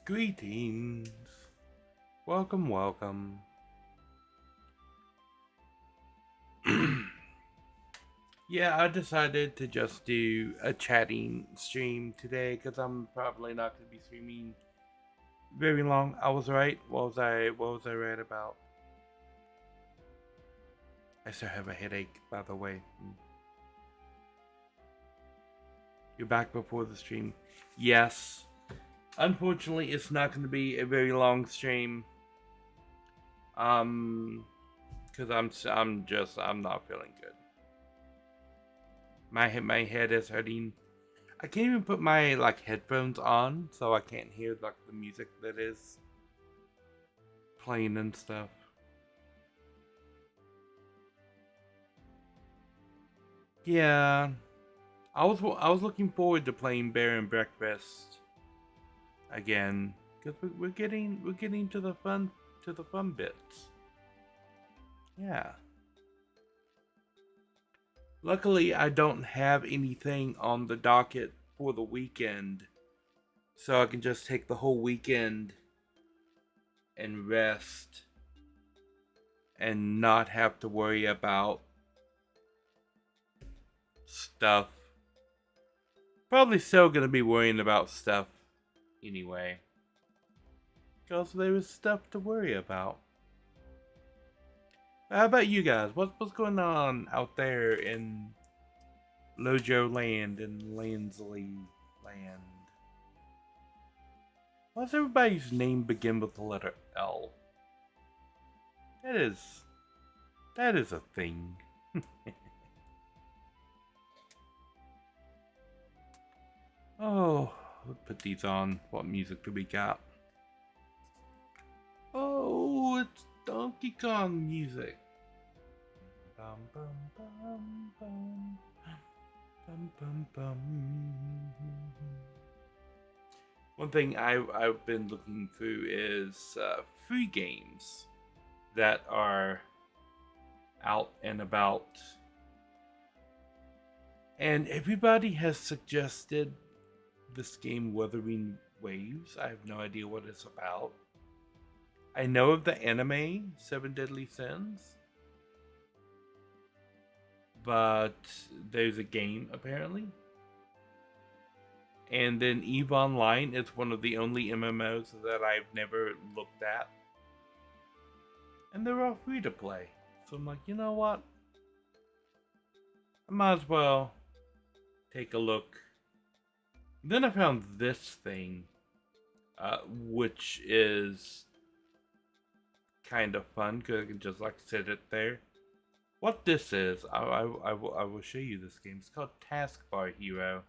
Greetings. Welcome, welcome. Yeah, I decided to just do a chatting stream today because I'm probably not going to be streaming very long. I was right. What was I right about? I still have a headache, by the way. You're back before the stream. Yes. Unfortunately, it's not going to be a very long stream. Because I'm not feeling good. My head is hurting. I can't even put my headphones on, so I can't hear the music that is playing and stuff. Yeah, I was looking forward to playing Bear and Breakfast again because we're getting to the fun bits. Yeah. Luckily, I don't have anything on the docket for the weekend, so I can just take the whole weekend and rest and not have to worry about stuff. Probably still gonna be worrying about stuff anyway, because there was stuff to worry about. How about you guys? What's going on out there in Lojo Land and Lansley Land? Why does everybody's name begin with the letter L? That is a thing. Oh, let's put these on. What music do we got? Oh, it's Donkey Kong music. Bum, bum, bum, bum. Bum, bum, bum. One thing I've been looking through is free games that are out and about. And everybody has suggested this game, Wuthering Waves. I have no idea what it's about. I know of the anime, Seven Deadly Sins. But there's a game, apparently. And then EVE Online is one of the only MMOs that I've never looked at. And they're all free to play. So I'm like, you know what? I might as well take a look. Then I found this thing, which is kind of fun because I can just sit it there. What this is, I will show you this game. It's called Taskbar Hero.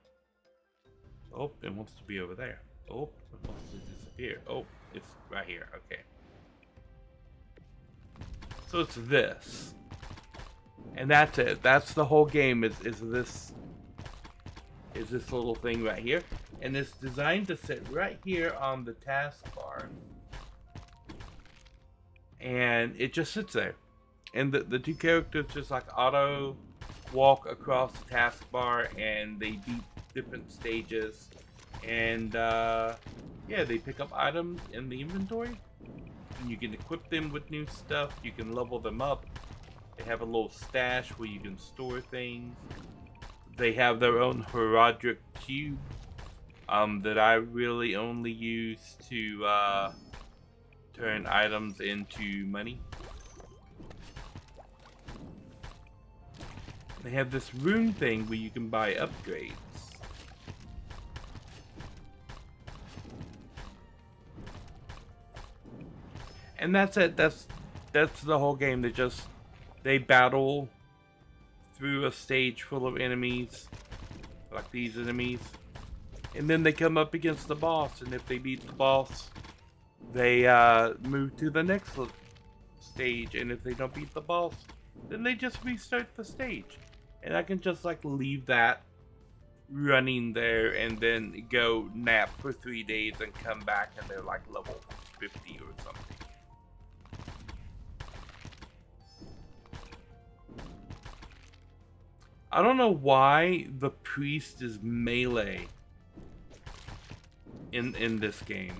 Oh, it wants to be over there. Oh, it wants to disappear. Oh, it's right here. Okay. So it's this. And that's it. That's the whole game is this little thing right here. And it's designed to sit right here on the taskbar. And it just sits there. And the two characters just auto walk across the taskbar and they beat different stages. And yeah, they pick up items in the inventory. And you can equip them with new stuff. You can level them up. They have a little stash where you can store things. They have their own Herodic cube that I really only use to turn items into money. They have this room thing where you can buy upgrades. And that's it. That's the whole game. They battle through a stage full of enemies, like these enemies, and then they come up against the boss. And if they beat the boss, they move to the next stage. And if they don't beat the boss, then they just restart the stage. And I can just leave that running there and then go nap for 3 days and come back and they're level 50 or something. I don't know why the priest is melee in this game.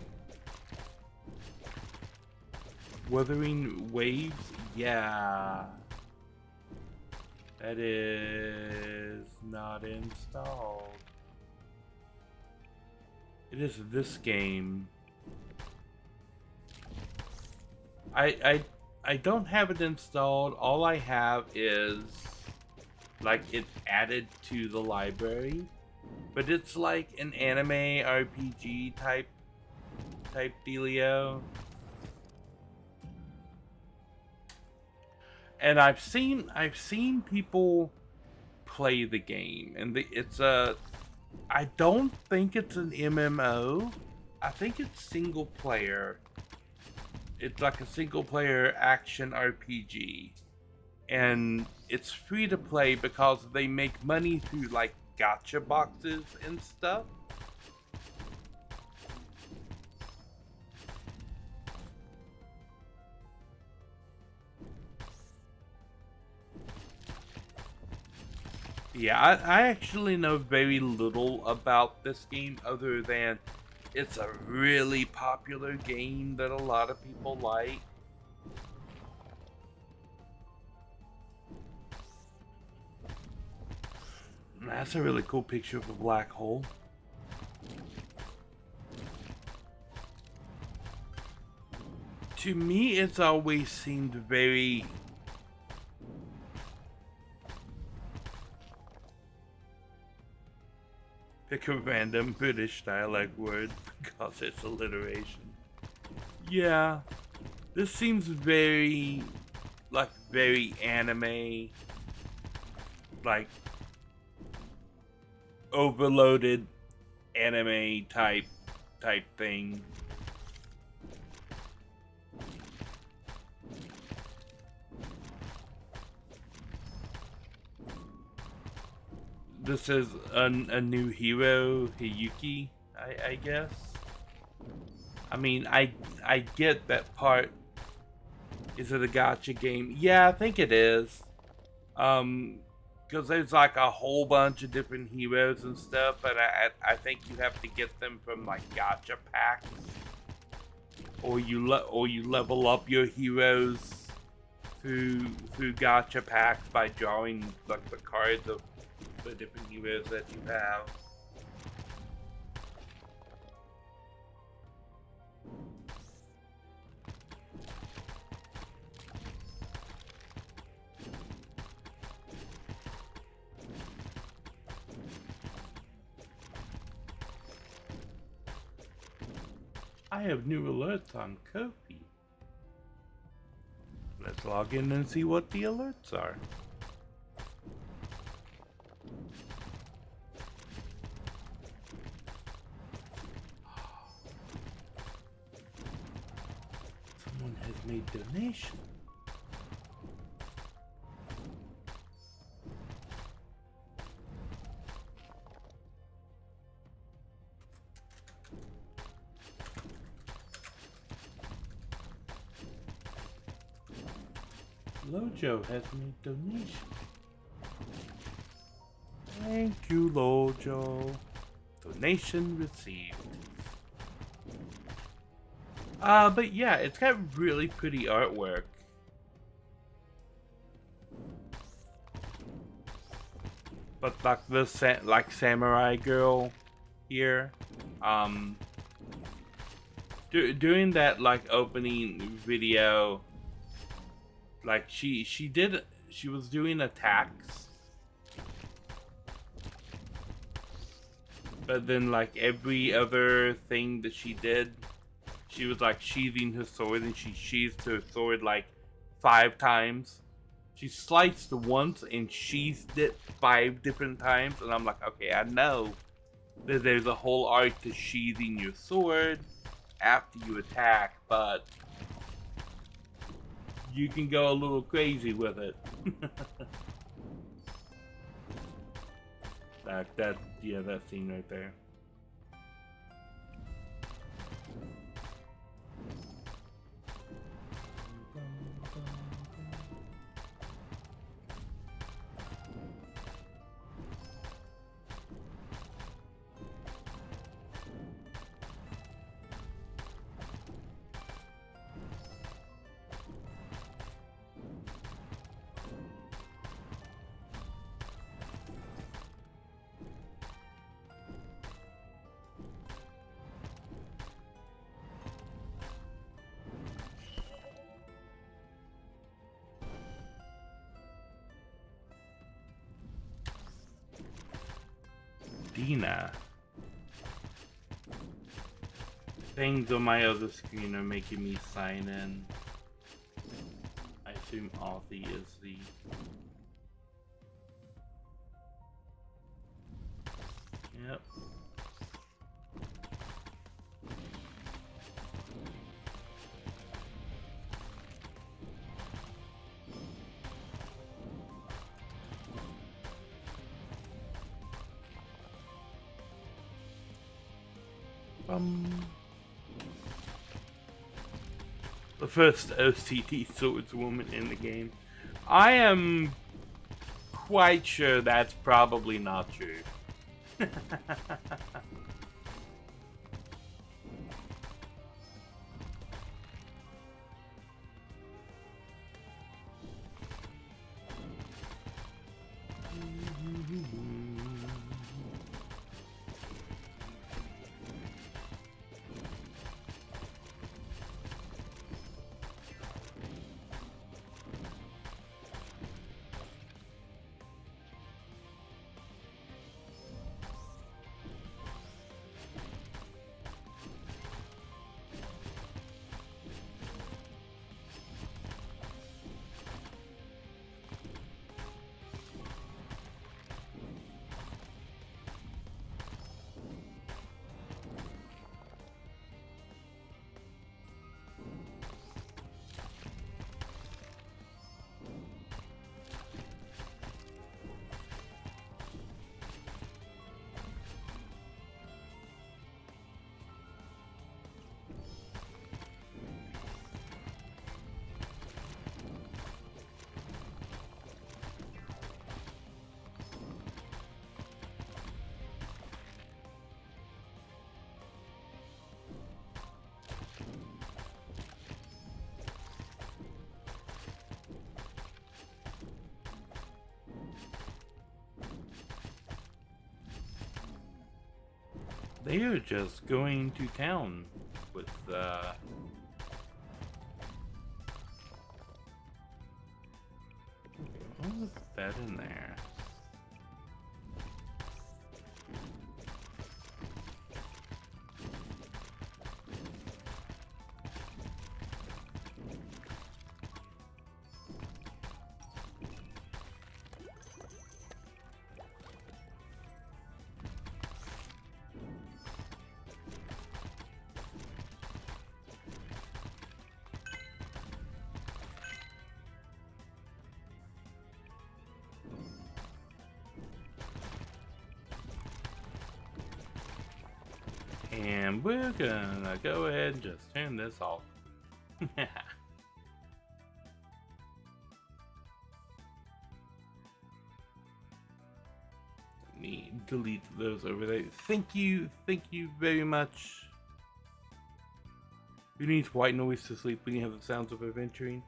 Wuthering Waves? Yeah. That is not installed. It is this game. I don't have it installed. All I have is like it added to the library, but it's like an anime RPG type dealio. And I've seen people play the game, and it's a. I don't think it's an MMO. I think it's single player. It's like a single player action RPG, and it's free to play because they make money through like gacha boxes and stuff. Yeah, I actually know very little about this game other than it's a really popular game that a lot of people like. That's a really cool picture of a black hole. To me, it's always seemed very... Pick a random British dialect word because it's alliteration. Yeah, this seems very, like, very anime, like, overloaded anime type thing. This is a new hero, Hiyuki, I guess. I mean, I get that part. Is it a gacha game? Yeah, I think it is. Because there's like a whole bunch of different heroes and stuff, but I think you have to get them from like gacha packs, or you level up your heroes through gacha packs by drawing like the cards of the different heroes that you have. I have new alerts on Ko-fi. Let's log in and see what the alerts are. Someone has made donation. Lojo has made donation. Thank you, Lojo. Donation received. But yeah, it's got really pretty artwork. But like this, like samurai girl here, doing that like opening video, like she was doing attacks, but then like every other thing that she did, she was like sheathing her sword, and she sheathed her sword like 5 times. She sliced once and sheathed it 5 different times, and I'm like, okay, I know that there's a whole art to sheathing your sword after you attack, but you can go a little crazy with it. that scene right there. Dina. Things on my other screen are making me sign in. I assume Authy is the... Yep. The first OCD swordswoman in the game. I am quite sure that's probably not true. They are just going to town with I'll put that in there. And we're gonna go ahead and just turn this off. Let me delete those over there. Thank you very much. Who needs white noise to sleep when you have the sounds of adventuring?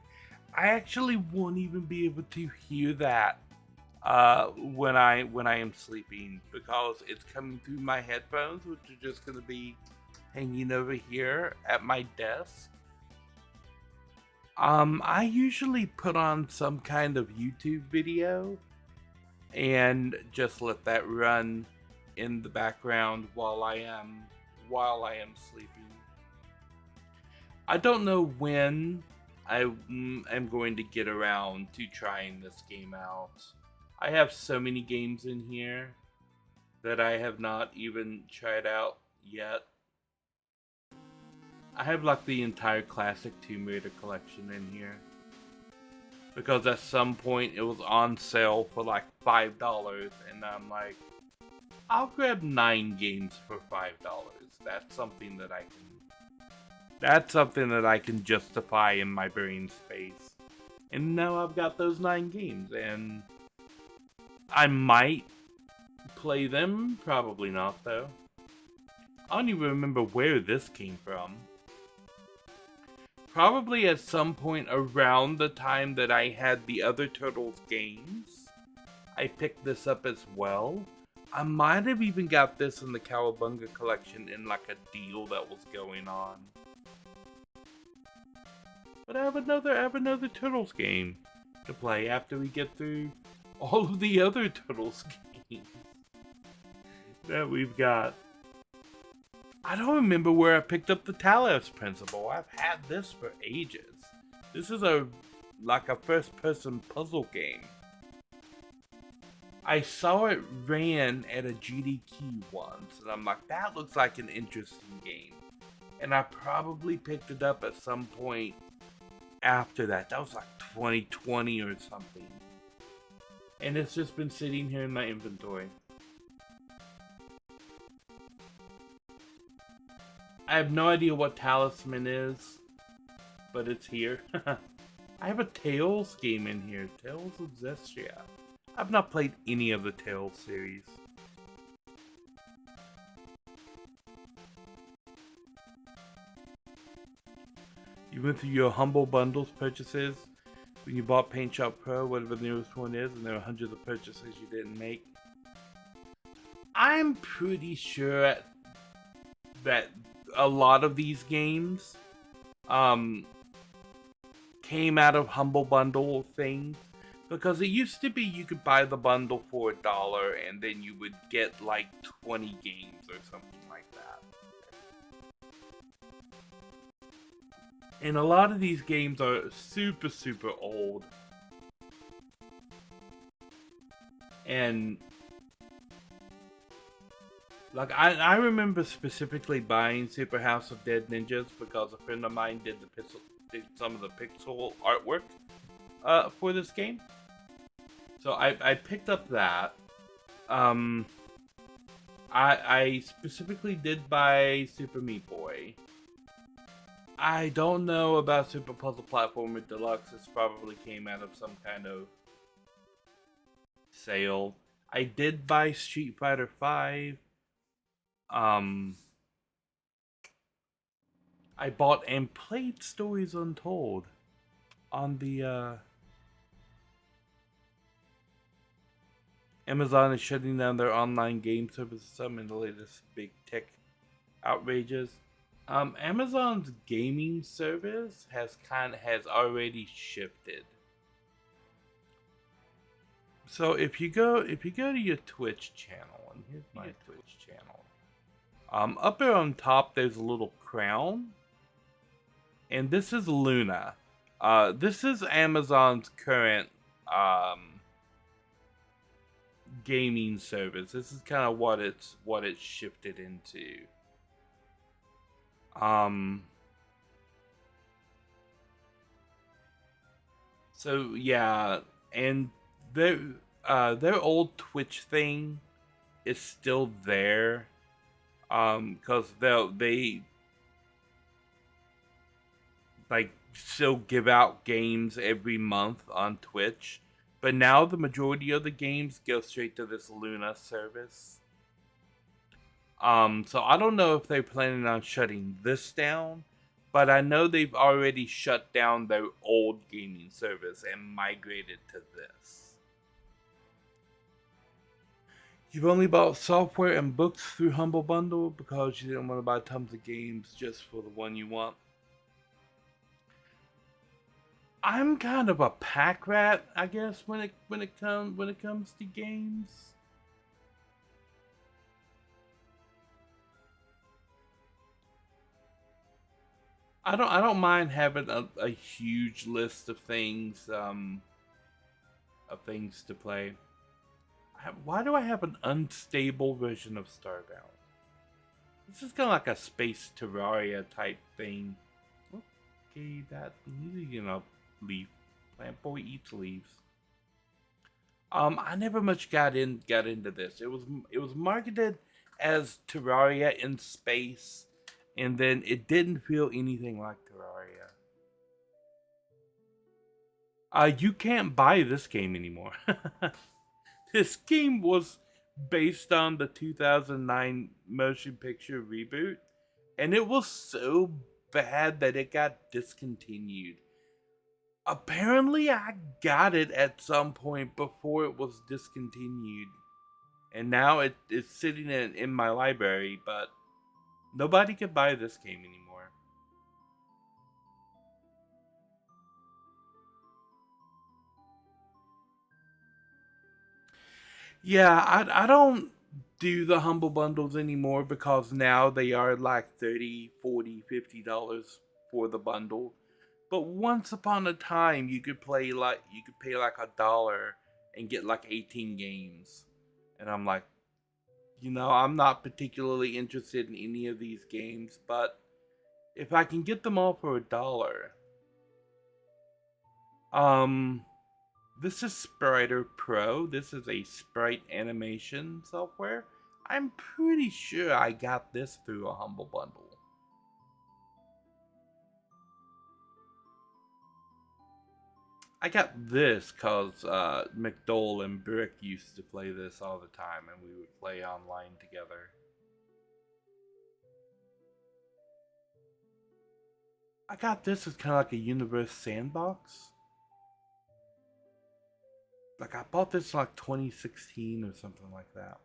I actually won't even be able to hear that when I am sleeping, because it's coming through my headphones, which are just gonna be hanging over here at my desk. I usually put on some kind of YouTube video and just let that run in the background while I am sleeping. I don't know when I am going to get around to trying this game out. I have so many games in here that I have not even tried out yet. I have like the entire classic Tomb Raider collection in here, because at some point it was on sale for like $5, and I'm like, I'll grab 9 games for $5. That's something that I can justify in my brain space. And now I've got those 9 games, and I might play them, probably not though. I don't even remember where this came from. Probably at some point around the time that I had the other Turtles games, I picked this up as well. I might have even got this in the Cowabunga collection in like a deal that was going on. But I have another Turtles game to play after we get through all of the other Turtles games. that we've got. I don't remember where I picked up the Talos Principle. I've had this for ages. This is like a first-person puzzle game. I saw it ran at a GDQ once, and I'm like, that looks like an interesting game. And I probably picked it up at some point after that. That was like 2020 or something. And it's just been sitting here in my inventory. I have no idea what Talisman is, but it's here. I have a Tales game in here. Tales of Zestria. I've not played any of the Tales series. You went through your Humble Bundles purchases when you bought Paint Shop Pro, whatever the newest one is, and there are hundreds of purchases you didn't make. I'm pretty sure that a lot of these games came out of Humble Bundle things, because it used to be you could buy the bundle for $1 and then you would get like 20 games or something like that. And a lot of these games are super, super old. And like I remember specifically buying Super House of Dead Ninjas because a friend of mine did some of the pixel artwork for this game. So I picked up that. I specifically did buy Super Meat Boy. I don't know about Super Puzzle Platformer Deluxe. This probably came out of some kind of sale. I did buy Street Fighter V. I bought and played Stories Untold on the Amazon is shutting down their online game services. Some in the latest big tech outrages. Amazon's gaming service has already shifted. So if you go to your Twitch channel, and here's my Twitch channel. Up there on top there's a little crown. And this is Luna. This is Amazon's current gaming service. This is kind of what it's shifted into. So yeah, and their old Twitch thing is still there. Because they like still give out games every month on Twitch, but now the majority of the games go straight to this Luna service. So I don't know if they're planning on shutting this down, but I know they've already shut down their old gaming service and migrated to this. You've only bought software and books through Humble Bundle because you didn't want to buy tons of games just for the one you want. I'm kind of a pack rat, I guess, when it comes to games. I don't mind having a huge list of things to play. Why do I have an unstable version of Starbound? This is kind of like a space Terraria type thing. Okay, that leaf. Plant boy eats leaves. I never much got into this. It was marketed as Terraria in space, and then it didn't feel anything like Terraria. You can't buy this game anymore. This game was based on the 2009 motion picture reboot, and it was so bad that it got discontinued. Apparently, I got it at some point before it was discontinued, and now it's sitting in my library, but nobody can buy this game anymore. Yeah, I don't do the humble bundles anymore because now they are like 30, 40, $50 for the bundle. But once upon a time you could pay like $1 and get like 18 games. And I'm like, I'm not particularly interested in any of these games, but if I can get them all for $1, this is Spriter Pro. This is a sprite animation software. I'm pretty sure I got this through a humble bundle. I got this because McDole and Brick used to play this all the time, and we would play online together. I got this as kind of like a universe sandbox. Like, I bought this in like 2016 or something like that.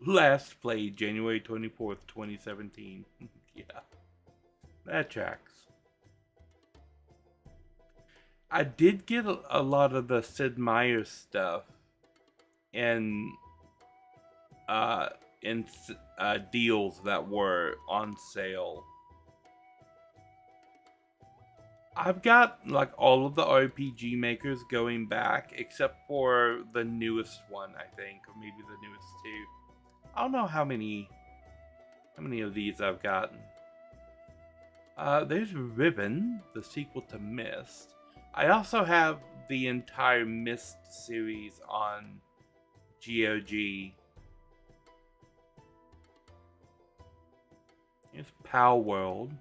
Last played January 24th, 2017. Yeah, that tracks. I did get a lot of the Sid Meier stuff in deals that were on sale. I've got like all of the RPG makers going back except for the newest one, I think, or maybe the newest two. I don't know how many of these I've gotten. There's Ribbon, the sequel to Myst. I also have the entire Myst series on GOG. Here's Pal World.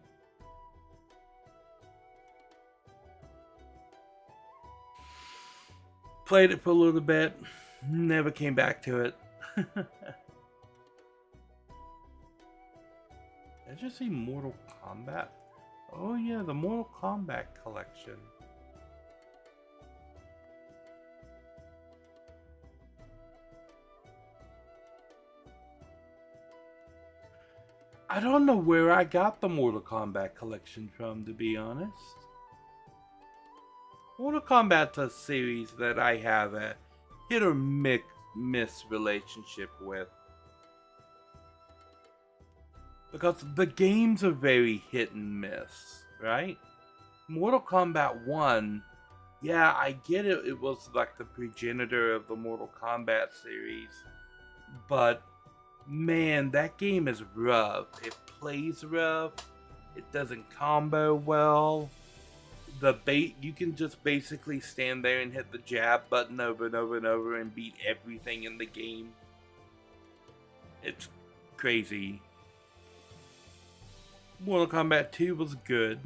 Played it for a little bit, never came back to it. Did I just see Mortal Kombat? Oh yeah, the Mortal Kombat collection. I don't know where I got the Mortal Kombat collection from, to be honest. Mortal Kombat's a series that I have a hit or miss relationship with. Because the games are very hit and miss, right? Mortal Kombat 1, yeah, I get it. It was like the progenitor of the Mortal Kombat series. But, man, that game is rough. It plays rough. It doesn't combo well. You can just basically stand there and hit the jab button over and over and over and beat everything in the game. It's crazy. Mortal Kombat 2 was good.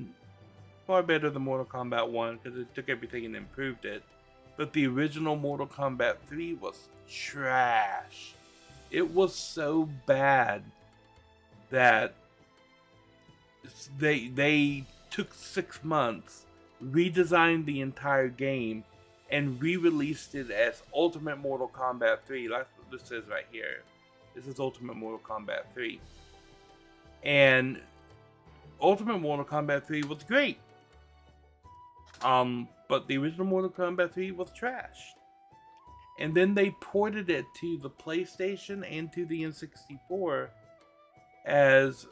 Far better than Mortal Kombat 1 because it took everything and improved it. But the original Mortal Kombat 3 was trash. It was so bad that they took 6 months, redesigned the entire game, and re-released it as Ultimate Mortal Kombat 3. That's what this says right here. This is Ultimate Mortal Kombat 3. And Ultimate Mortal Kombat 3 was great. But the original Mortal Kombat 3 was trash. And then they ported it to the PlayStation and to the N64 as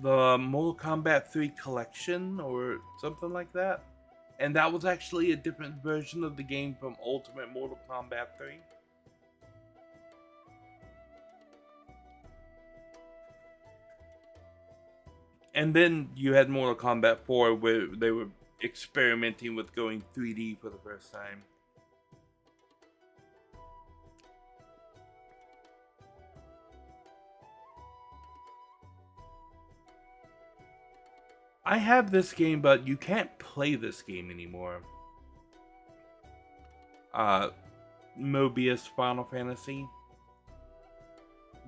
the Mortal Kombat 3 collection or something like that. And that was actually a different version of the game from Ultimate Mortal Kombat 3. And then you had Mortal Kombat 4 where they were experimenting with going 3D for the first time. I have this game, but you can't play this game anymore. Mobius Final Fantasy.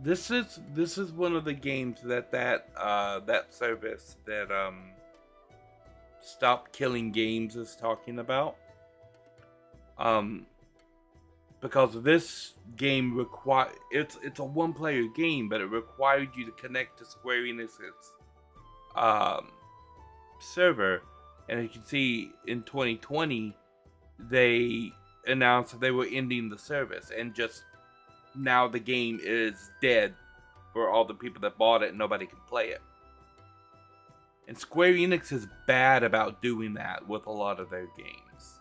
This is one of the games that service that Stop Killing Games is talking about. Because this game it's a one-player game, but it required you to connect to Square Enix's server, and as you can see in 2020 they announced that they were ending the service, and just now the game is dead for all the people that bought it and nobody can play it. And Square Enix is bad about doing that with a lot of their games.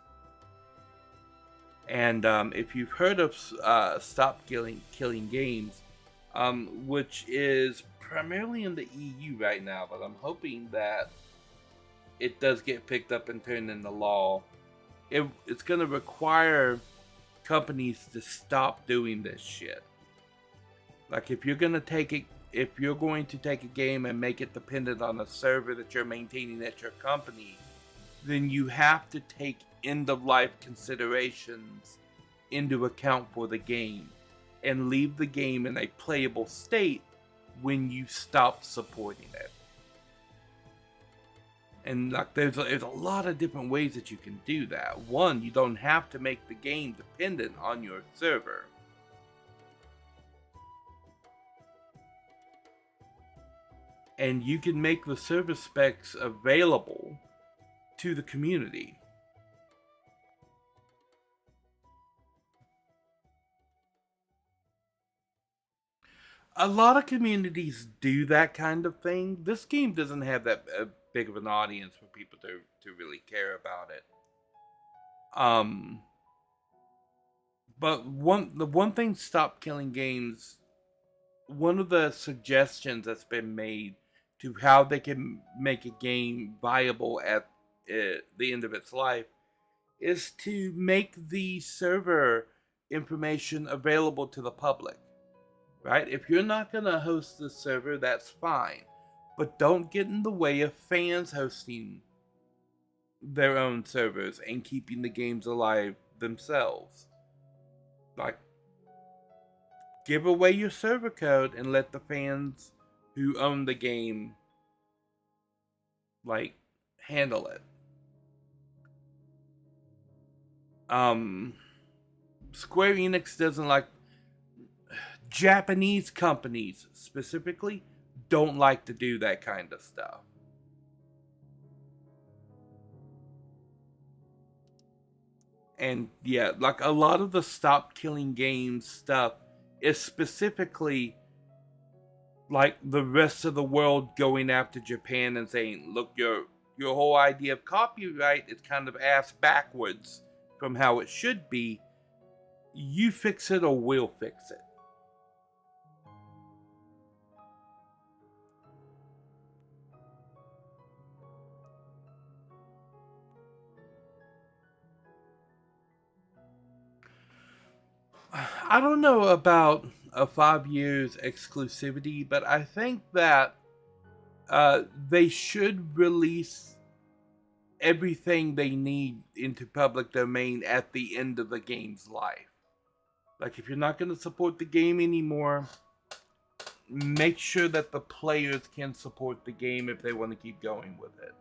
And if you've heard of Stop Killing Games, which is primarily in the EU right now, but I'm hoping that it does get picked up and turned into law. It's going to require companies to stop doing this shit. Like if you're going to take a game and make it dependent on a server that you're maintaining at your company, then you have to take end-of-life considerations into account for the game and leave the game in a playable state when you stop supporting it. And like there's a lot of different ways that you can do that. One, you don't have to make the game dependent on your server. And you can make the server specs available to the community. A lot of communities do that kind of thing. This game doesn't have that big of an audience for people to really care about it. But the one thing Stop Killing Games, one of the suggestions that's been made to how they can make a game viable at the end of its life is to make the server information available to the public. Right? If you're not going to host the server, that's fine. But don't get in the way of fans hosting their own servers and keeping the games alive themselves. Like, give away your server code and let the fans who own the game, like, handle it. Square Enix doesn't like... Japanese companies, specifically, don't like to do that kind of stuff. And yeah, like a lot of the Stop Killing Games stuff is specifically like the rest of the world going after Japan and saying, look, your whole idea of copyright is kind of ass backwards from how it should be. You fix it or we'll fix it. I don't know about a 5 years exclusivity, but I think that they should release everything they need into public domain at the end of the game's life. Like if you're not going to support the game anymore, make sure that the players can support the game if they want to keep going with it.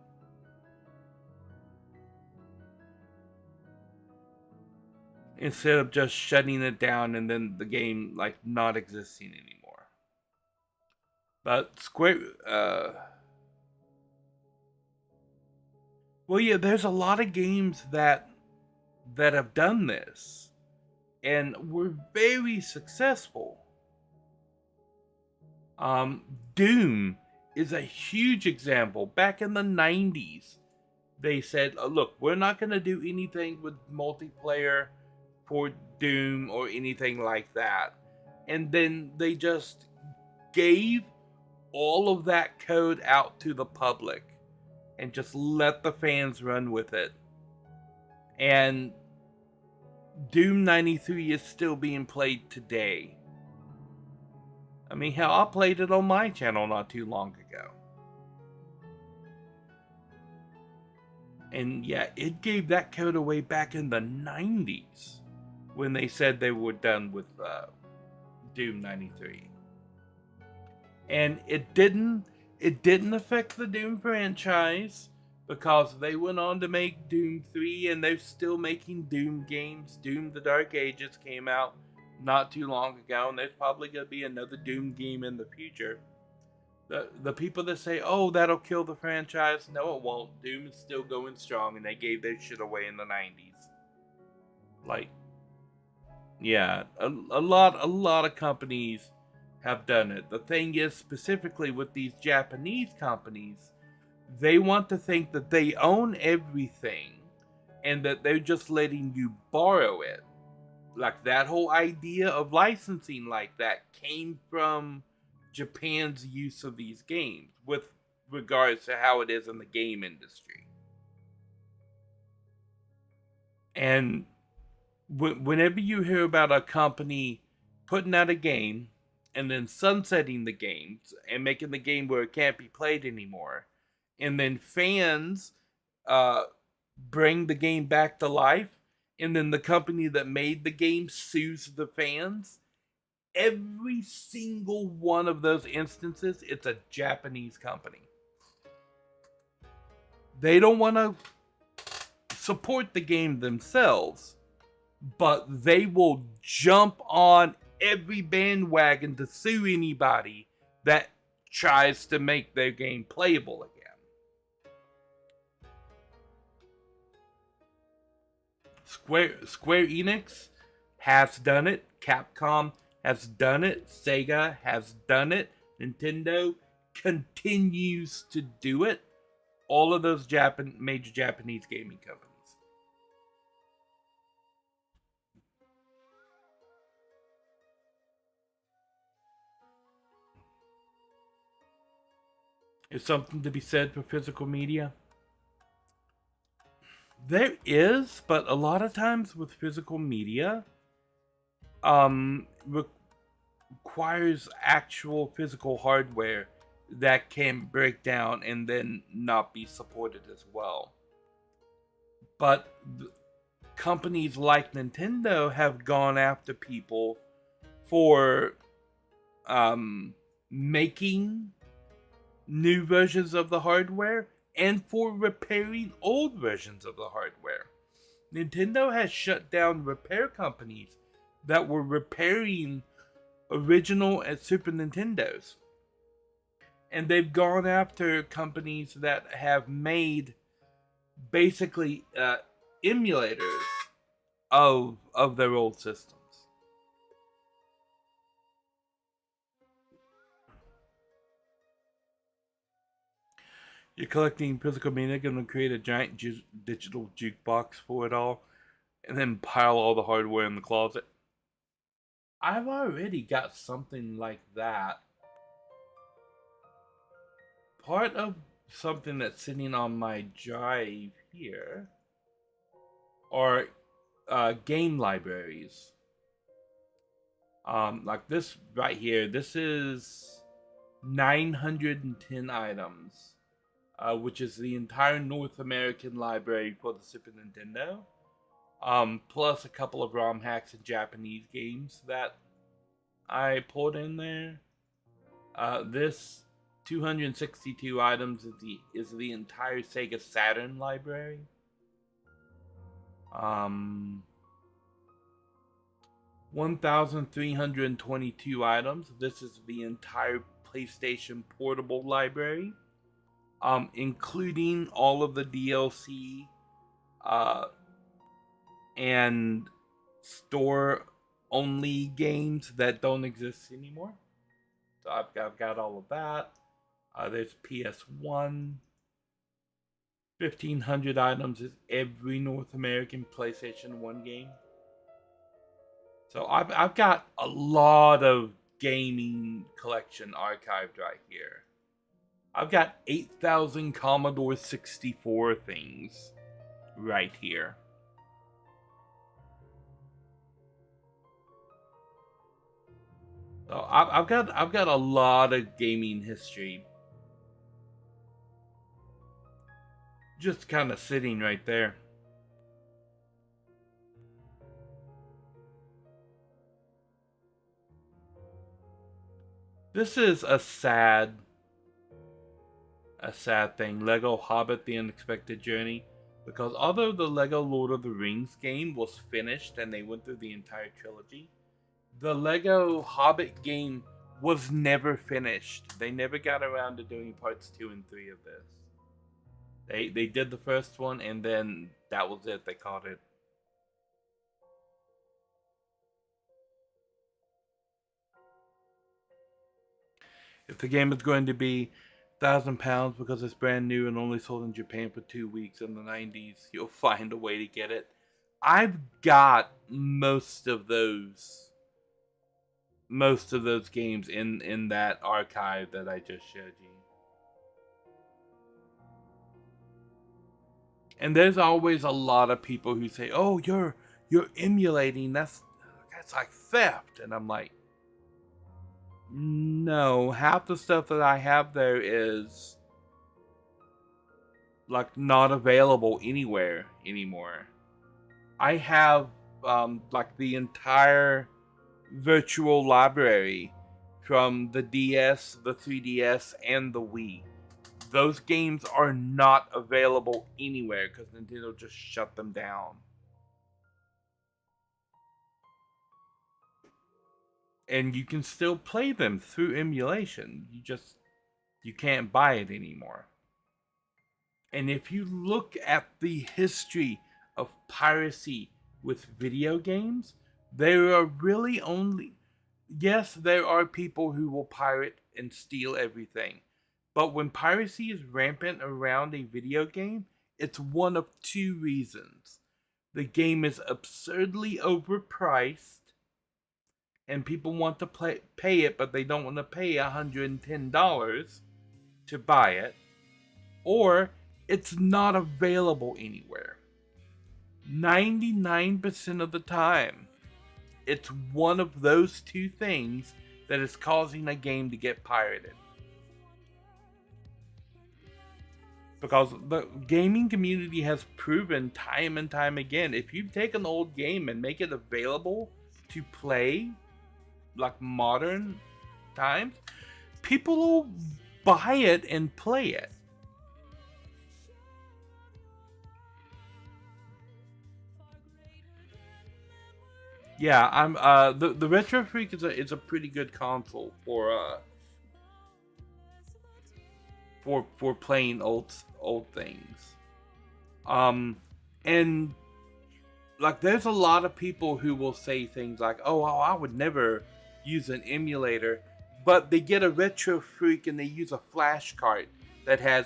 Instead of just shutting it down and then the game like not existing anymore. But Square, well, yeah, there's a lot of games that have done this and were very successful. Doom is a huge example. Back in the 90s, they said, look, we're not going to do anything with multiplayer for Doom or anything like that. And then they just gave all of that code out to the public and just let the fans run with it. And Doom 93 is still being played today. I mean, hell, I played it on my channel not too long ago. And yeah, it gave that code away back in the 90s when they said they were done with Doom 93. And it didn't affect the Doom franchise because they went on to make Doom 3 and they're still making Doom games. Doom the Dark Ages came out not too long ago, and there's probably going to be another Doom game in the future. The people that say, oh, that'll kill the franchise, no it won't. Doom is still going strong, and they gave their shit away in the 90s. Like, yeah, a lot of companies have done it. The thing is, specifically with these Japanese companies, they want to think that they own everything and that they're just letting you borrow it. Like that whole idea of licensing like that came from Japan's use of these games with regards to how it is in the game industry. And whenever you hear about a company putting out a game and then sunsetting the games and making the game where it can't be played anymore, and then fans uh, bring the game back to life, and then the company that made the game sues the fans, every single one of those instances, it's a Japanese company. They don't want to support the game themselves, but they will jump on every bandwagon to sue anybody that tries to make their game playable again. Square Enix has done it. Capcom has done it. Sega has done it. Nintendo continues to do it. All of those major Japanese gaming companies. Is something to be said for physical media? There is, but a lot of times with physical media, requires actual physical hardware that can break down and then not be supported as well. But companies like Nintendo have gone after people for making new versions of the hardware and for repairing old versions of the hardware. Nintendo has shut down repair companies that were repairing original and Super Nintendos. And they've gone after companies that have made basically emulators of their old systems. You're collecting physical media, going to create a giant digital jukebox for it all, and then pile all the hardware in the closet. I've already got something like that. Part of something that's sitting on my drive here are game libraries. Like this right here, this is 910 items, which is the entire North American library for the Super Nintendo. Plus a couple of ROM hacks and Japanese games that I pulled in there. This 262 items is the entire Sega Saturn library. 1,322 items. This is the entire PlayStation Portable library, including all of the DLC and store-only games that don't exist anymore. So I've got all of that. There's PS1. 1,500 items is every North American PlayStation 1 game. So I've got a lot of gaming collection archived right here. I've got 8,000 Commodore 64 things right here. So I've got a lot of gaming history just kind of sitting right there. This is a sad thing. Lego Hobbit: The Unexpected Journey. Because although the Lego Lord of the Rings game was finished and they went through the entire trilogy, the Lego Hobbit game was never finished. They never got around to doing parts 2 and 3 of this. They did the first one and then that was it. They called it. If the game is going to be £1,000 because it's brand new and only sold in Japan for 2 weeks in the 90s, you'll find a way to get it. I've got most of those games in that archive that I just showed you. And there's always a lot of people who say, "Oh, you're emulating. That's like theft." And I'm like, no, half the stuff that I have there is like not available anywhere anymore. I have like the entire virtual library from the DS, the 3DS, and the Wii. Those games are not available anywhere because Nintendo just shut them down. And you can still play them through emulation. You can't buy it anymore. And if you look at the history of piracy with video games, there are really only, yes, there are people who will pirate and steal everything. But when piracy is rampant around a video game, it's one of two reasons. The game is absurdly overpriced, and people want to pay it, but they don't want to pay $110 to buy it, or it's not available anywhere. 99% of the time, it's one of those two things that is causing a game to get pirated. Because the gaming community has proven time and time again, if you take an old game and make it available to play, like modern times, people will buy it and play it. Yeah, I'm the Retro Freak is a pretty good console for playing old things. And like there's a lot of people who will say things like, "Oh, I would never use an emulator," but they get a Retro Freak and they use a flash card that has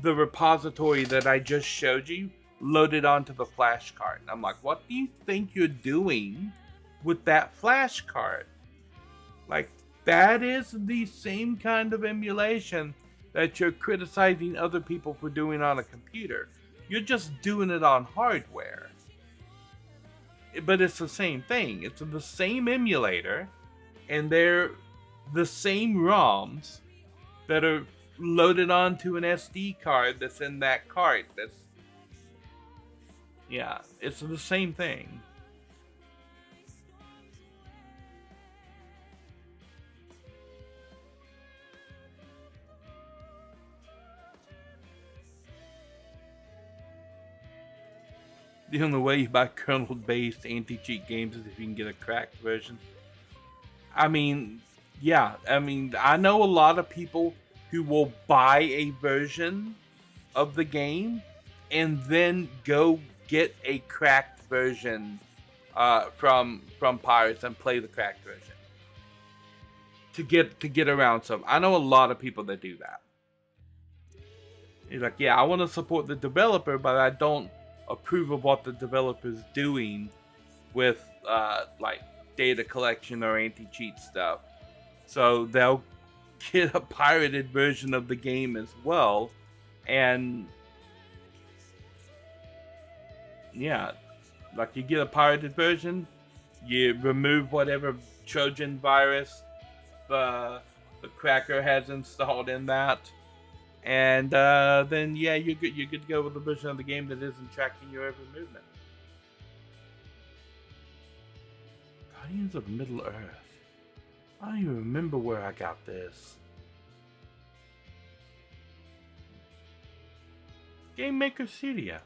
the repository that I just showed you loaded onto the flash card. I'm like, what do you think you're doing with that flash card? Like, that is the same kind of emulation that you're criticizing other people for doing on a computer. You're just doing it on hardware. But it's the same thing. It's the same emulator, and they're the same ROMs that are loaded onto an SD card that's in that cart. Yeah, it's the same thing. The only way you buy kernel-based anti-cheat games is if you can get a cracked version. I mean, yeah, I know a lot of people who will buy a version of the game and then go get a cracked version from pirates and play the cracked version to get around some. I know a lot of people that do that. He's like, yeah, I want to support the developer, but I don't approve of what the developer's doing with like data collection or anti-cheat stuff. So they'll get a pirated version of the game as well, and yeah, like you get a pirated version, you remove whatever Trojan virus the cracker has installed in that, and then yeah, you're good to go with a version of the game that isn't tracking your every movement. Guardians of Middle Earth. I don't even remember where I got this. Game Maker Cydia.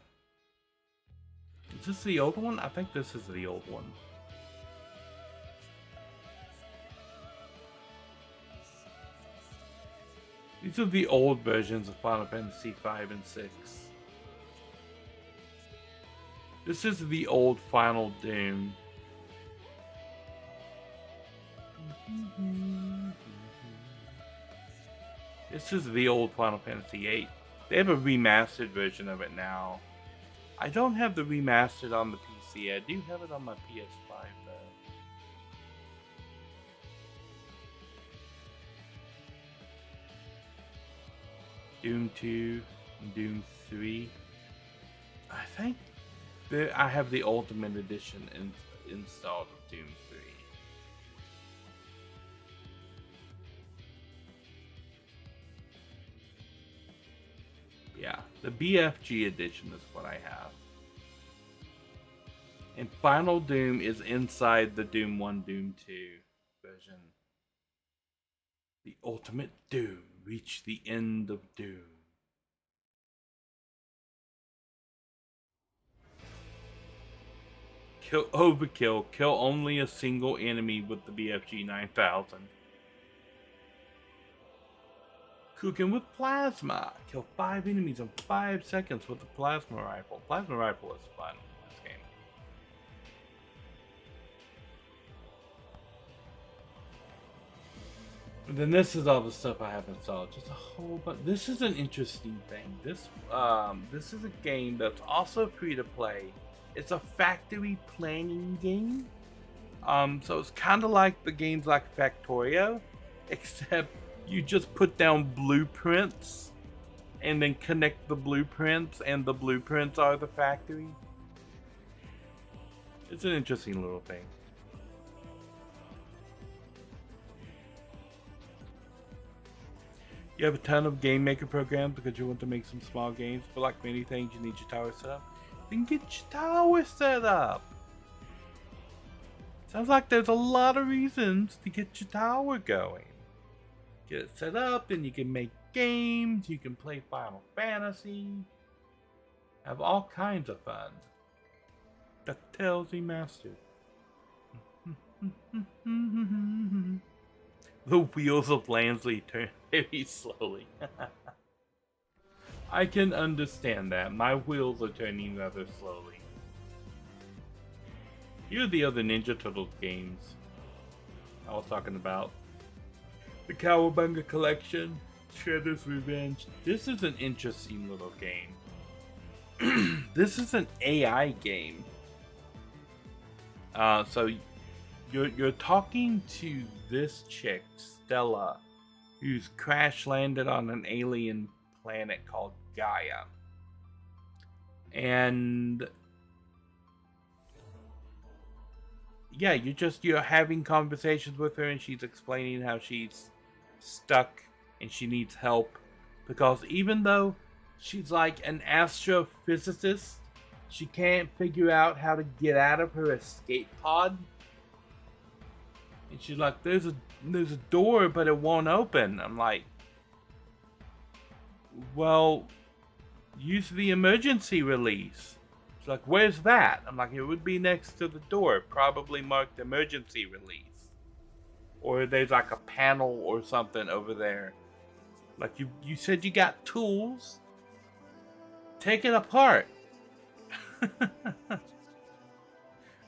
Is this the old one? I think this is the old one. These are the old versions of Final Fantasy 5 and 6. This is the old Final Doom. This is the old Final Fantasy VIII. They have a remastered version of it now. I don't have the remastered on the PC. I do have it on my PS5 though. Doom 2 and Doom 3. I think I have the Ultimate Edition installed of Doom 3. Yeah, the BFG edition is what I have. And Final Doom is inside the Doom 1, Doom 2 version. The ultimate Doom. Reach the end of Doom. Kill overkill. Kill only a single enemy with the BFG 9000. Cooking with plasma. Kill 5 enemies in 5 seconds with the plasma rifle. Plasma rifle is fun in this game. And then this is all the stuff I have installed. Just a whole bunch. This is an interesting thing. This is a game that's also free to play. It's a factory planning game. So it's kind of like the games like Factorio, except you just put down blueprints and then connect the blueprints, and the blueprints are the factory. It's an interesting little thing. You have a ton of game maker programs because you want to make some small games, but like many things, you need your tower set up. Then get your tower set up. Sounds like there's a lot of reasons to get your tower going. Get it set up, then you can make games, you can play Final Fantasy, have all kinds of fun. The Tales Remastered. The wheels of Lansley turn very slowly. I can understand that. My wheels are turning rather slowly. Here are the other Ninja Turtles games I was talking about. The Cowabunga Collection, Shredder's Revenge. This is an interesting little game. This is an AI game. So you're talking to this chick, Stella, who's crash landed on an alien planet called Gaia. And yeah, you're having conversations with her, and she's explaining how she's stuck and she needs help, because even though she's like an astrophysicist, she can't figure out how to get out of her escape pod. And she's like, there's a door, but it won't open. I'm like, well, use the emergency release. She's like, where's that? I'm like, it would be next to the door, probably marked emergency release. Or there's like a panel or something over there. Like, you said you got tools. Take it apart.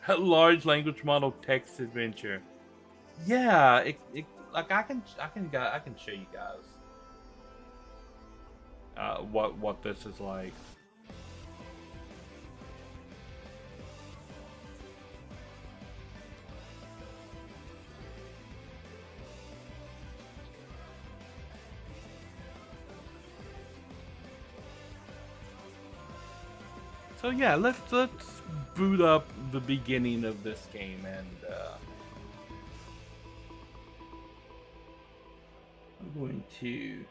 A large language model text adventure. Yeah, it like I can show you guys what this is like. So yeah, let's boot up the beginning of this game, and I'm going to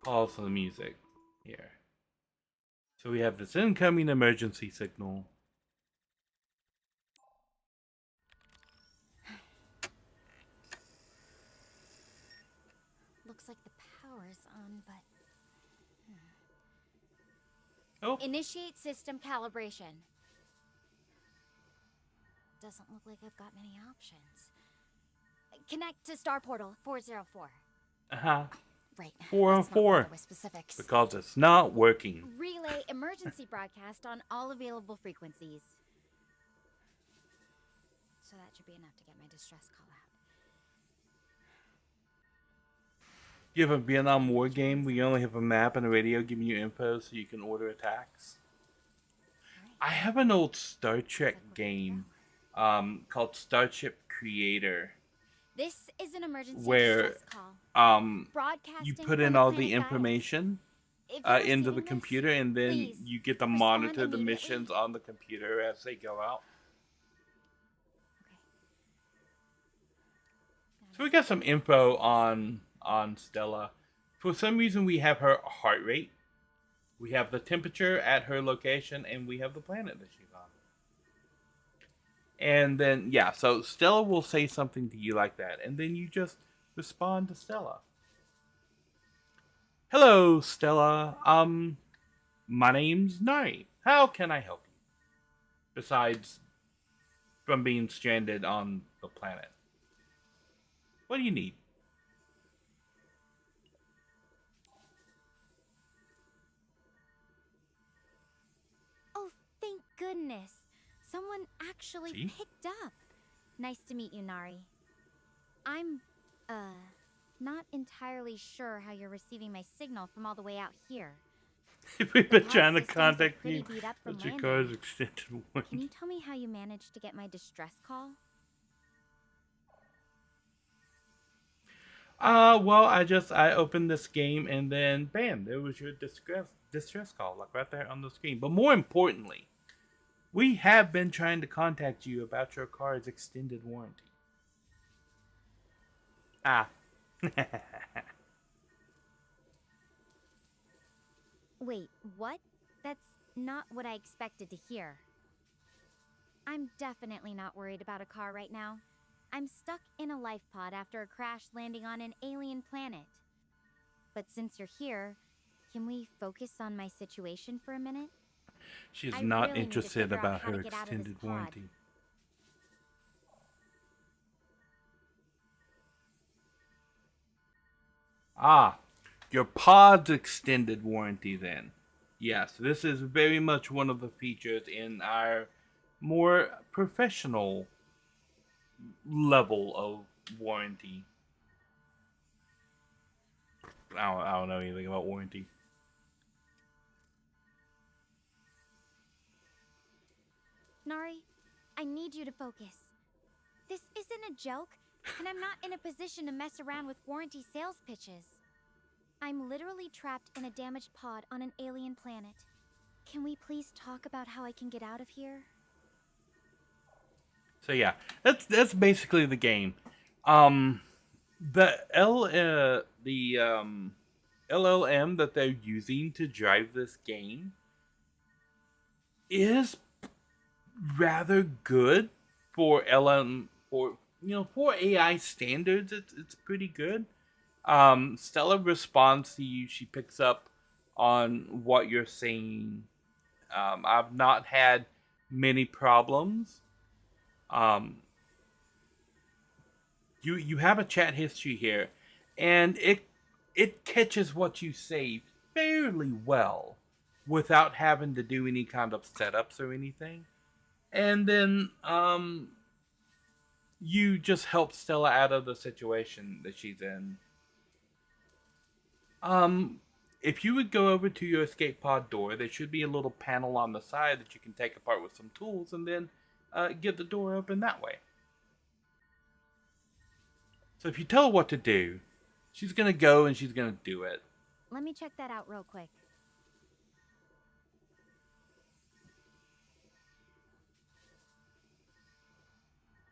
pause the music here. So we have this incoming emergency signal. Looks like the power's on, but... Oh. Initiate system calibration. Doesn't look like I've got many options. Connect to Star Portal 404. Uh-huh. Right. 404. With specifics. Because it's not working. Relay emergency broadcast on all available frequencies. So that should be enough to get my distress call out. You have a Vietnam War game where you only have a map and a radio giving you info so you can order attacks. I have an old Star Trek game called Starship Creator This is an emergency where distress call. you Broadcasting put from in the all the planet Gaia. information If you're into the receiving this, computer, and then please you get to respond monitor the immediately. missions on the computer as they go out. Okay. So we got some info on Stella. For some reason, we have her heart rate, we have the temperature at her location, and we have the planet that she's on. And then, yeah, so Stella will say something to you like that, and then you just respond to Stella. Hello, Stella. My name's Nari. How can I help you? Besides from being stranded on the planet. What do you need? Oh, thank goodness. Someone actually See? picked up. Nice to meet you, Nari. I'm, not entirely sure how you're receiving my signal from all the way out here. We've The been pod trying to systems are contact pretty you. beat up from But your landing. car's extended Can warranty. you tell me how you managed to get my distress call? Well, I opened this game and then bam, there was your distress call, like right there on the screen. But more importantly, we have been trying to contact you about your car's extended warranty. Ah. Wait, what? That's not what I expected to hear. I'm definitely not worried about a car right now. I'm stuck in a life pod after a crash landing on an alien planet. But since you're here, can we focus on my situation for a minute? She's I not really need to interested figure out about how to her get out of this extended pod. warranty. Ah, your pod's extended warranty then. Yes, this is very much one of the features in our more professional level of warranty. I don't know anything about warranty. Nari, I need you to focus. This isn't a joke, and I'm not in a position to mess around with warranty sales pitches. I'm literally trapped in a damaged pod on an alien planet. Can we please talk about how I can get out of here? So yeah, that's basically the game. The LLM that they're using to drive this game is rather good for LM for AI standards. It's pretty good. Stella responds to you. She picks up on what you're saying. I've not had many problems. Um, you have a chat history here, and it catches what you say fairly well without having to do any kind of setups or anything. And then you just help Stella out of the situation that she's in. If you would go over to your escape pod door, there should be a little panel on the side that you can take apart with some tools, and then get the door open that way. So if you tell her what to do, she's gonna go and she's gonna do it. Let me check that out real quick.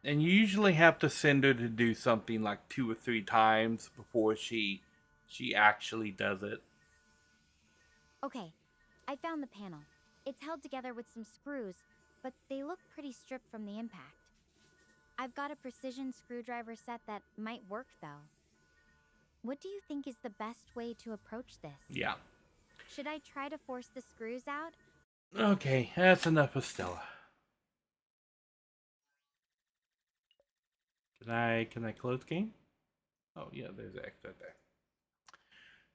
And you usually have to send her to do something like 2 or 3 times before she actually does it. Okay, I found the panel. It's held together with some screws, but they look pretty stripped from the impact. I've got a precision screwdriver set that might work, though. What do you think is the best way to approach this? Yeah. Should I try to force the screws out? Okay, that's enough of Stella. Can I close game? Oh yeah, there's X right there.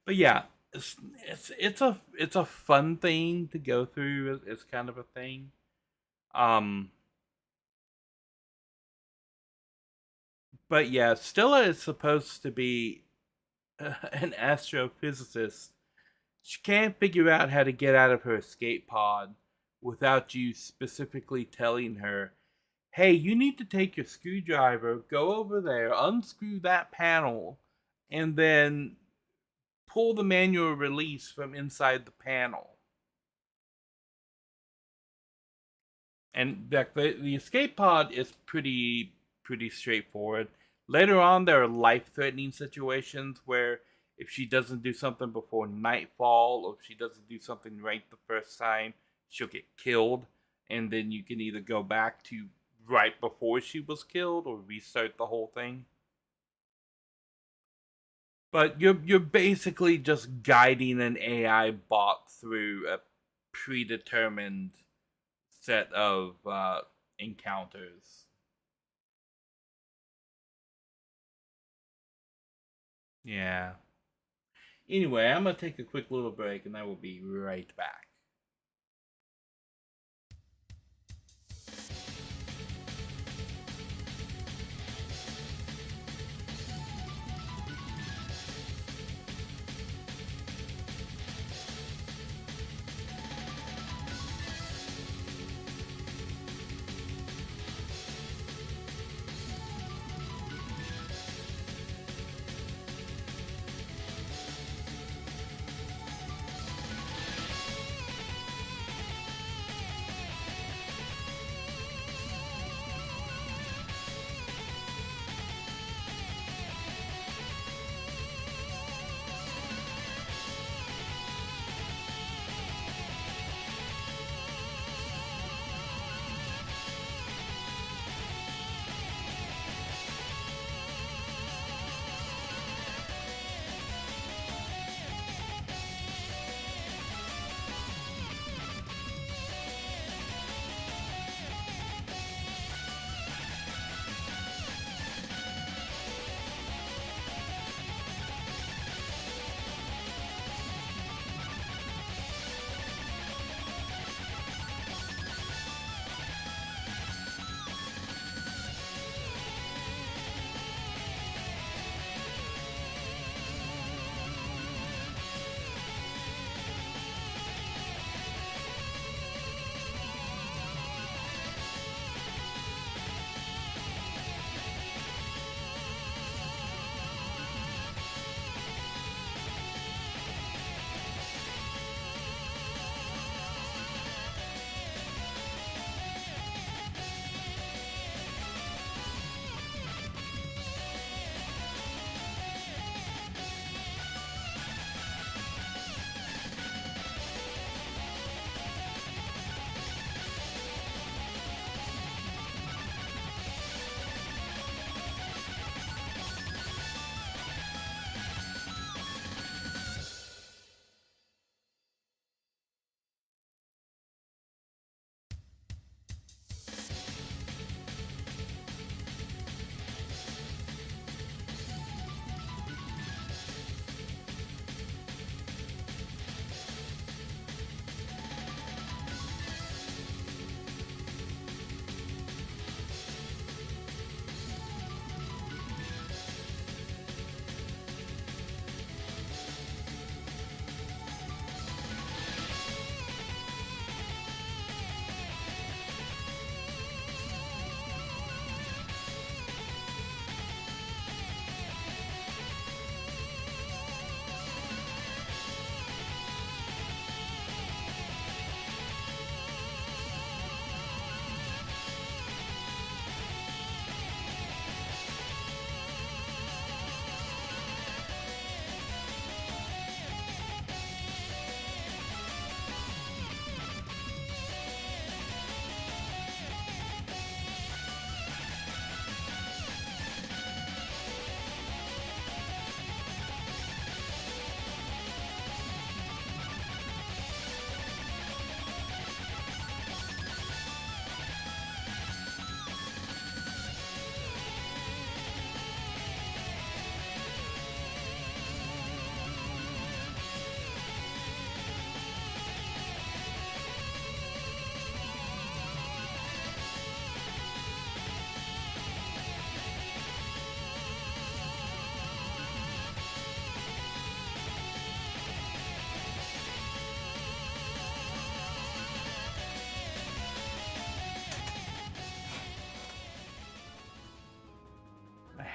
But yeah, it's a fun thing to go through. It's kind of a thing. But yeah, Stella is supposed to be an astrophysicist. She can't figure out how to get out of her escape pod without you specifically telling her, hey, you need to take your screwdriver, go over there, unscrew that panel, and then pull the manual release from inside the panel. And the escape pod is pretty straightforward. Later on, there are life-threatening situations where if she doesn't do something before nightfall, or if she doesn't do something right the first time, she'll get killed. And then you can either go back to right before she was killed or restart the whole thing. But you're basically just guiding an AI bot through a predetermined set of encounters. Yeah. Anyway, I'm gonna take a quick little break and I will be right back.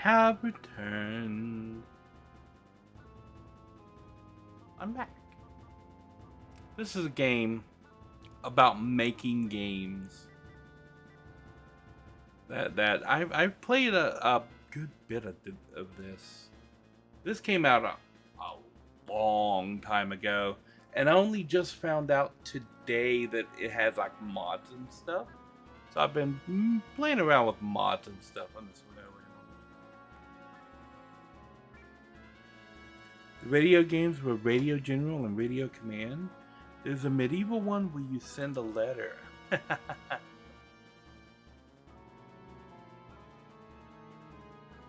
have returned. I'm back. This is a game about making games. That I've played a good bit of this. This came out a long time ago, and I only just found out today that it has like mods and stuff. So I've been playing around with mods and stuff on this one earlier. The radio games were Radio General and Radio Command. There's a medieval one where you send a letter.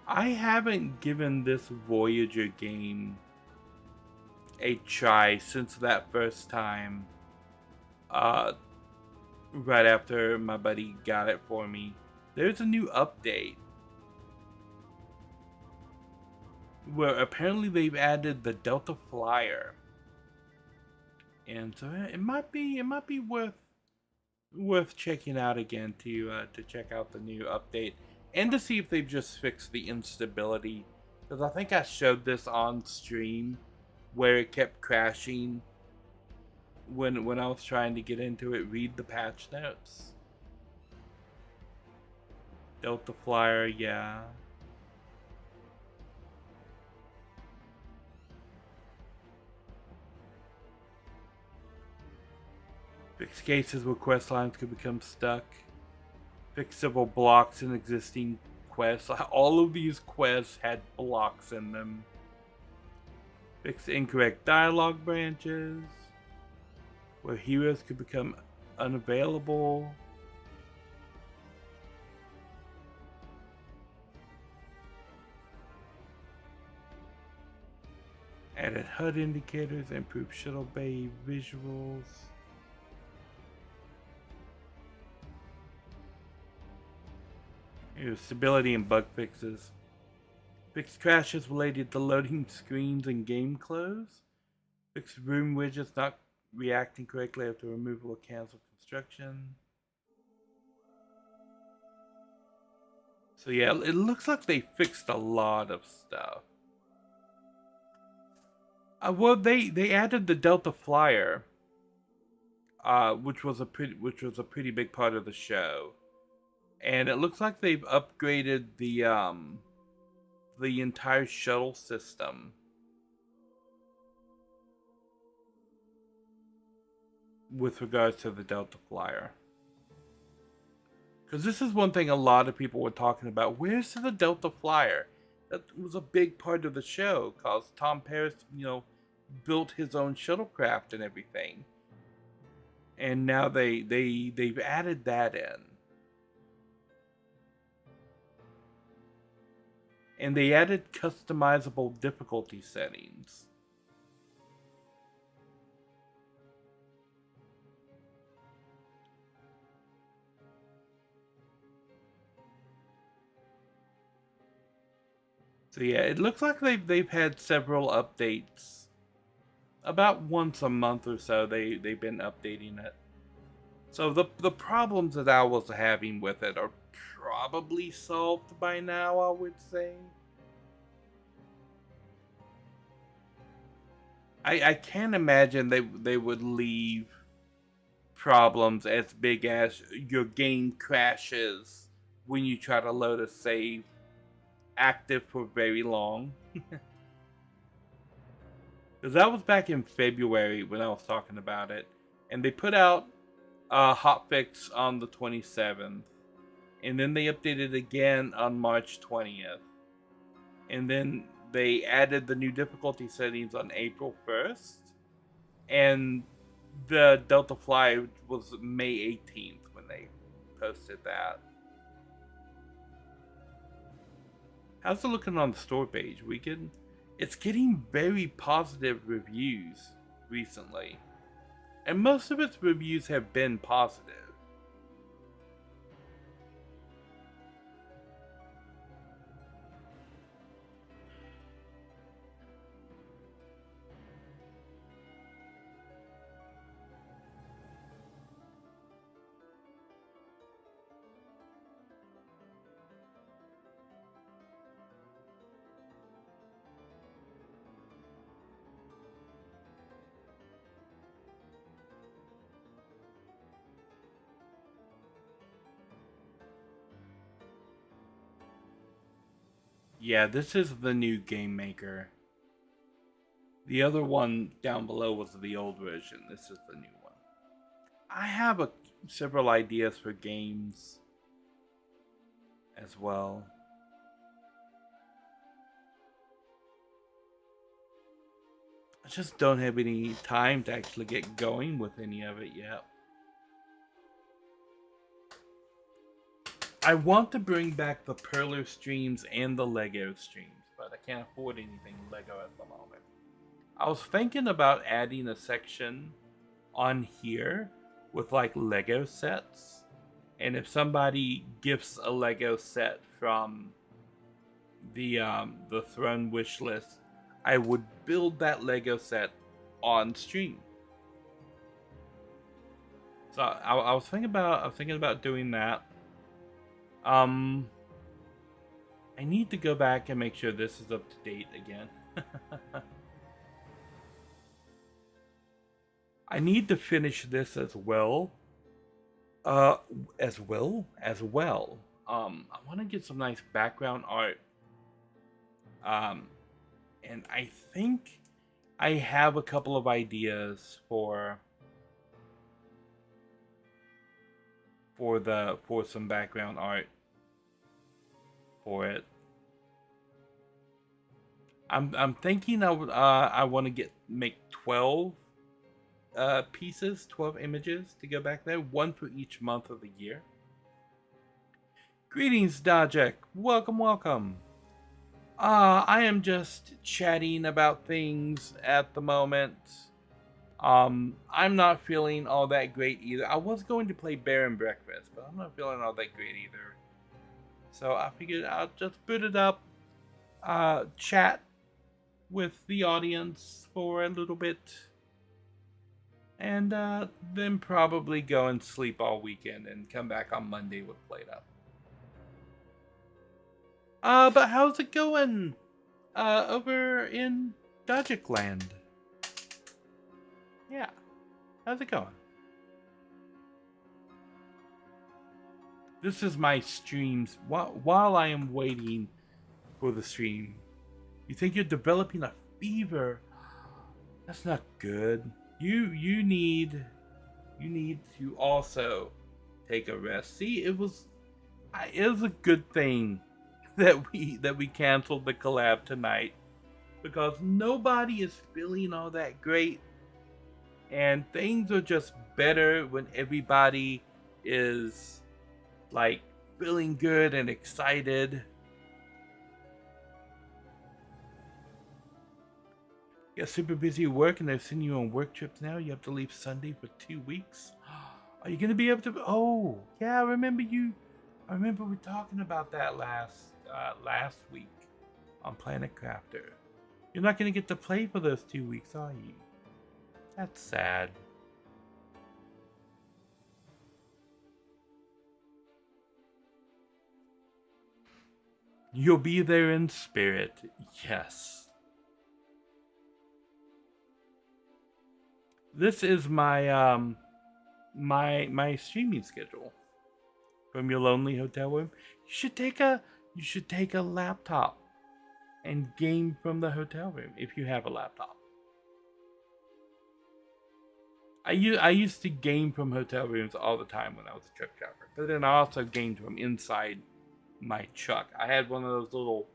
I haven't given this Voyager game a try since that first time. Right after my buddy got it for me. There's a new update where apparently they've added the Delta Flyer, and so it might be worth checking out again to check out the new update and to see if they've just fixed the instability, because I think I showed this on stream where it kept crashing when I was trying to get into it. Read the patch notes. Delta Flyer, yeah. Fix cases where quest lines could become stuck. Fix several blocks in existing quests. All of these quests had blocks in them. Fix incorrect dialogue branches where heroes could become unavailable. Added HUD indicators, improved shuttle bay visuals. Here's stability and bug fixes. Fixed crashes related to loading screens and game close. Fixed room widgets not reacting correctly after removal or cancel construction. So yeah, it looks like they fixed a lot of stuff. Well, they added the Delta Flyer, which was a pretty big part of the show, and it looks like they've upgraded the entire shuttle system with regards to the Delta Flyer. Because this is one thing a lot of people were talking about. Where's the Delta Flyer? That was a big part of the show, because Tom Paris, built his own shuttlecraft and everything. And now they've added that in. And they added customizable difficulty settings. So yeah, it looks like they've had several updates. About once a month or so they've been updating it. So the problems that I was having with it are probably solved by now, I would say. I can't imagine they would leave problems as big as your game crashes when you try to load a save active for very long. Because that was back in February when I was talking about it. And they put out a hotfix on the 27th. And then they updated again on March 20th. And then they added the new difficulty settings on April 1st. And the Delta Fly was May 18th when they posted that. How's it looking on the store page? It's getting very positive reviews recently. And most of its reviews have been positive. Yeah, this is the new game maker. The other one down below was the old version. This is the new one. I have several ideas for games as well. I just don't have any time to actually get going with any of it yet. I want to bring back the Perler streams and the Lego streams, but I can't afford anything Lego at the moment. I was thinking about adding a section on here with like Lego sets, and if somebody gifts a Lego set from the Throne wish list, I would build that Lego set on stream. So I was thinking about doing that. I need to go back and make sure this is up to date again. I need to finish this as well. I want to get some nice background art. And I think I have a couple of ideas for some background art for it. I'm thinking I want to make 12 pieces, 12 images to go back there, one for each month of the year. Greetings, Dajek. Welcome. I am just chatting about things at the moment. I'm not feeling all that great either. I was going to play Bear and Breakfast, but I'm not feeling all that great either. So I figured I'll just boot it up, chat with the audience for a little bit, and then probably go and sleep all weekend and come back on Monday with Played Up. But how's it going over in Dajik Land? Yeah, how's it going? This is my streams. While I am waiting for the stream, you think you're developing a fever? That's not good. You need to also take a rest. See, it was a good thing that we canceled the collab tonight, because nobody is feeling all that great, and things are just better when everybody is like feeling good and excited. You're super busy at work and they're sending you on work trips now. You have to leave Sunday for 2 weeks. Are you gonna be able to? Oh, yeah, I remember we talking about that last week on Planet Crafter. You're not gonna get to play for those 2 weeks, are you? That's sad. You'll be there in spirit, yes. This is my my streaming schedule from your lonely hotel room. You should take a laptop and game from the hotel room if you have a laptop. I used to game from hotel rooms all the time when I was a truck driver, but then I also gamed from inside my truck. I had one of those little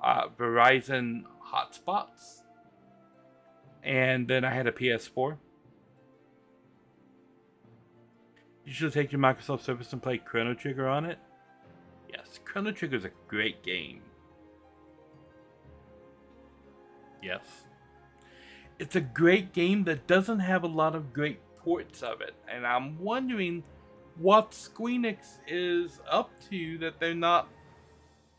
Verizon hotspots, and then I had a PS4. You should take your Microsoft Surface and play Chrono Trigger on it. Yes, Chrono Trigger is a great game. Yes. It's a great game that doesn't have a lot of great ports of it. And I'm wondering what Squeenix is up to that they're not...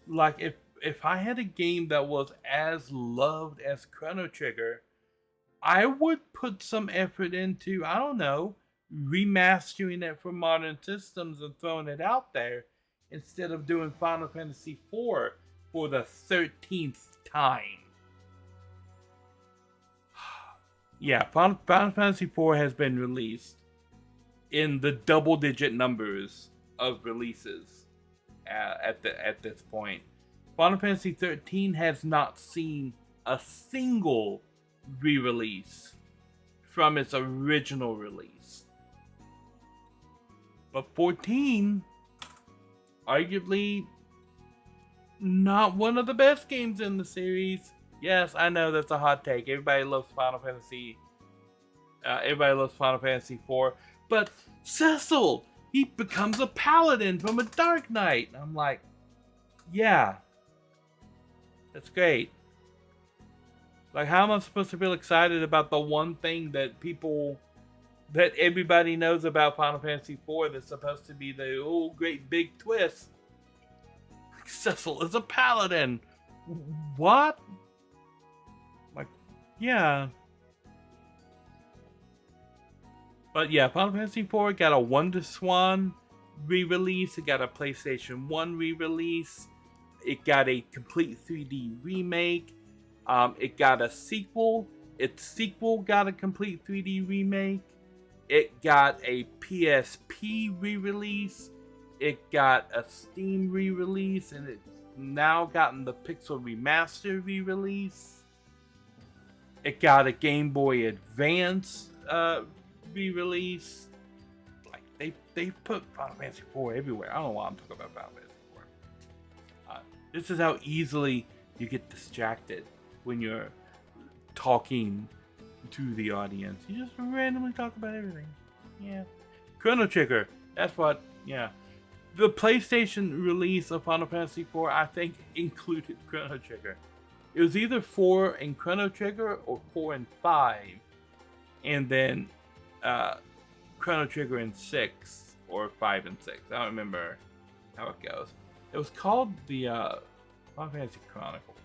Like, if I had a game that was as loved as Chrono Trigger, I would put some effort into, I don't know, remastering it for modern systems and throwing it out there instead of doing Final Fantasy IV for the 13th time. Yeah, Final Fantasy IV has been released in the double-digit numbers of releases at this point. Final Fantasy 13 has not seen a single re-release from its original release. But 14, arguably not one of the best games in the series. Yes, I know that's a hot take. Everybody loves Final Fantasy. Everybody loves Final Fantasy 4. But Cecil, he becomes a paladin from a Dark Knight. I'm like, yeah, that's great. Like, how am I supposed to feel excited about the one thing that everybody knows about Final Fantasy 4 that's supposed to be the great big twist? Cecil is a paladin. What? Like, yeah. But yeah, Final Fantasy 4 got a Wonder Swan re-release. It got a PlayStation 1 re-release. It got a complete 3D remake. It got a sequel. Its sequel got a complete 3D remake. It got a PSP re-release. It got a Steam re-release, and it's now gotten the Pixel Remaster re-release. It got a Game Boy Advance re-release. Like they put Final Fantasy 4 everywhere. I don't know why I'm talking about Final Fantasy 4. This is how easily you get distracted when you're talking to the audience. You just randomly talk about everything. Yeah. Chrono Trigger. That's what. Yeah. The PlayStation release of Final Fantasy IV, I think, included Chrono Trigger. It was either 4 and Chrono Trigger or 4 and 5. And then Chrono Trigger and 6 or 5 and 6. I don't remember how it goes. It was called the Final Fantasy Chronicle.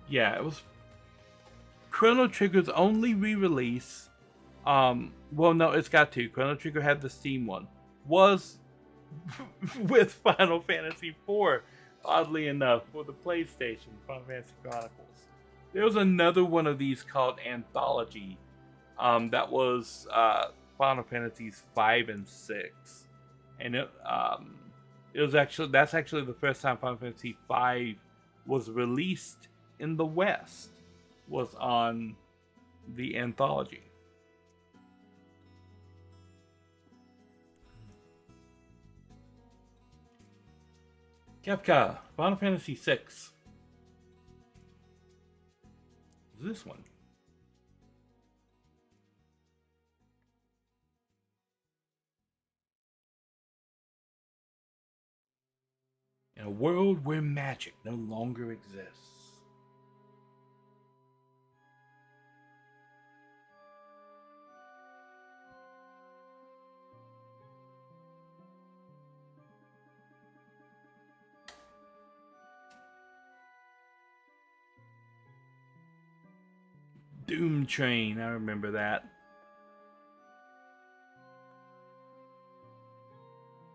Yeah, it was Chrono Trigger's only re-release. Well, no, it's got two. Chrono Trigger had the Steam one. Was with Final Fantasy IV, oddly enough, for the PlayStation, Final Fantasy Chronicles. There was another one of these called Anthology. That was Final Fantasies 5 and 6. And it was that's actually the first time Final Fantasy 5 was released in the West, was on the Anthology. Kefka, Final Fantasy 6. This one. In a world where magic no longer exists. Doom Train, I remember that.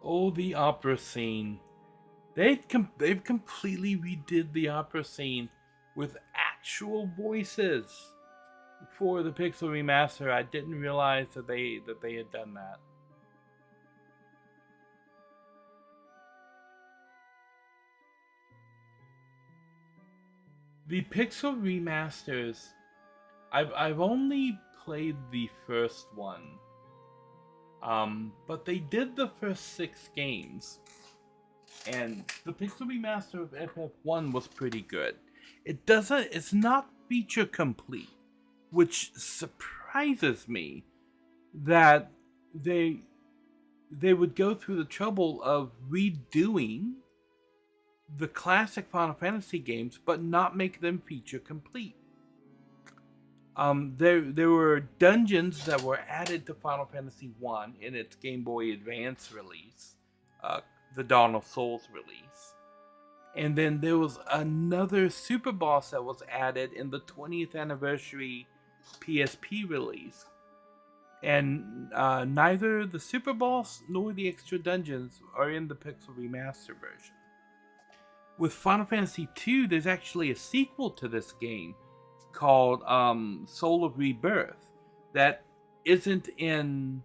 Oh, the opera scene. They've completely redid the opera scene with actual voices for the Pixel Remaster. I didn't realize that they had done that. The Pixel Remasters, I've only played the first one. But they did the first 6 games. And the Pixel Remaster of FF1 was pretty good. It's not feature complete, which surprises me that they would go through the trouble of redoing the classic Final Fantasy games, but not make them feature complete. There were dungeons that were added to Final Fantasy 1 in its Game Boy Advance release, the Dawn of Souls release. And then there was another super boss that was added in the 20th anniversary PSP release. And neither the super boss nor the extra dungeons are in the Pixel Remaster version. With Final Fantasy II, there's actually a sequel to this game called Soul of Rebirth that isn't in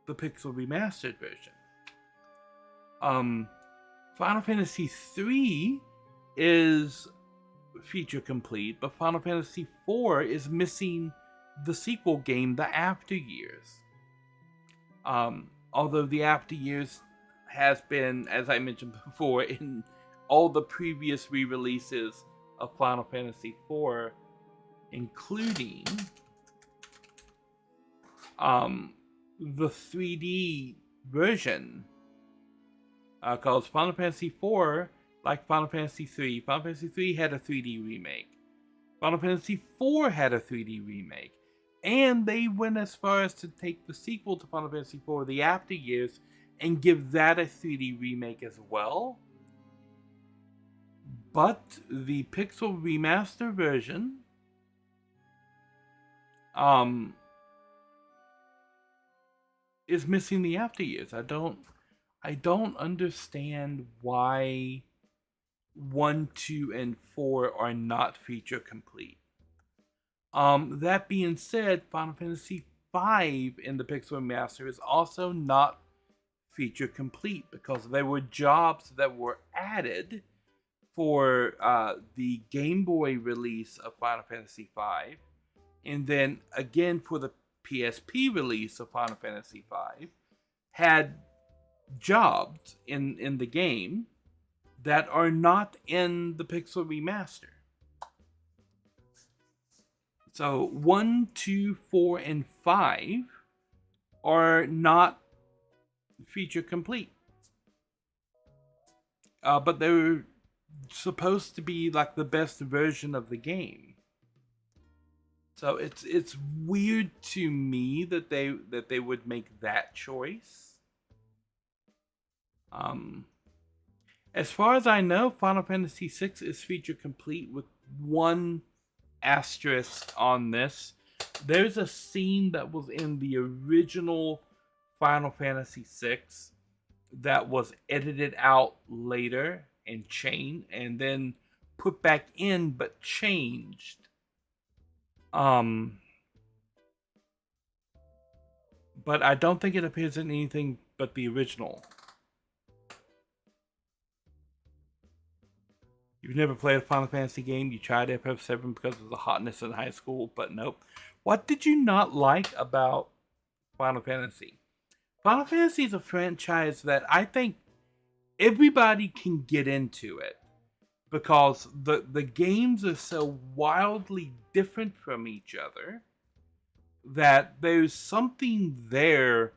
the Pixel Remastered version. Um, Final Fantasy 3 is feature complete, but Final Fantasy 4 is missing the sequel game, The After Years. Although the After Years has been, as I mentioned before, in all the previous re-releases of Final Fantasy 4, including the 3D version, because Final Fantasy 4, like Final Fantasy 3, Final Fantasy 3 had a 3D remake. Final Fantasy 4 had a 3D remake. And they went as far as to take the sequel to Final Fantasy 4, The After Years, and give that a 3D remake as well. But the Pixel Remaster version is missing the After Years. I don't understand why 1, 2, and 4 are not feature complete. That being said, Final Fantasy 5 in the Pixel Remaster is also not feature complete because there were jobs that were added for the Game Boy release of Final Fantasy 5, and then again for the PSP release of Final Fantasy 5, had jobs in the game that are not in the Pixel Remaster. So 1, 2, 4, and 5 are not feature complete. But they're supposed to be like the best version of the game. So it's weird to me that they would make that choice. As far as I know, Final Fantasy VI is feature complete with one asterisk on this. There's a scene that was in the original Final Fantasy VI that was edited out later and changed and then put back in but changed. But I don't think it appears in anything but the original. You've never played a Final Fantasy game, you tried FF7 because of the hotness in high school, but nope. What did you not like about Final Fantasy? Final Fantasy is a franchise that I think everybody can get into it because the games are so wildly different from each other that there's something there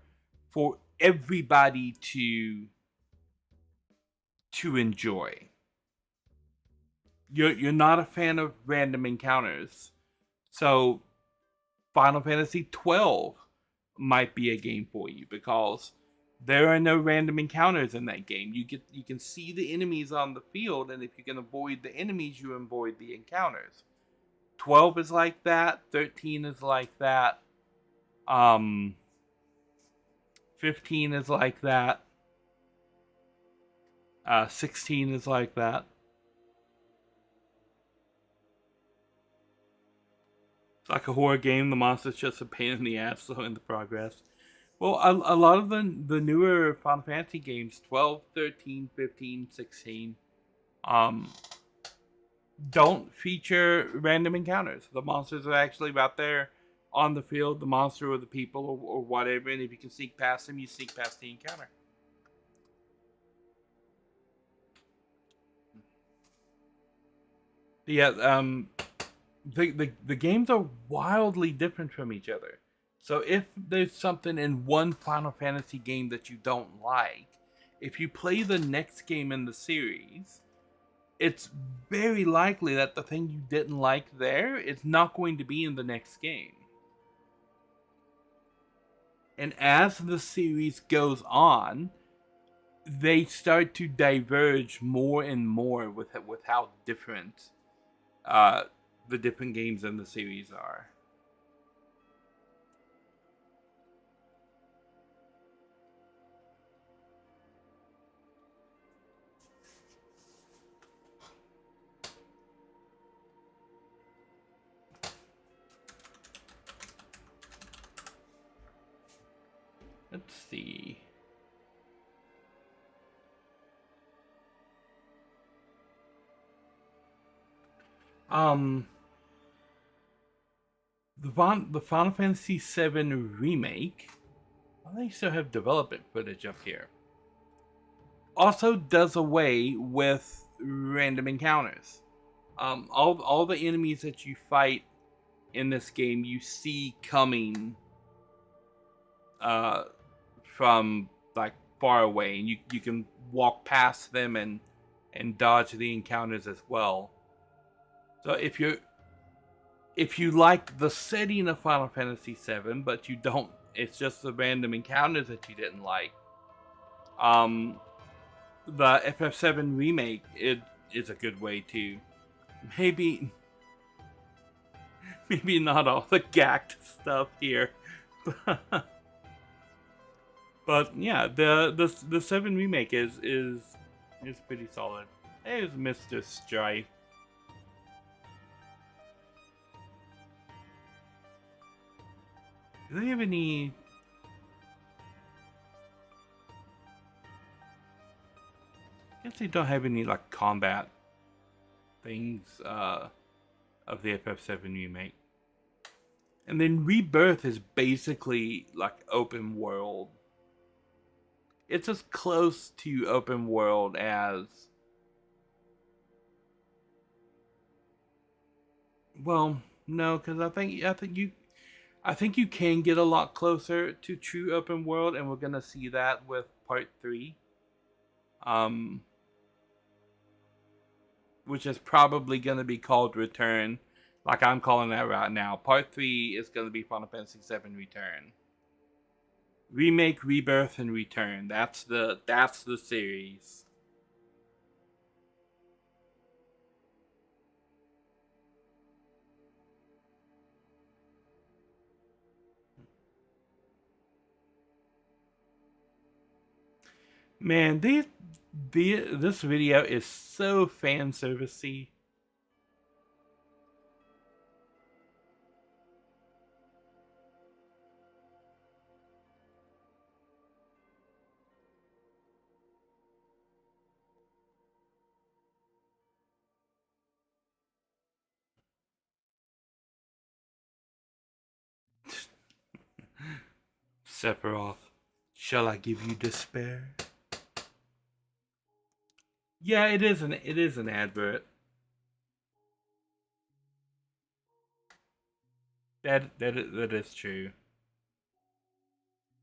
for everybody to enjoy. You're not a fan of random encounters, so Final Fantasy 12 might be a game for you because there are no random encounters in that game. You can see the enemies on the field, and if you can avoid the enemies, you avoid the encounters. 12 is like that. 13 is like that. 15 is like that. 16 is like that. It's like a horror game. The monster's just a pain in the ass slowing the progress. Well, a lot of the newer Final Fantasy games, 12, 13, 15, 16, don't feature random encounters. The monsters are actually out there on the field, the monster or the people or whatever, and if you can sneak past them, you sneak past the encounter. Yeah, the games are wildly different from each other. So if there's something in one Final Fantasy game that you don't like, if you play the next game in the series, it's very likely that the thing you didn't like there is not going to be in the next game. And as the series goes on, they start to diverge more and more with how different the different games in the series are. Let's see. Um, the Final Fantasy VII remake. Well, they still have development footage up here. Also does away with random encounters. All the enemies that you fight in this game, you see coming from like far away, and you can walk past them and dodge the encounters as well. So if you like the setting of Final Fantasy VII, but you don't, it's just the random encounters that you didn't like. The FF7 remake it is a good way to maybe not all the gacked stuff here. But yeah, the 7 remake is pretty solid. There's Mr. Strife. Do they have any? I guess they don't have any like combat things of the FF7 remake. And then Rebirth is basically like open world. It's as close to open world as, well, no, because I think you can get a lot closer to true open world, and we're gonna see that with part 3, which is probably gonna be called Return, like I'm calling that right now. Part 3 is gonna be Final Fantasy VII Return. Remake, Rebirth, and Return. That's the series. Man, this video is so fan servicey. Sephiroth, shall I give you despair? Yeah, it is an advert. That is true.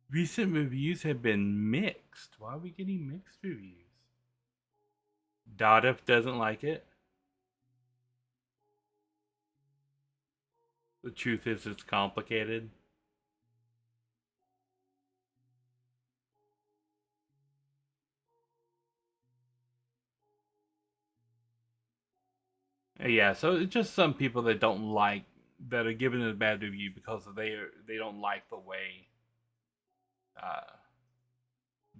Recent reviews have been mixed. Why are we getting mixed reviews? Dodif doesn't like it. The truth is, it's complicated. Yeah, so it's just some people that don't like, that are giving it a bad review because they don't like the way uh,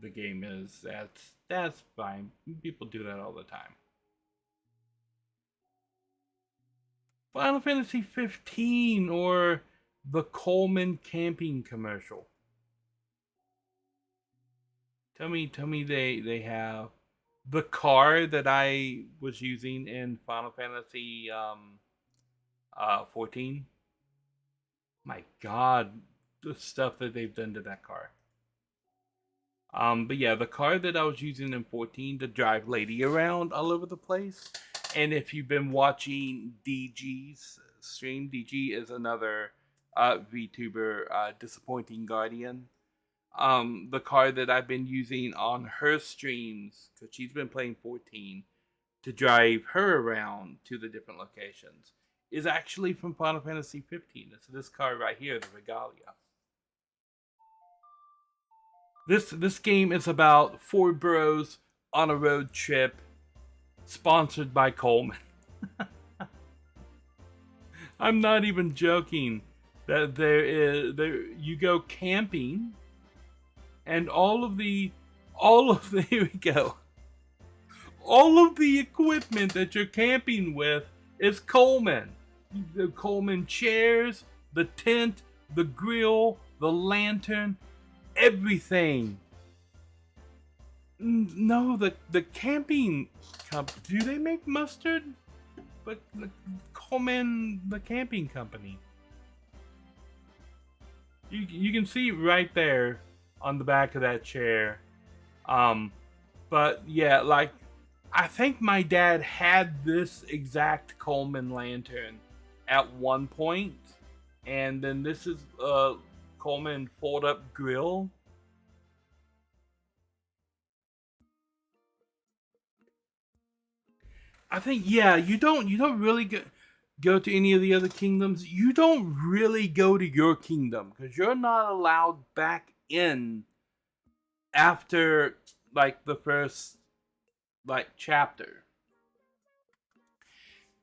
the game is. That's fine. People do that all the time. Final Fantasy 15 or the Coleman camping commercial. Tell me they have the car that I was using in Final Fantasy 14. My God, the stuff that they've done to that car. But yeah, the car that I was using in 14 to drive Lady around all over the place. And if you've been watching DG's stream, DG is another VTuber, Disappointing Guardian. The car that I've been using on her streams, because she's been playing 14, to drive her around to the different locations, is actually from Final Fantasy 15. It's this car right here, the Regalia. This game is about 4 bros on a road trip, sponsored by Coleman. I'm not even joking. That you go camping, and all of the here we go. All of the equipment that you're camping with is Coleman. The Coleman chairs, the tent, the grill, the lantern, everything. No, the camping company, do they make mustard? But Coleman the Camping Company. You can see right there on the back of that chair. But yeah, like I think my dad had this exact Coleman lantern at one point, and then this is Coleman fold-up grill. I think you don't really go to any of the other kingdoms. You don't really go to your kingdom because you're not allowed back in after like the first like chapter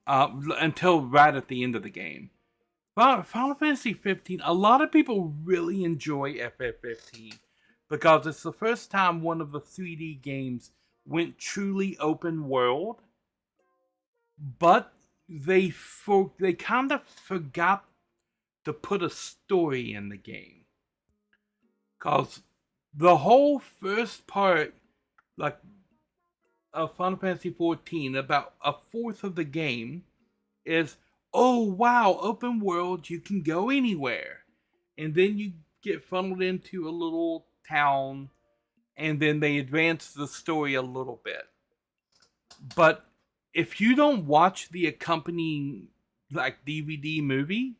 until right at the end of the game. But Final Fantasy 15, a lot of people really enjoy FF15 because it's the first time one of the 3D games went truly open world, but they kind of forgot to put a story in the game. Cause the whole first part, like of Final Fantasy 14, about a fourth of the game is, oh wow, open world, you can go anywhere. And then you get funneled into a little town, and then they advance the story a little bit. But if you don't watch the accompanying like DVD movie,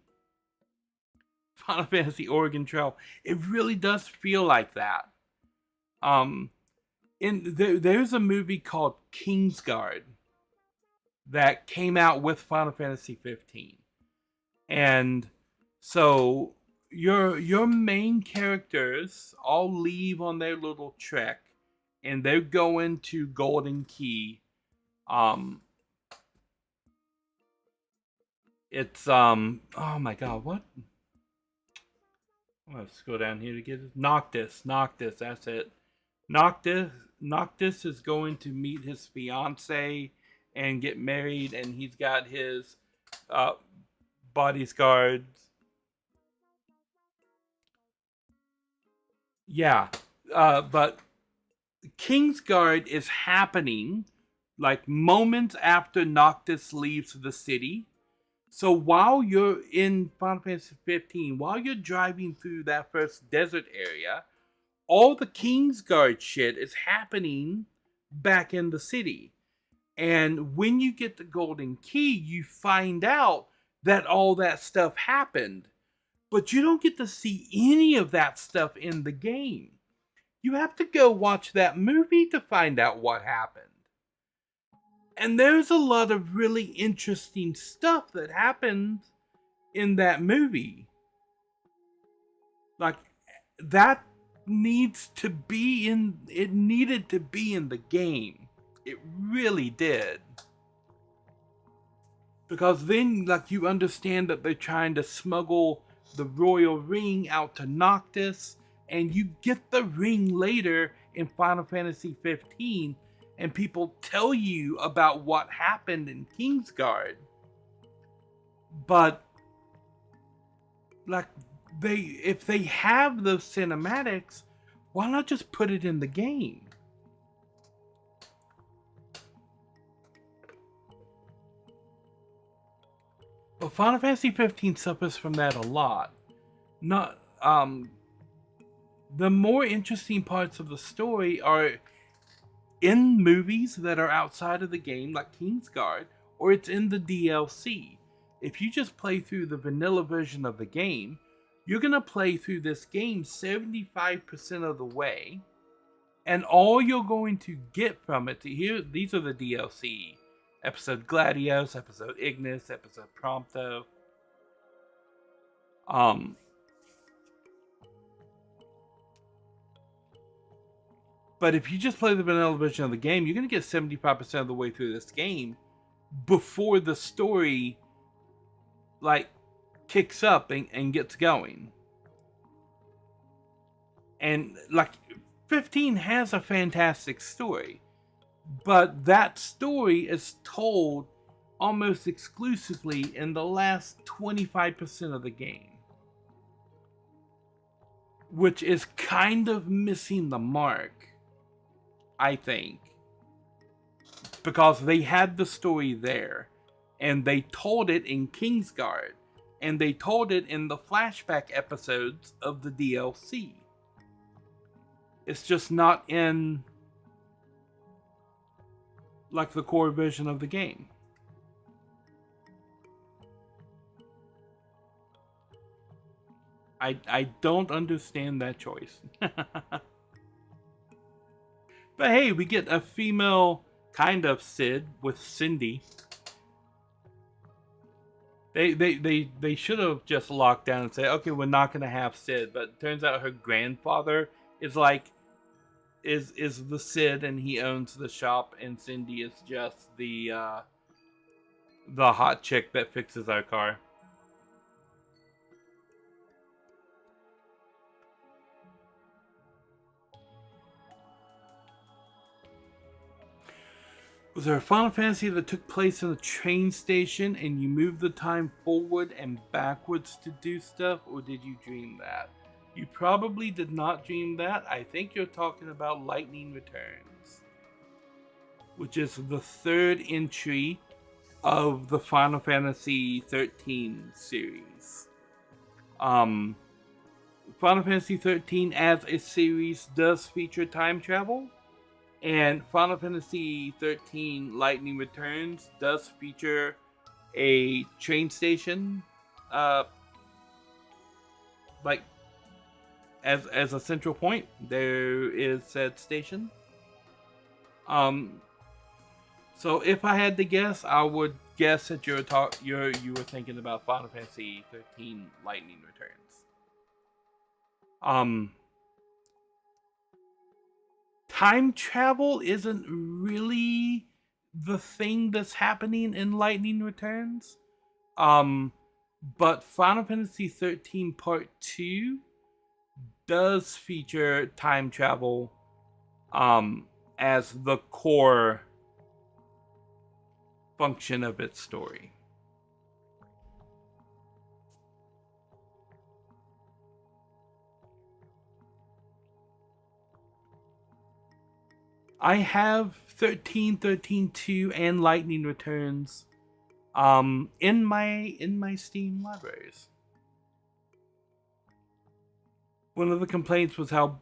Final Fantasy Oregon Trail, it really does feel like that. There's a movie called Kingsguard that came out with Final Fantasy 15, and so your main characters all leave on their little trek, and they're going to Golden Key. It's oh my god, what? Let's go down here to get it. Noctis, that's it. Noctis is going to meet his fiance and get married, and he's got his bodyguards. Yeah, but Kingsguard is happening like moments after Noctis leaves the city. So while you're in Final Fantasy 15, while you're driving through that first desert area, all the Kingsguard shit is happening back in the city. And when you get the Golden Key, you find out that all that stuff happened. But you don't get to see any of that stuff in the game. You have to go watch that movie to find out what happened. And there's a lot of really interesting stuff that happened in that movie. Like, that needs to be in, it needed to be in the game. It really did. Because then, like, you understand that they're trying to smuggle the royal ring out to Noctis, and you get the ring later in Final Fantasy 15, and people tell you about what happened in Kingsguard. But, like, if they have those cinematics, why not just put it in the game? But Final Fantasy 15 suffers from that a lot. Not the more interesting parts of the story are in movies that are outside of the game, like Kingsguard, or it's in the DLC. If you just play through the vanilla version of the game, you're going to play through this game 75% of the way, and all you're going to get from it, these are the DLC. Episode Gladios, Episode Ignis, Episode Prompto. But if you just play the vanilla version of the game, you're going to get 75% of the way through this game before the story, like, kicks up and gets going. And, like, 15 has a fantastic story. But that story is told almost exclusively in the last 25% of the game. Which is kind of missing the mark, I think. Because they had the story there. And they told it in Kingsguard. And they told it in the flashback episodes of the DLC. It's just not in like the core version of the game. I don't understand that choice. But hey, we get a female kind of Sid with Cindy. They should have just locked down and said, okay, we're not gonna have Sid. But it turns out her grandfather is like is the Sid, and he owns the shop, and Cindy is just the hot chick that fixes our car. Was there a Final Fantasy that took place in a train station and you moved the time forward and backwards to do stuff, or did you dream that? You probably did not dream that. I think you're talking about Lightning Returns, which is the third entry of the Final Fantasy 13 series. Final Fantasy 13 as a series does feature time travel. And Final Fantasy 13 Lightning Returns does feature a train station, like as a central point. There is said station. So if I had to guess, I would guess that you were thinking about Final Fantasy 13 Lightning Returns. Time travel isn't really the thing that's happening in Lightning Returns. But Final Fantasy 13 Part 2 does feature time travel as the core function of its story. I have 13.13.2 and Lightning Returns in my Steam libraries. One of the complaints was how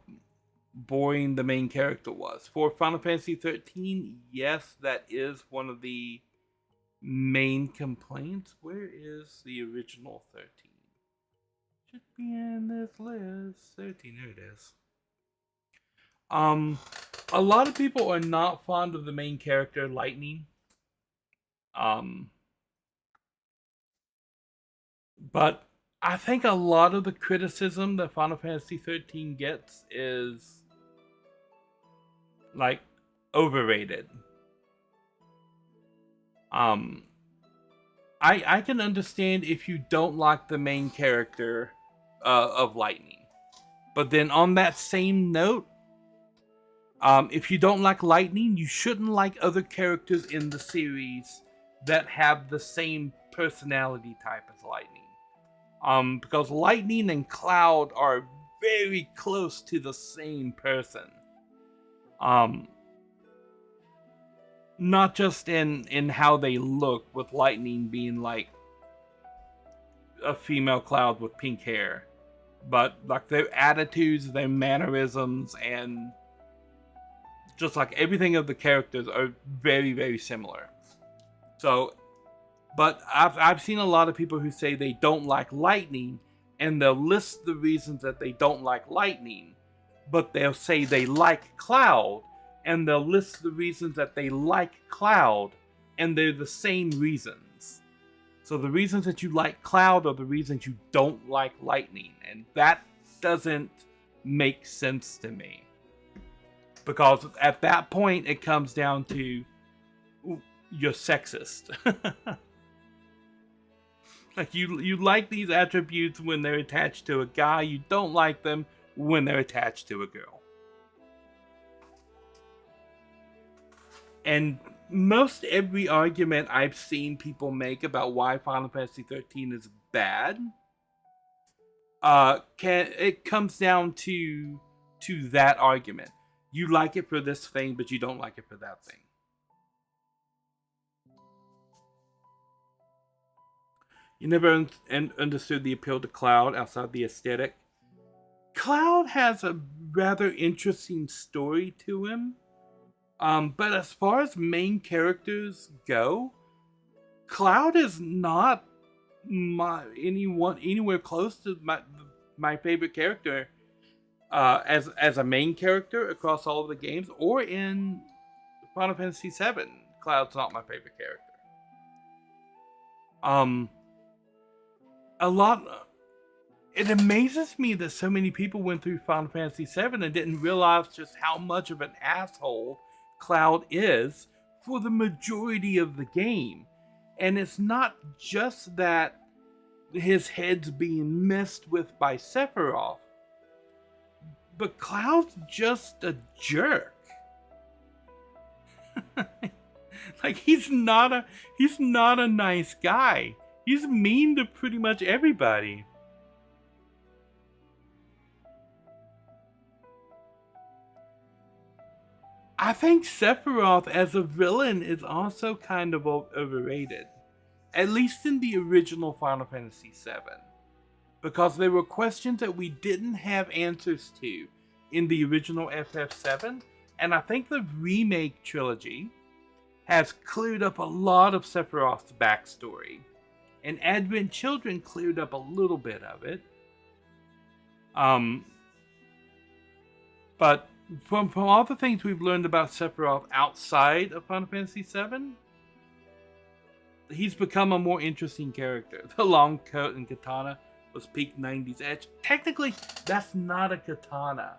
boring the main character was. For Final Fantasy 13, yes, that is one of the main complaints. Where is the original 13? Should be in this list. 13, there it is. A lot of people are not fond of the main character, Lightning. But I think a lot of the criticism that Final Fantasy 13 gets is like overrated. I can understand if you don't like the main character of Lightning. But then on that same note, if you don't like Lightning, you shouldn't like other characters in the series that have the same personality type as Lightning. Because Lightning and Cloud are very close to the same person. Not just in how they look, with Lightning being like a female Cloud with pink hair, but like their attitudes, their mannerisms, and just like everything of the characters are very, very similar. So, but I've seen a lot of people who say they don't like Lightning, and they'll list the reasons that they don't like Lightning, but they'll say they like Cloud, and they'll list the reasons that they like Cloud, and they're the same reasons. So the reasons that you like Cloud are the reasons you don't like Lightning, and that doesn't make sense to me. Because at that point, it comes down to you're sexist. Like you like these attributes when they're attached to a guy. You don't like them when they're attached to a girl. And most every argument I've seen people make about why Final Fantasy 13 is bad, it comes down to that argument. You like it for this thing, but you don't like it for that thing. You never understood the appeal to Cloud outside the aesthetic. Cloud has a rather interesting story to him. But as far as main characters go, Cloud is not anywhere close to my favorite character as a main character across all of the games, or in Final Fantasy VII. Cloud's not my favorite character. It amazes me that so many people went through Final Fantasy VII and didn't realize just how much of an asshole Cloud is for the majority of the game. And it's not just that his head's being messed with by Sephiroth, but Cloud's just a jerk. Like, he's not a nice guy. He's mean to pretty much everybody. I think Sephiroth as a villain is also kind of overrated. At least in the original Final Fantasy VII. Because there were questions that we didn't have answers to in the original FF7. And I think the remake trilogy has cleared up a lot of Sephiroth's backstory. And Advent Children cleared up a little bit of it. But from all the things we've learned about Sephiroth outside of Final Fantasy VII, he's become a more interesting character. The long coat and katana was peak 90s edge. Technically, that's not a katana.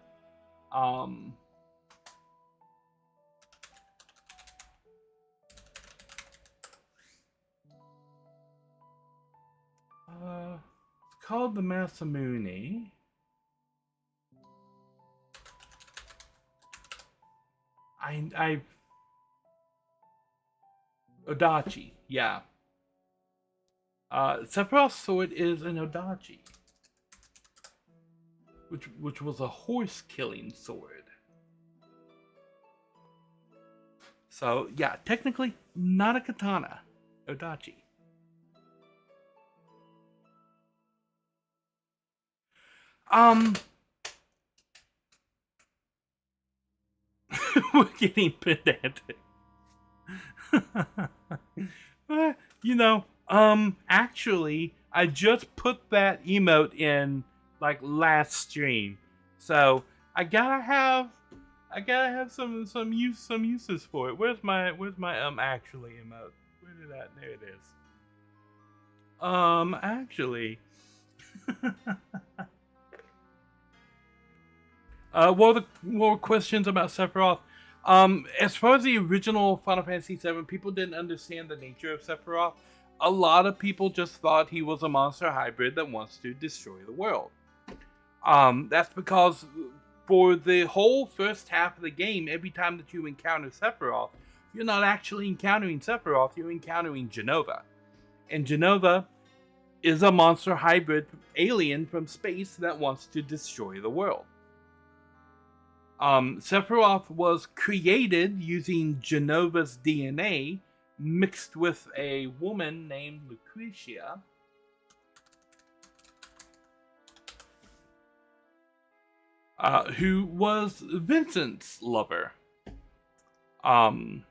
It's called the Masamune. Odachi, yeah. Sephiroth's sword is an Odachi, which was a horse-killing sword. So yeah, technically not a katana, Odachi. We're getting pedantic. Actually, I just put that emote in like last stream, so I gotta have some uses for it. Where's my actually emote? Where did that? There it is. Actually. What were questions about Sephiroth? As far as the original Final Fantasy VII, people didn't understand the nature of Sephiroth. A lot of people just thought he was a monster hybrid that wants to destroy the world. That's because for the whole first half of the game, every time that you encounter Sephiroth, you're not actually encountering Sephiroth, you're encountering Jenova. And Jenova is a monster hybrid alien from space that wants to destroy the world. Sephiroth was created using Jenova's DNA mixed with a woman named Lucretia. Who was Vincent's lover. And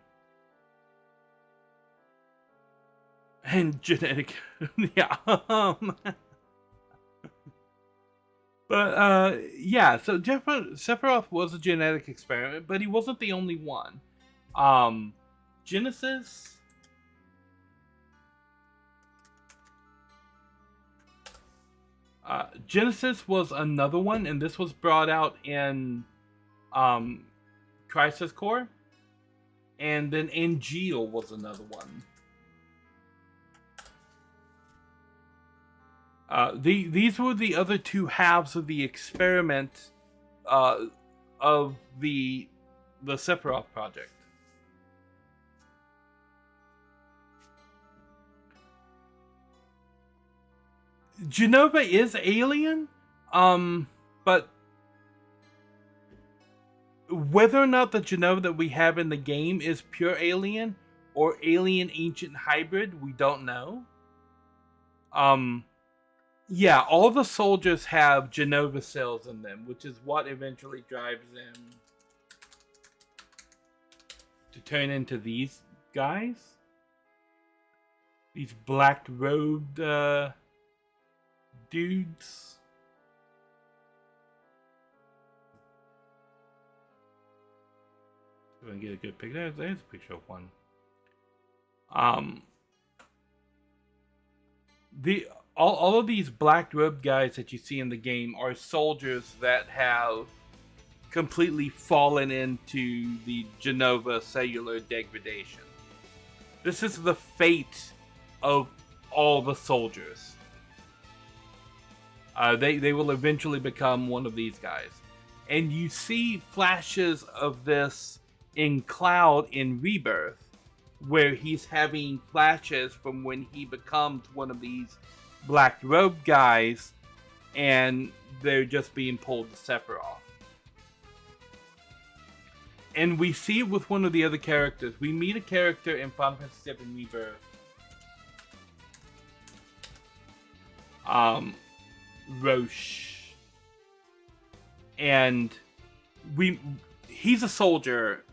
genetic, yeah. But yeah, so Sephiroth was a genetic experiment, but he wasn't the only one. Genesis was another one, and this was brought out in Crisis Core, and then Angeal was another one. These were the other two halves of the experiment of the Sephiroth project. Jenova is alien, but whether or not the Jenova that we have in the game is pure alien or alien ancient hybrid, we don't know. Yeah, all the soldiers have Genova cells in them, which is what eventually drives them to turn into these guys. These black-robed dudes. If I can get a good picture. There's a picture of one. All of these black-robed guys that you see in the game are soldiers that have completely fallen into the Genova cellular degradation. This is the fate of all the soldiers. They will eventually become one of these guys. And you see flashes of this in Cloud in Rebirth, where he's having flashes from when he becomes one of these black robe guys, and they're just being pulled to Sephiroth. And we see it with one of the other characters. We meet a character in Final Fantasy VII Rebirth. Roche. And he's a soldier,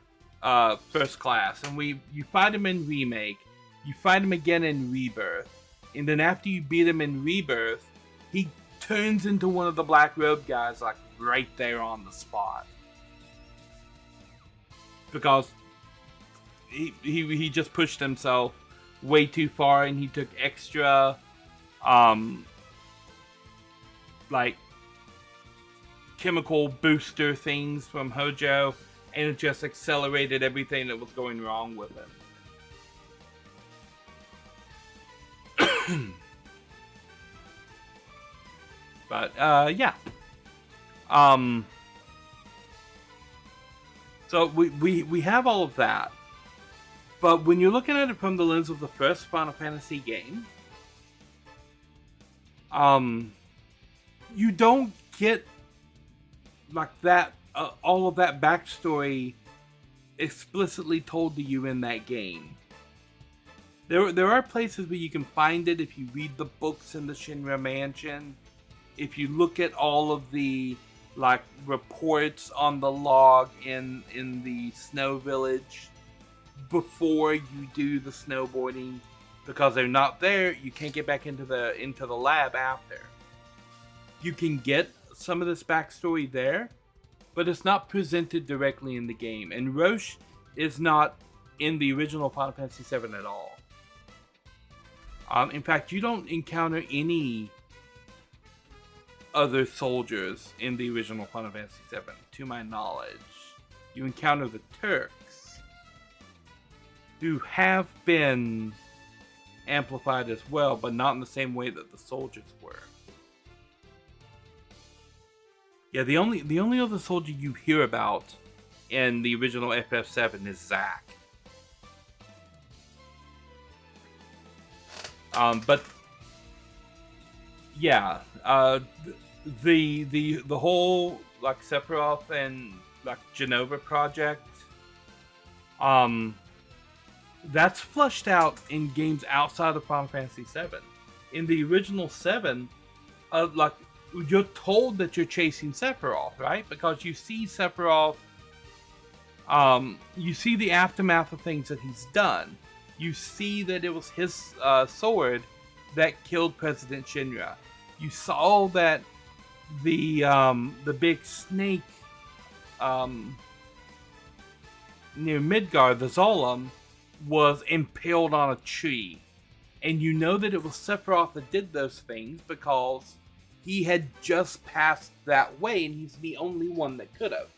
first class, and you fight him in Remake, you fight him again in Rebirth, and then after you beat him in Rebirth, he turns into one of the black robe guys, like right there on the spot, because he just pushed himself way too far, and he took extra like chemical booster things from Hojo, and it just accelerated everything that was going wrong with him. But yeah. So we have all of that. But when you're looking at it from the lens of the first Final Fantasy game, you don't get like that, all of that backstory explicitly told to you in that game. There are places where you can find it if you read the books in the Shinra Mansion. If you look at all of the like reports on the log in the Snow Village before you do the snowboarding, because they're not there, you can't get back into the lab after. You can get some of this backstory there, but it's not presented directly in the game. And Roche is not in the original Final Fantasy VII at all. In fact, you don't encounter any other soldiers in the original Final Fantasy VII, to my knowledge. You encounter the Turks, who have been amplified as well, but not in the same way that the soldiers were. Yeah, the only other soldier you hear about in the original FF7 is Zack. But yeah, the whole like Sephiroth and like Genova project, that's flushed out in games outside of Final Fantasy VII. In the original 7, like you're told that you're chasing Sephiroth, right? Because you see Sephiroth, you see the aftermath of things that he's done. You see that it was his sword that killed President Shinra. You saw that the big snake near Midgard, the Zolom, was impaled on a tree. And you know that it was Sephiroth that did those things because he had just passed that way, and he's the only one that could have.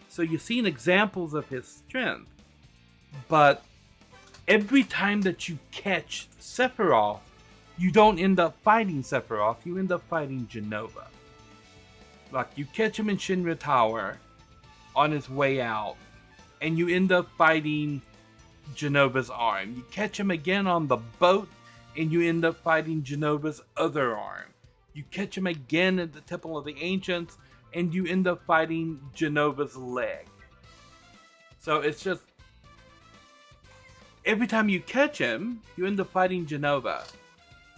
So you've seen examples of his strength. But every time that you catch Sephiroth, you don't end up fighting Sephiroth, you end up fighting Genova. Like, you catch him in Shinra Tower on his way out, and you end up fighting Genova's arm. You catch him again on the boat, and you end up fighting Genova's other arm. You catch him again at the Temple of the Ancients, and you end up fighting Genova's leg. So it's just, every time you catch him, you end up fighting Genova.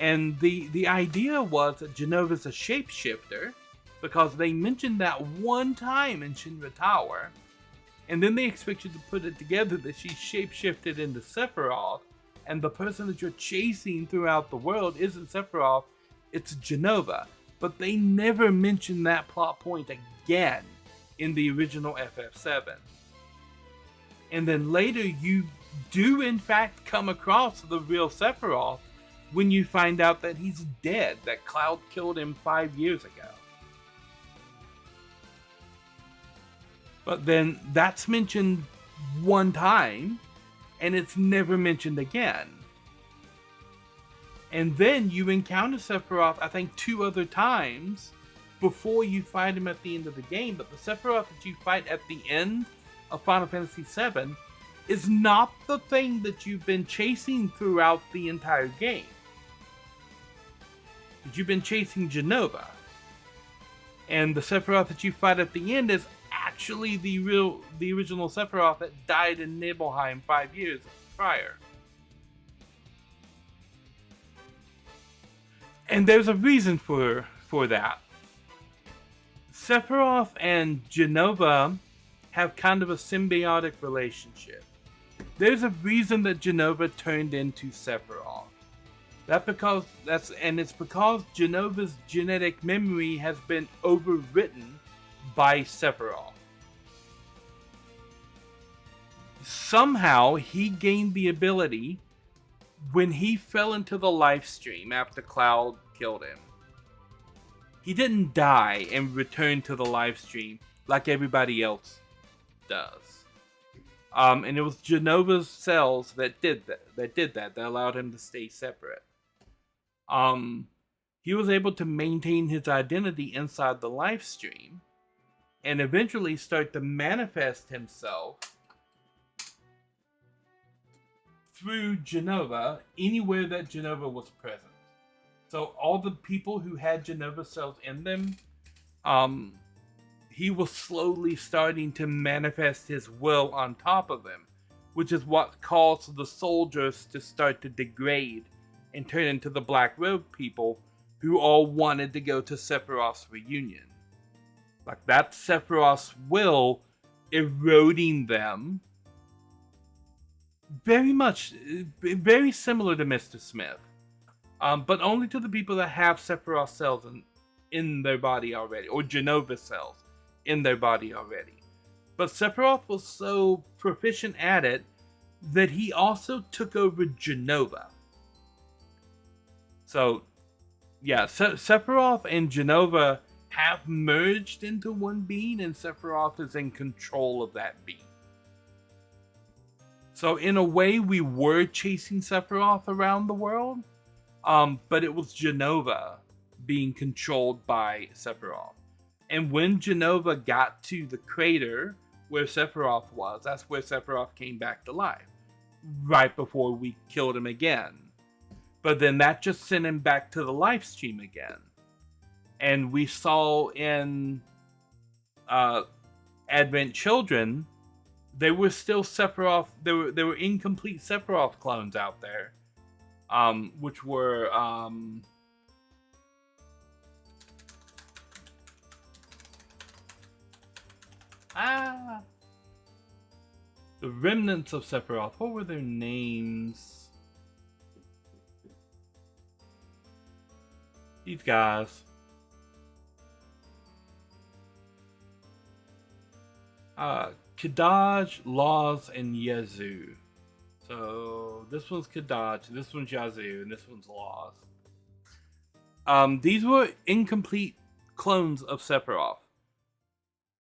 And the idea was that Genova's a shapeshifter because they mentioned that one time in Shinra Tower. And then they expect you to put it together that she shapeshifted into Sephiroth, and the person that you're chasing throughout the world isn't Sephiroth, it's Genova. But they never mention that plot point again in the original FF7. And then later you do in fact come across the real Sephiroth when you find out that he's dead, that Cloud killed him 5 years ago. But then that's mentioned one time, and it's never mentioned again. And then you encounter Sephiroth, I think, 2 other times before you fight him at the end of the game. But the Sephiroth that you fight at the end of Final Fantasy VII is not the thing that you've been chasing throughout the entire game. But you've been chasing Genova. And the Sephiroth that you fight at the end is actually the original Sephiroth that died in Nibelheim 5 years prior. And there's a reason for that. Sephiroth and Genova have kind of a symbiotic relationship. There's a reason that Genova turned into Sephiroth. It's because Genova's genetic memory has been overwritten by Sephiroth. Somehow he gained the ability when he fell into the life stream after Cloud killed him. He didn't die and return to the life stream like everybody else does. And it was Genova's cells that did that allowed him to stay separate. He was able to maintain his identity inside the life stream and eventually start to manifest himself through Genova anywhere that Genova was present. So all the people who had Genova cells in them, he was slowly starting to manifest his will on top of them, which is what caused the soldiers to start to degrade and turn into the Black Robe people who all wanted to go to Sephiroth's reunion. Like, that's Sephiroth's will eroding them. Very similar to Mr. Smith. But only to the people that have Sephiroth cells in their body already, or Genova cells in their body already. But Sephiroth was so proficient at it that he also took over Genova. So, yeah, Sephiroth and Genova have merged into one being, and Sephiroth is in control of that being. So in a way, we were chasing Sephiroth around the world, but it was Genova being controlled by Sephiroth. And when Genova got to the crater where Sephiroth was, that's where Sephiroth came back to life, right before we killed him again. But then that just sent him back to the life stream again. And we saw in Advent Children, there were still Sephiroth, there were incomplete Sephiroth clones out there, which were the remnants of Sephiroth. What were their names? These guys. Kadaj, Laws, and Yazoo. So this one's Kadaj, this one's Yazoo, and this one's Laws. These were incomplete clones of Sephiroth.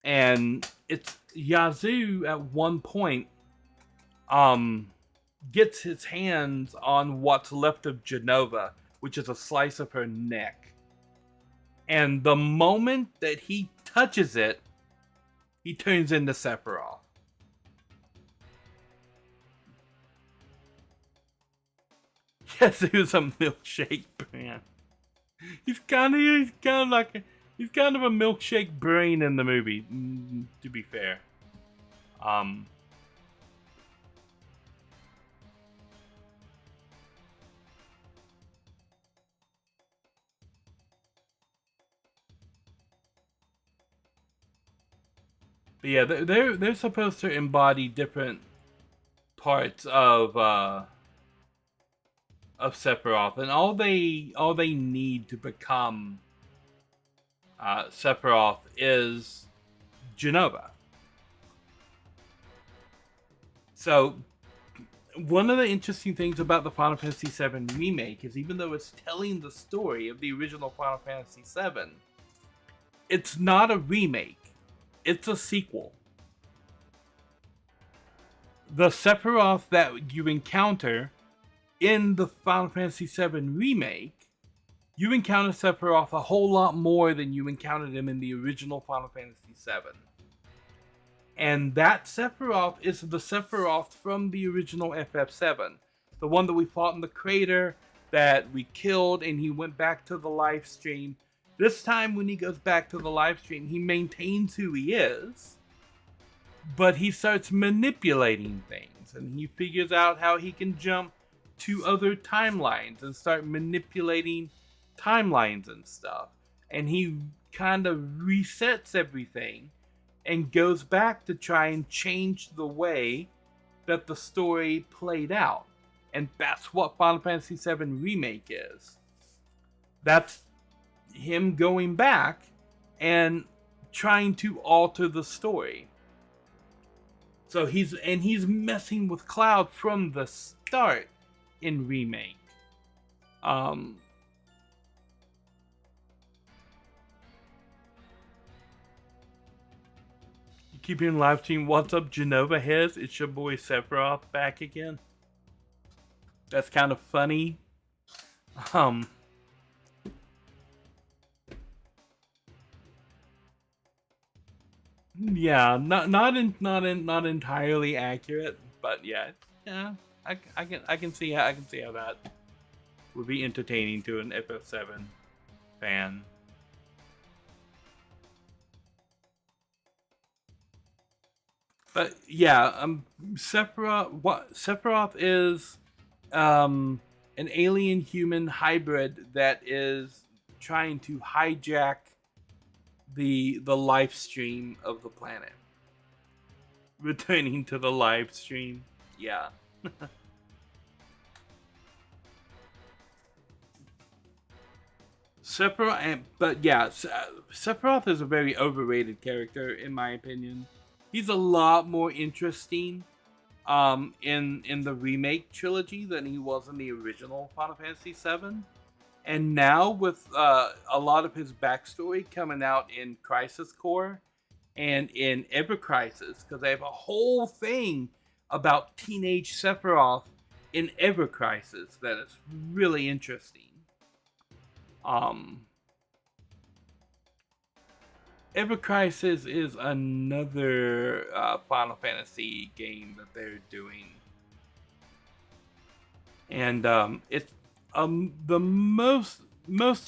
And it's Yazoo at one point gets his hands on what's left of Genova, which is a slice of her neck. And the moment that he touches it, he turns into Sephiroth. Yazoo's a milkshake brain. He's kind of a milkshake brain in the movie, to be fair. But yeah, they're supposed to embody different parts of Sephiroth, and all they need to become Sephiroth is Genova. So one of the interesting things about the Final Fantasy VII remake is even though it's telling the story of the original Final Fantasy VII, it's not a remake. It's a sequel. The Sephiroth that you encounter in the Final Fantasy VII remake, you encounter Sephiroth a whole lot more than you encountered him in the original Final Fantasy VII. And that Sephiroth is the Sephiroth from the original FF7. The one that we fought in the crater, that we killed, and he went back to the live stream. This time when he goes back to the live stream, he maintains who he is, but he starts manipulating things, and he figures out how he can jump to other timelines and start manipulating timelines and stuff. And he kind of resets everything and goes back to try and change the way that the story played out. And that's what Final Fantasy VII Remake is. That's him going back and trying to alter the story. So he's messing with Cloud from the start in Remake. Keep hearing live stream. What's up, Genova Heads? It's your boy Sephiroth back again. That's kind of funny. Yeah, not entirely accurate, but yeah, I can see how that would be entertaining to an FF7 fan. But yeah, Sephiroth is an alien human hybrid that is trying to hijack the live stream of the planet. Returning to the live stream. Yeah. Sephiroth is a very overrated character in my opinion. He's a lot more interesting in the remake trilogy than he was in the original Final Fantasy VII. And now with a lot of his backstory coming out in Crisis Core and in Ever Crisis, because they have a whole thing about teenage Sephiroth in Ever Crisis that is really interesting. Ever Crisis is another Final Fantasy game that they're doing, and it's the most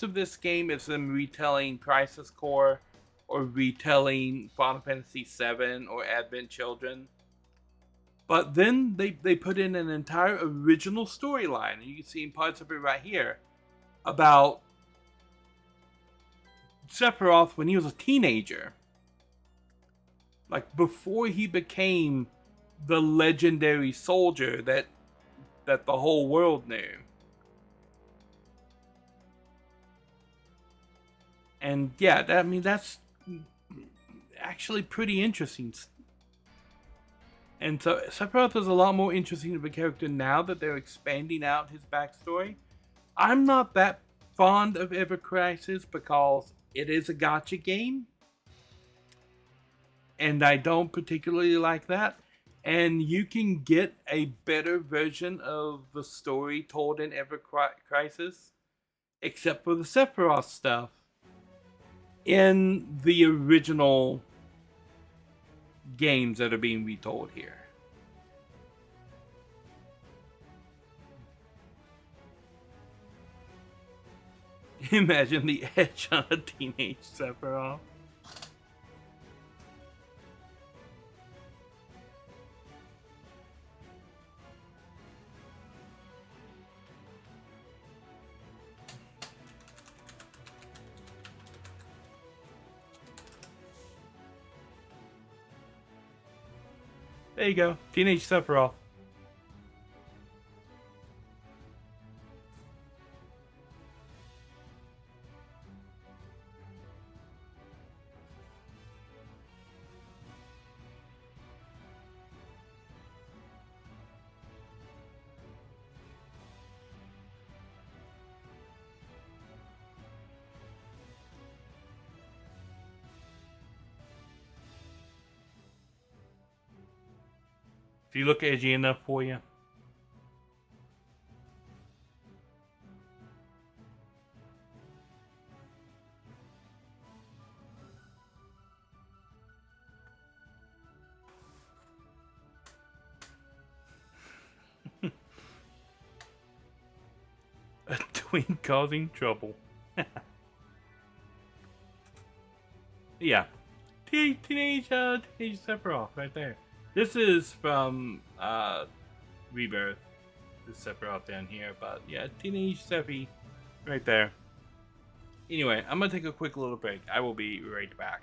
of this game is them retelling Crisis Core or retelling Final Fantasy VII or Advent Children. But then they put in an entire original storyline, and you can see in parts of it right here, about Sephiroth when he was a teenager. Like before he became the legendary soldier that the whole world knew. And yeah, that's actually pretty interesting. And so Sephiroth is a lot more interesting of a character now that they're expanding out his backstory. I'm not that fond of Ever Crisis because it is a gacha game. And I don't particularly like that. And you can get a better version of the story told in Ever Crisis, except for the Sephiroth stuff, in the original games that are being retold here. Imagine the edge on a teenage Sephiroth. There you go. Teenage Sephiroth. Do you look edgy enough for you? A twin causing trouble. Yeah. Teenage Sephiroth right there. This is from Rebirth. This Sephiroth down here, but yeah, Teenage Sephi right there. Anyway, I'm gonna take a quick little break. I will be right back.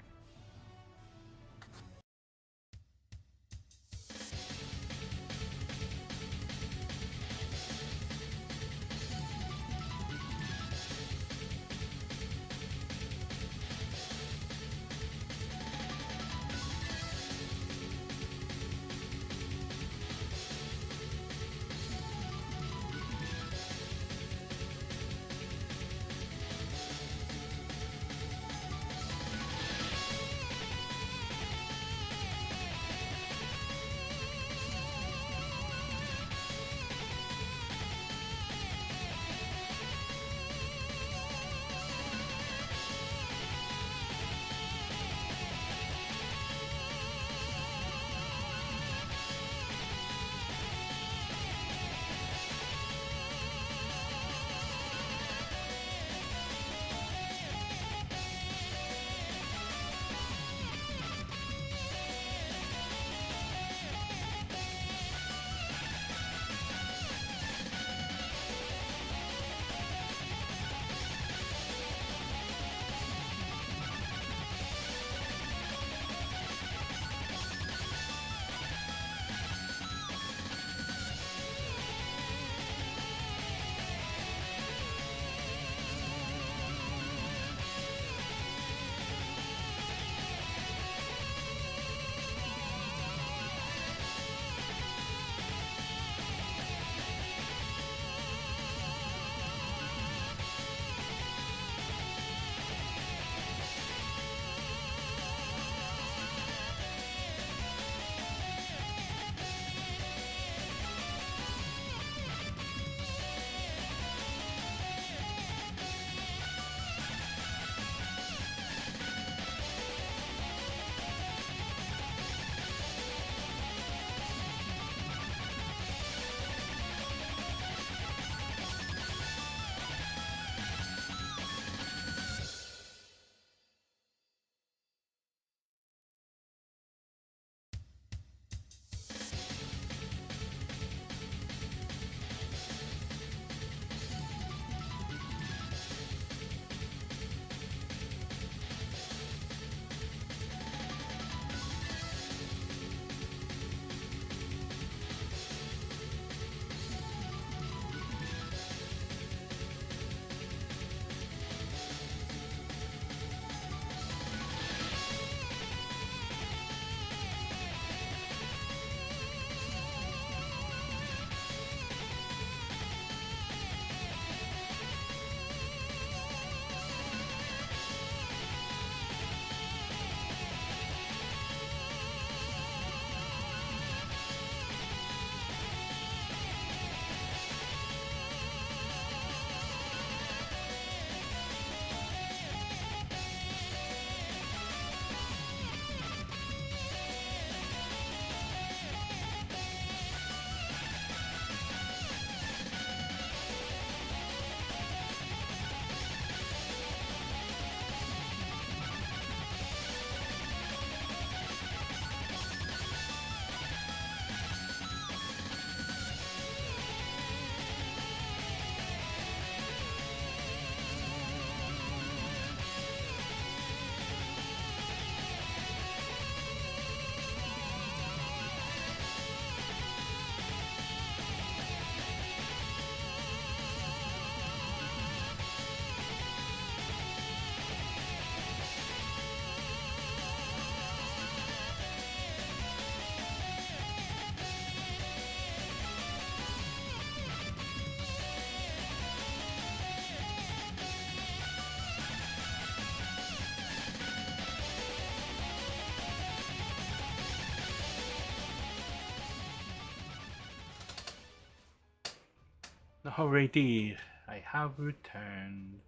Alrighty, I have returned.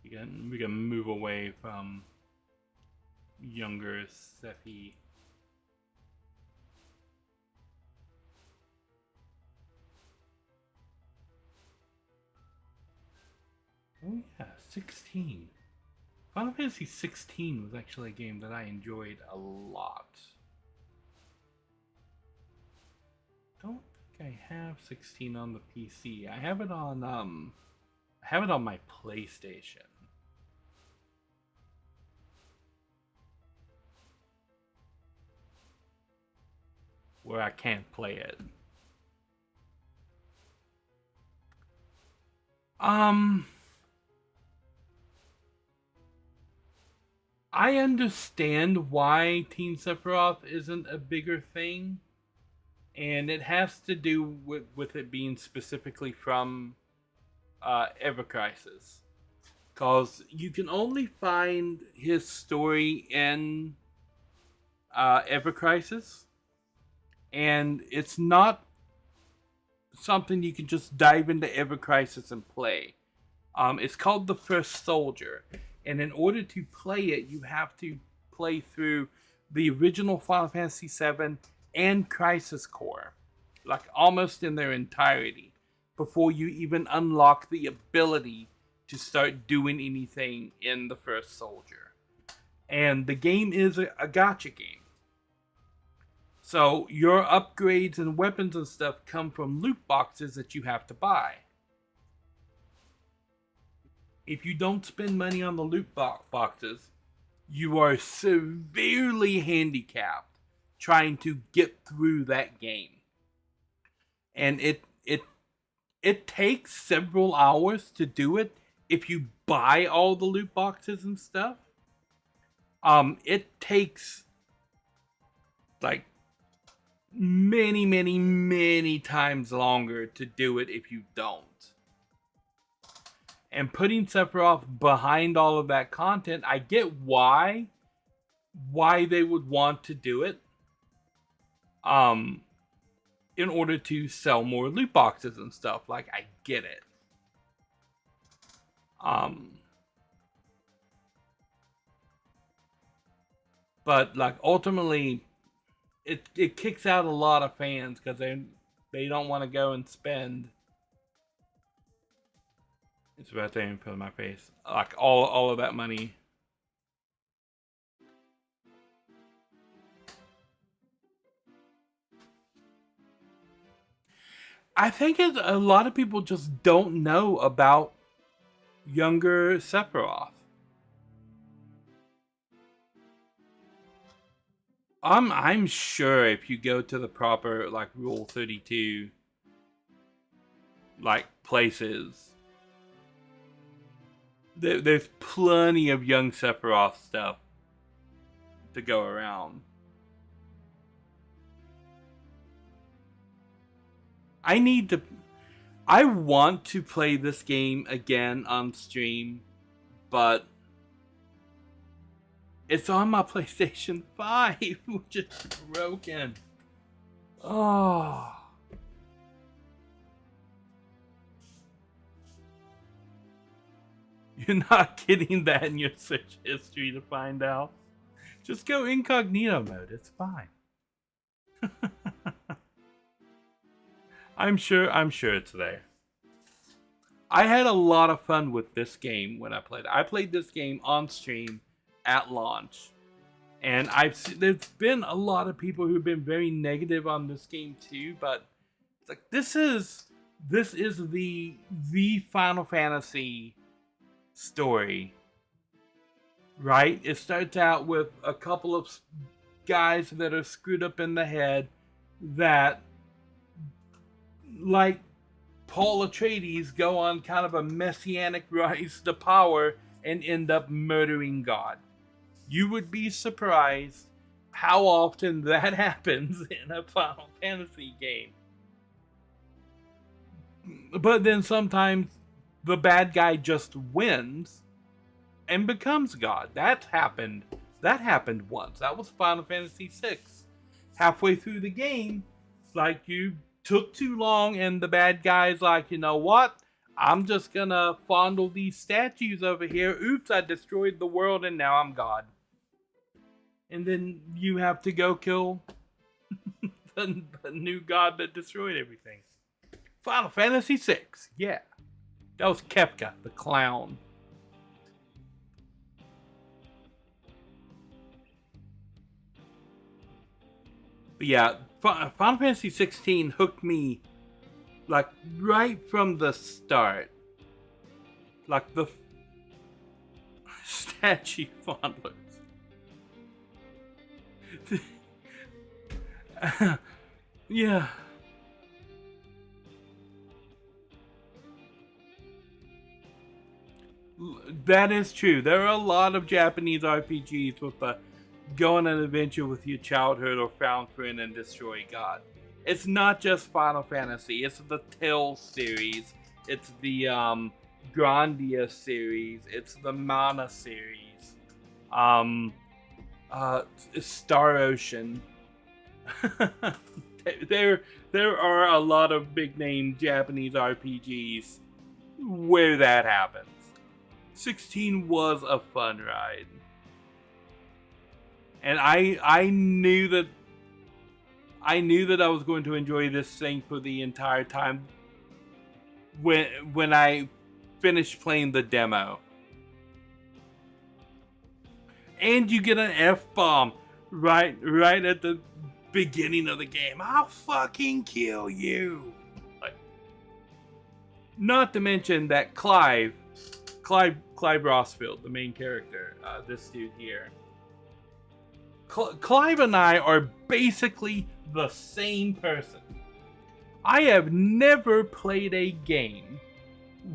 We can move away from younger Sephi. Oh yeah, 16. Final Fantasy 16 was actually a game that I enjoyed a lot. Don't think I have 16 on the PC. I have it on my PlayStation. Where I can't play it. I understand why Teen Sephiroth isn't a bigger thing, and it has to do with it being specifically from Ever Crisis. Because you can only find his story in Ever Crisis, and it's not something you can just dive into Ever Crisis and play. It's called The First Soldier, and in order to play it, you have to play through the original Final Fantasy VII and Crisis Core, like almost in their entirety, before you even unlock the ability to start doing anything in The First Soldier. And the game is a gacha game. So your upgrades and weapons and stuff come from loot boxes that you have to buy. If you don't spend money on the loot boxes, you are severely handicapped trying to get through that game. And it takes several hours to do it if you buy all the loot boxes and stuff. It takes like many times longer to do it if you don't. And putting Sephiroth behind all of that content, I get why they would want to do it. In order to sell more loot boxes and stuff. Like, I get it. But like ultimately, it kicks out a lot of fans because they don't want to go and spend. It's about to put in my face. Like all of that money. I think a lot of people just don't know about younger Sephiroth. I'm sure if you go to the proper like Rule 32 like places, there's plenty of young Sephiroth stuff to go around. I want to play this game again on stream, but it's on my PlayStation 5, which is broken. Oh. You're not getting that in your search history to find out. Just go incognito mode, it's fine. I'm sure it's there. I had a lot of fun with this game when I played it. I played this game on stream at launch. And there's been a lot of people who've been very negative on this game too, but it's like this is the Final Fantasy story. Right? It starts out with a couple of guys that are screwed up in the head that, like Paul Atreides, go on kind of a messianic rise to power and end up murdering God. You would be surprised how often that happens in a Final Fantasy game. But then sometimes the bad guy just wins and becomes God. That happened once. That was Final Fantasy VI. Halfway through the game, like you took too long, and the bad guy's like, you know what? I'm just gonna fondle these statues over here. Oops, I destroyed the world and now I'm God. And then you have to go kill the new god that destroyed everything. Final Fantasy VI, yeah. That was Kefka, the clown. But yeah, Final Fantasy 16 hooked me like right from the start. Like the statue fondlers. Yeah. That is true. There are a lot of Japanese RPGs with the go on an adventure with your childhood or found friend and destroy God. It's not just Final Fantasy. It's the Tales series. It's the Grandia series. It's the Mana series. Star Ocean. there are a lot of big name Japanese RPGs where that happens. 16 was a fun ride. And I knew that I was going to enjoy this thing for the entire time when I finished playing the demo. And you get an F-bomb right at the beginning of the game. I'll fucking kill you. Like, not to mention that Clive Rossfield, the main character, this dude here. Clive and I are basically the same person. I have never played a game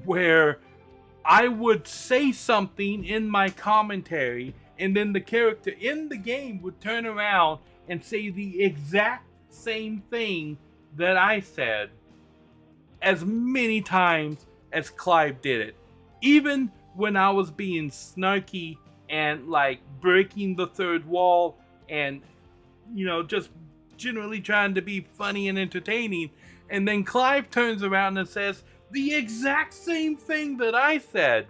where I would say something in my commentary and then the character in the game would turn around and say the exact same thing that I said as many times as Clive did it. Even when I was being snarky and like breaking the third wall and, you know, just generally trying to be funny and entertaining, and then Clive turns around and says the exact same thing that I said.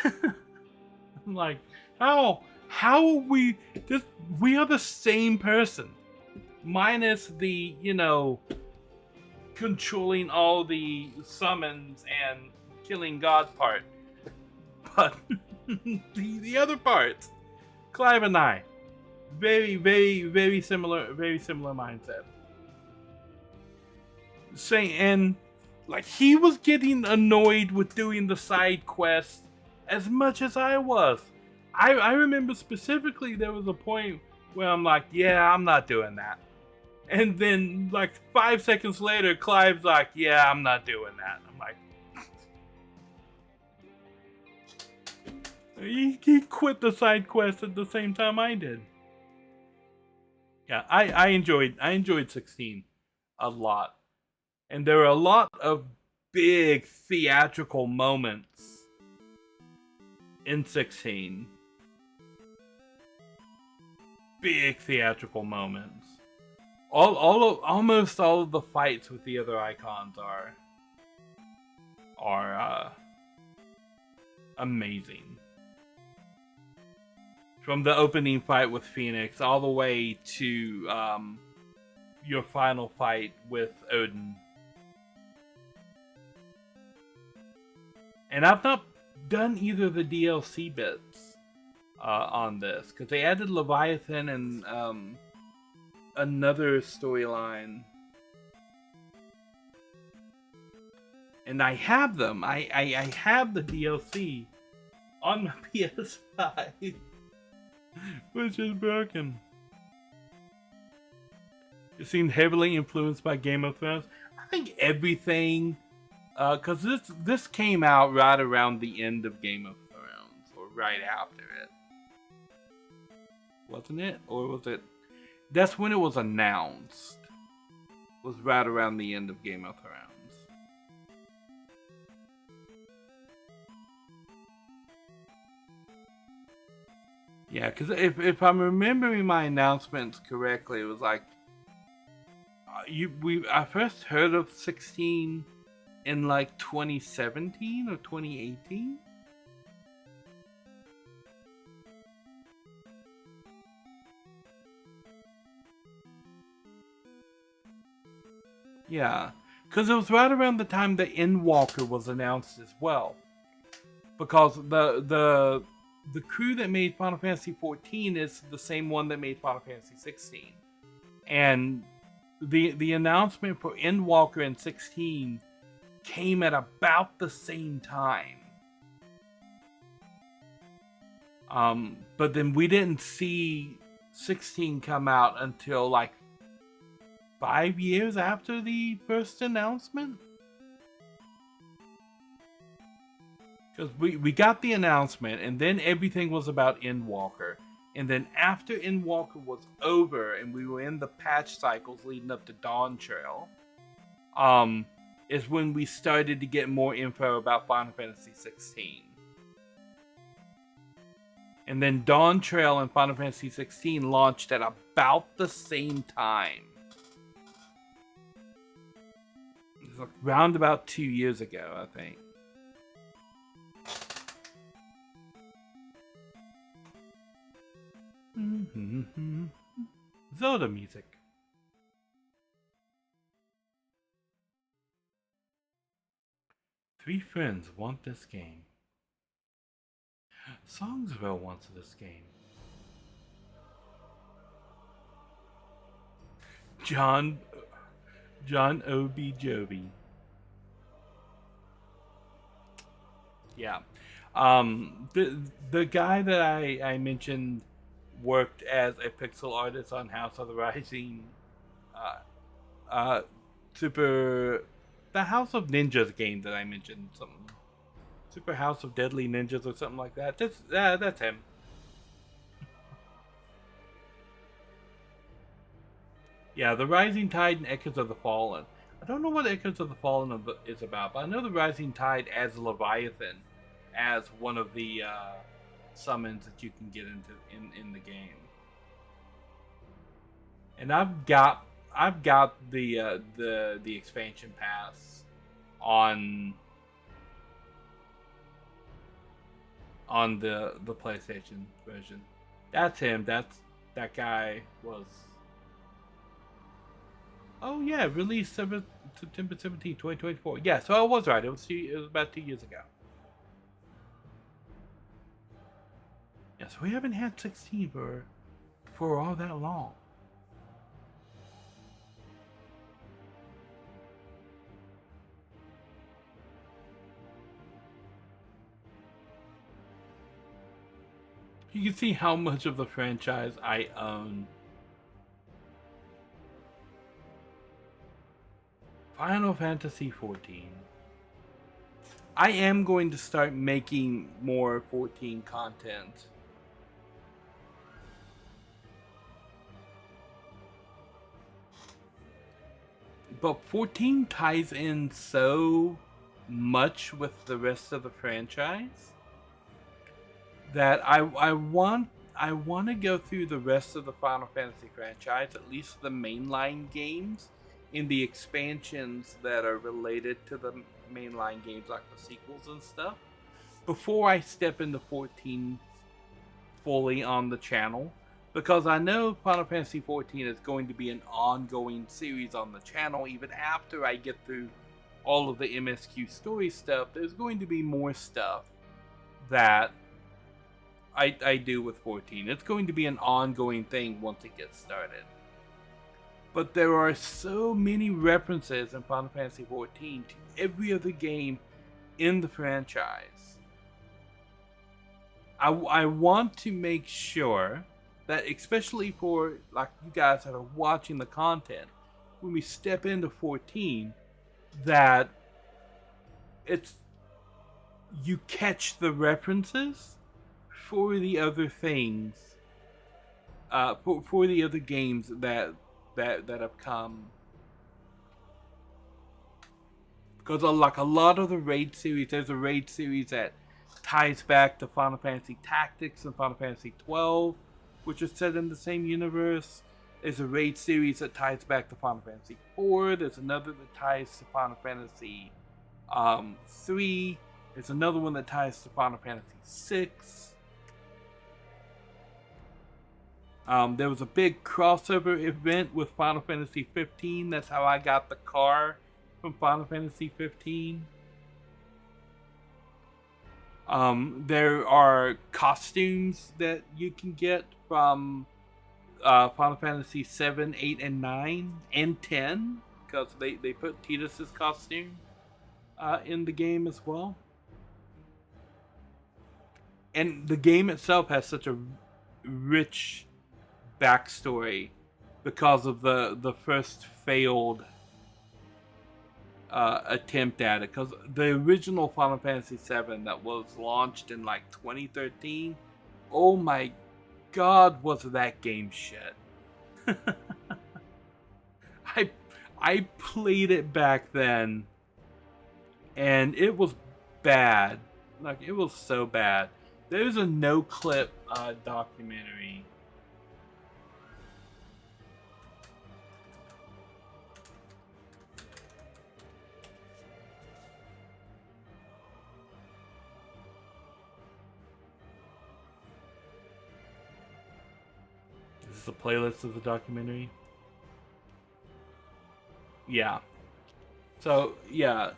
I'm like, how are we just, we are the same person, minus the, you know, controlling all the summons and killing God part, but the other parts, Clive and I, very similar mindset. And like he was getting annoyed with doing the side quests as much as I was. I remember specifically there was a point where I'm like, yeah, I'm not doing that. And then like 5 seconds later, Clive's like, yeah, I'm not doing that. I'm like, he quit the side quest at the same time I did. Yeah, I enjoyed 16 a lot. And there are a lot of big theatrical moments in 16. Big theatrical moments. Almost all of the fights with the other icons are amazing. From the opening fight with Phoenix all the way to your final fight with Odin. And I've not done either of the DLC bits on this, because they added Leviathan and another storyline. And I have them. I have the DLC on my PS5, which is broken. It seemed heavily influenced by Game of Thrones. I think everything, because this came out right around the end of Game of Thrones, or right after it. Wasn't it? Or was it? That's when it was announced. It was right around the end of Game of Thrones. Yeah, because if I'm remembering my announcements correctly, it was like, I first heard of 16 in like 2017 or 2018. Yeah, because it was right around the time that Endwalker was announced as well. Because the crew that made Final Fantasy 14 is the same one that made Final Fantasy 16, and the announcement for Endwalker in 16 came at about the same time. But then we didn't see 16 come out until like 5 years after the first announcement. Because we got the announcement, and then everything was about Endwalker. And then after Endwalker was over, and we were in the patch cycles leading up to Dawn Trail, is when we started to get more info about Final Fantasy 16. And then Dawn Trail and Final Fantasy 16 launched at about the same time. It was like around about 2 years ago, I think. Zelda music. Three friends want this game. Songsville wants this game. John O.B. Joby. Yeah. The guy that I mentioned worked as a pixel artist on House of the Rising, the House of Ninjas game that I mentioned, something Super House of Deadly Ninjas or something like that. That's him. Yeah, the Rising Tide and Echoes of the Fallen. I don't know what Echoes of the Fallen is about, but I know the Rising Tide as Leviathan as one of the summons that you can get into in the game. And I've got the expansion pass on the PlayStation version. That's him. That guy was. Oh yeah, released September 17, 2024. Yeah, so I was right. It was about 2 years ago. Yeah, so we haven't had 16 for all that long. You can see how much of the franchise I own. Final Fantasy 14. I am going to start making more 14 content. But 14 ties in so much with the rest of the franchise that I want to go through the rest of the Final Fantasy franchise, at least the mainline games, in the expansions that are related to the mainline games, like the sequels and stuff, before I step into 14 fully on the channel, because I know Final Fantasy 14 is going to be an ongoing series on the channel. Even after I get through all of the MSQ story stuff, there's going to be more stuff that I do with 14. It's going to be an ongoing thing once it gets started. But there are so many references in Final Fantasy 14 to every other game in the franchise. I want to make sure that, especially for like you guys that are watching the content, when we step into 14, that you catch the references for the other things, for the other games that have come. Because like a lot of the raid series, there's a raid series that ties back to Final Fantasy Tactics and Final Fantasy 12, which are set in the same universe. There's a raid series that ties back to Final Fantasy IV. There's another that ties to Final Fantasy 3. There's another one that ties to Final Fantasy 6. There was a big crossover event with Final Fantasy 15. That's how I got the car from Final Fantasy 15. There are costumes that you can get from Final Fantasy 7, 8, and 9, and 10, because they put Tidus's costume in the game as well. And the game itself has such a rich backstory because of the first failed attempt at it. Because the original Final Fantasy 7 that was launched in like 2013, oh my god, was that game shit. I played it back then and it was bad. Like, it was so bad. There's a no clip documentary. Is this a playlist of the documentary? Yeah. So, yeah.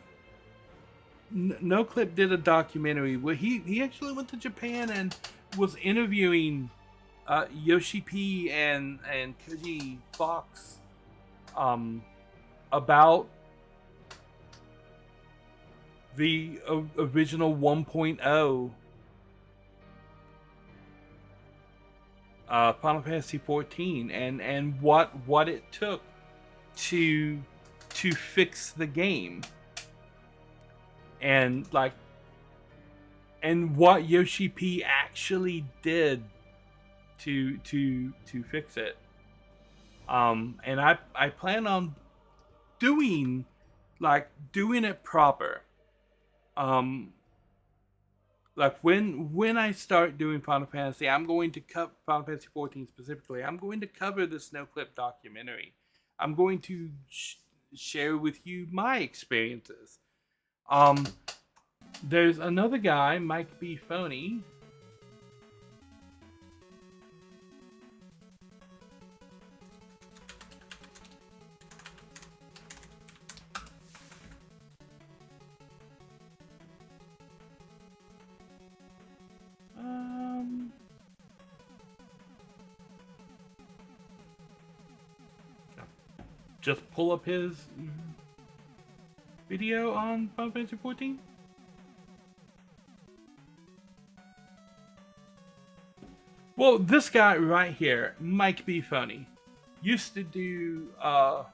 No Clip did a documentary where he actually went to Japan and was interviewing Yoshi P and Koji Fox about the original 1.0 Final Fantasy 14 and what it took to fix the game. And what Yoshi P actually did to fix it. And I plan on doing it proper. Like when I start doing Final Fantasy, I'm going to cover Final Fantasy 14 specifically. I'm going to cover this no clip documentary. I'm going to share with you my experiences. There's another guy, Mike B. Phony. Just pull up his video on Final Fantasy 14. Well, this guy right here, Mike B. Funny, used to do a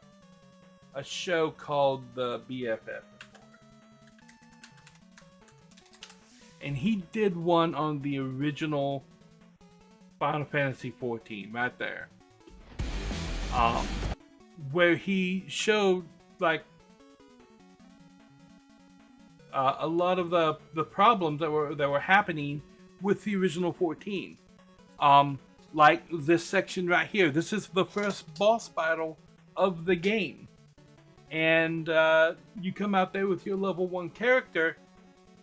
show called the BFF. And he did one on the original Final Fantasy 14 right there. Where he showed a lot of the problems that were happening with the original 14. Like this section right here. This is the first boss battle of the game. And you come out there with your level 1 character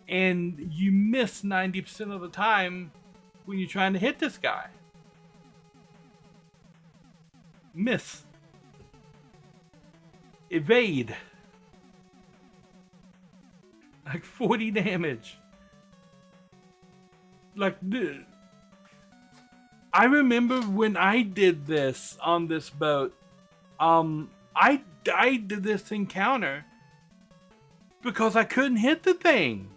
and you miss 90% of the time when you're trying to hit this guy. Miss. Evade. Like 40 damage. Like, dude. I remember when I did this on this boat, I died to this encounter because I couldn't hit the thing.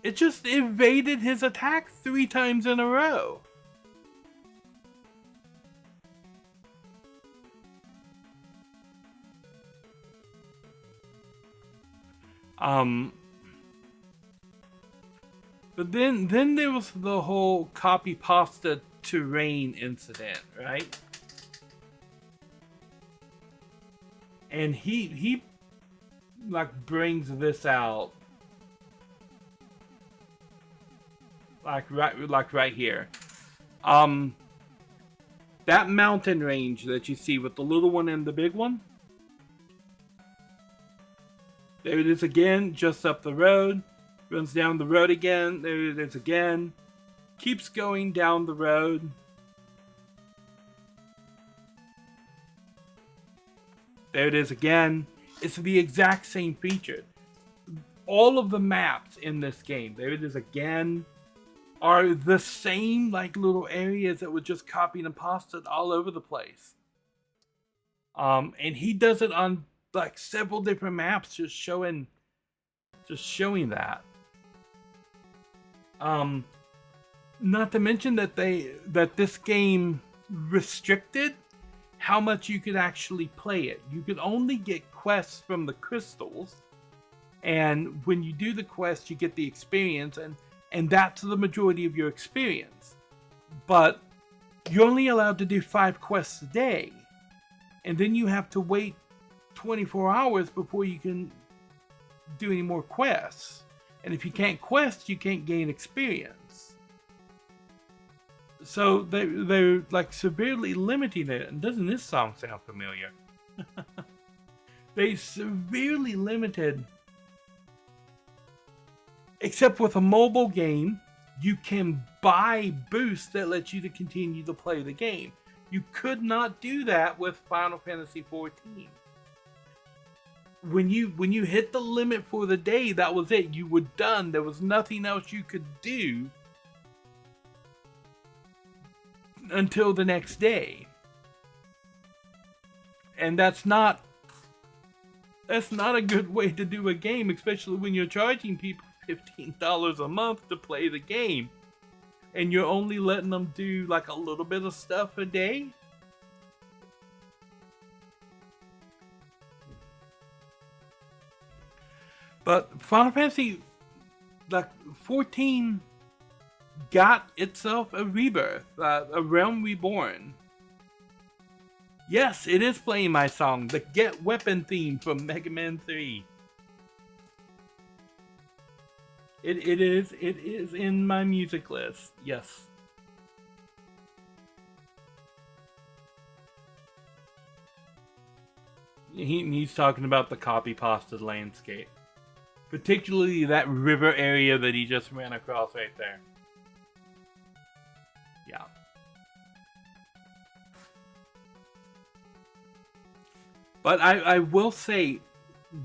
It just evaded his attack 3 times in a row. But then there was the whole copy pasta terrain incident, right? And he brings this out right here. That mountain range that you see with the little one and the big one. There it is again, just up the road. Runs down the road again. There it is again. Keeps going down the road. There it is again. It's the exact same feature. All of the maps in this game, there it is again, are the same like little areas that were just copied and pasted all over the place. And he does it on like several different maps, just showing that. Not to mention that this game restricted how much you could actually play it. You could only get quests from the crystals, and when you do the quest, you get the experience, and that's the majority of your experience. But you're only allowed to do 5 quests a day, and then you have to wait 24 hours before you can do any more quests. And if you can't quest, you can't gain experience. So they're like severely limiting it. And doesn't this song sound familiar? They severely limited. Except with a mobile game, you can buy boosts that let you to continue to play the game. You could not do that with Final Fantasy XIV. When you hit the limit for the day, that was it. You were done. There was nothing else you could do until the next day. And that's not a good way to do a game, especially when you're charging people $15 a month to play the game. And you're only letting them do like a little bit of stuff a day. But Final Fantasy like 14 got itself a rebirth, a Realm Reborn. Yes, it is playing my song, the Get Weapon theme from Mega Man 3. It is in my music list. Yes. He's talking about the copy pasted landscape. Particularly that river area that he just ran across right there. Yeah. But I will say,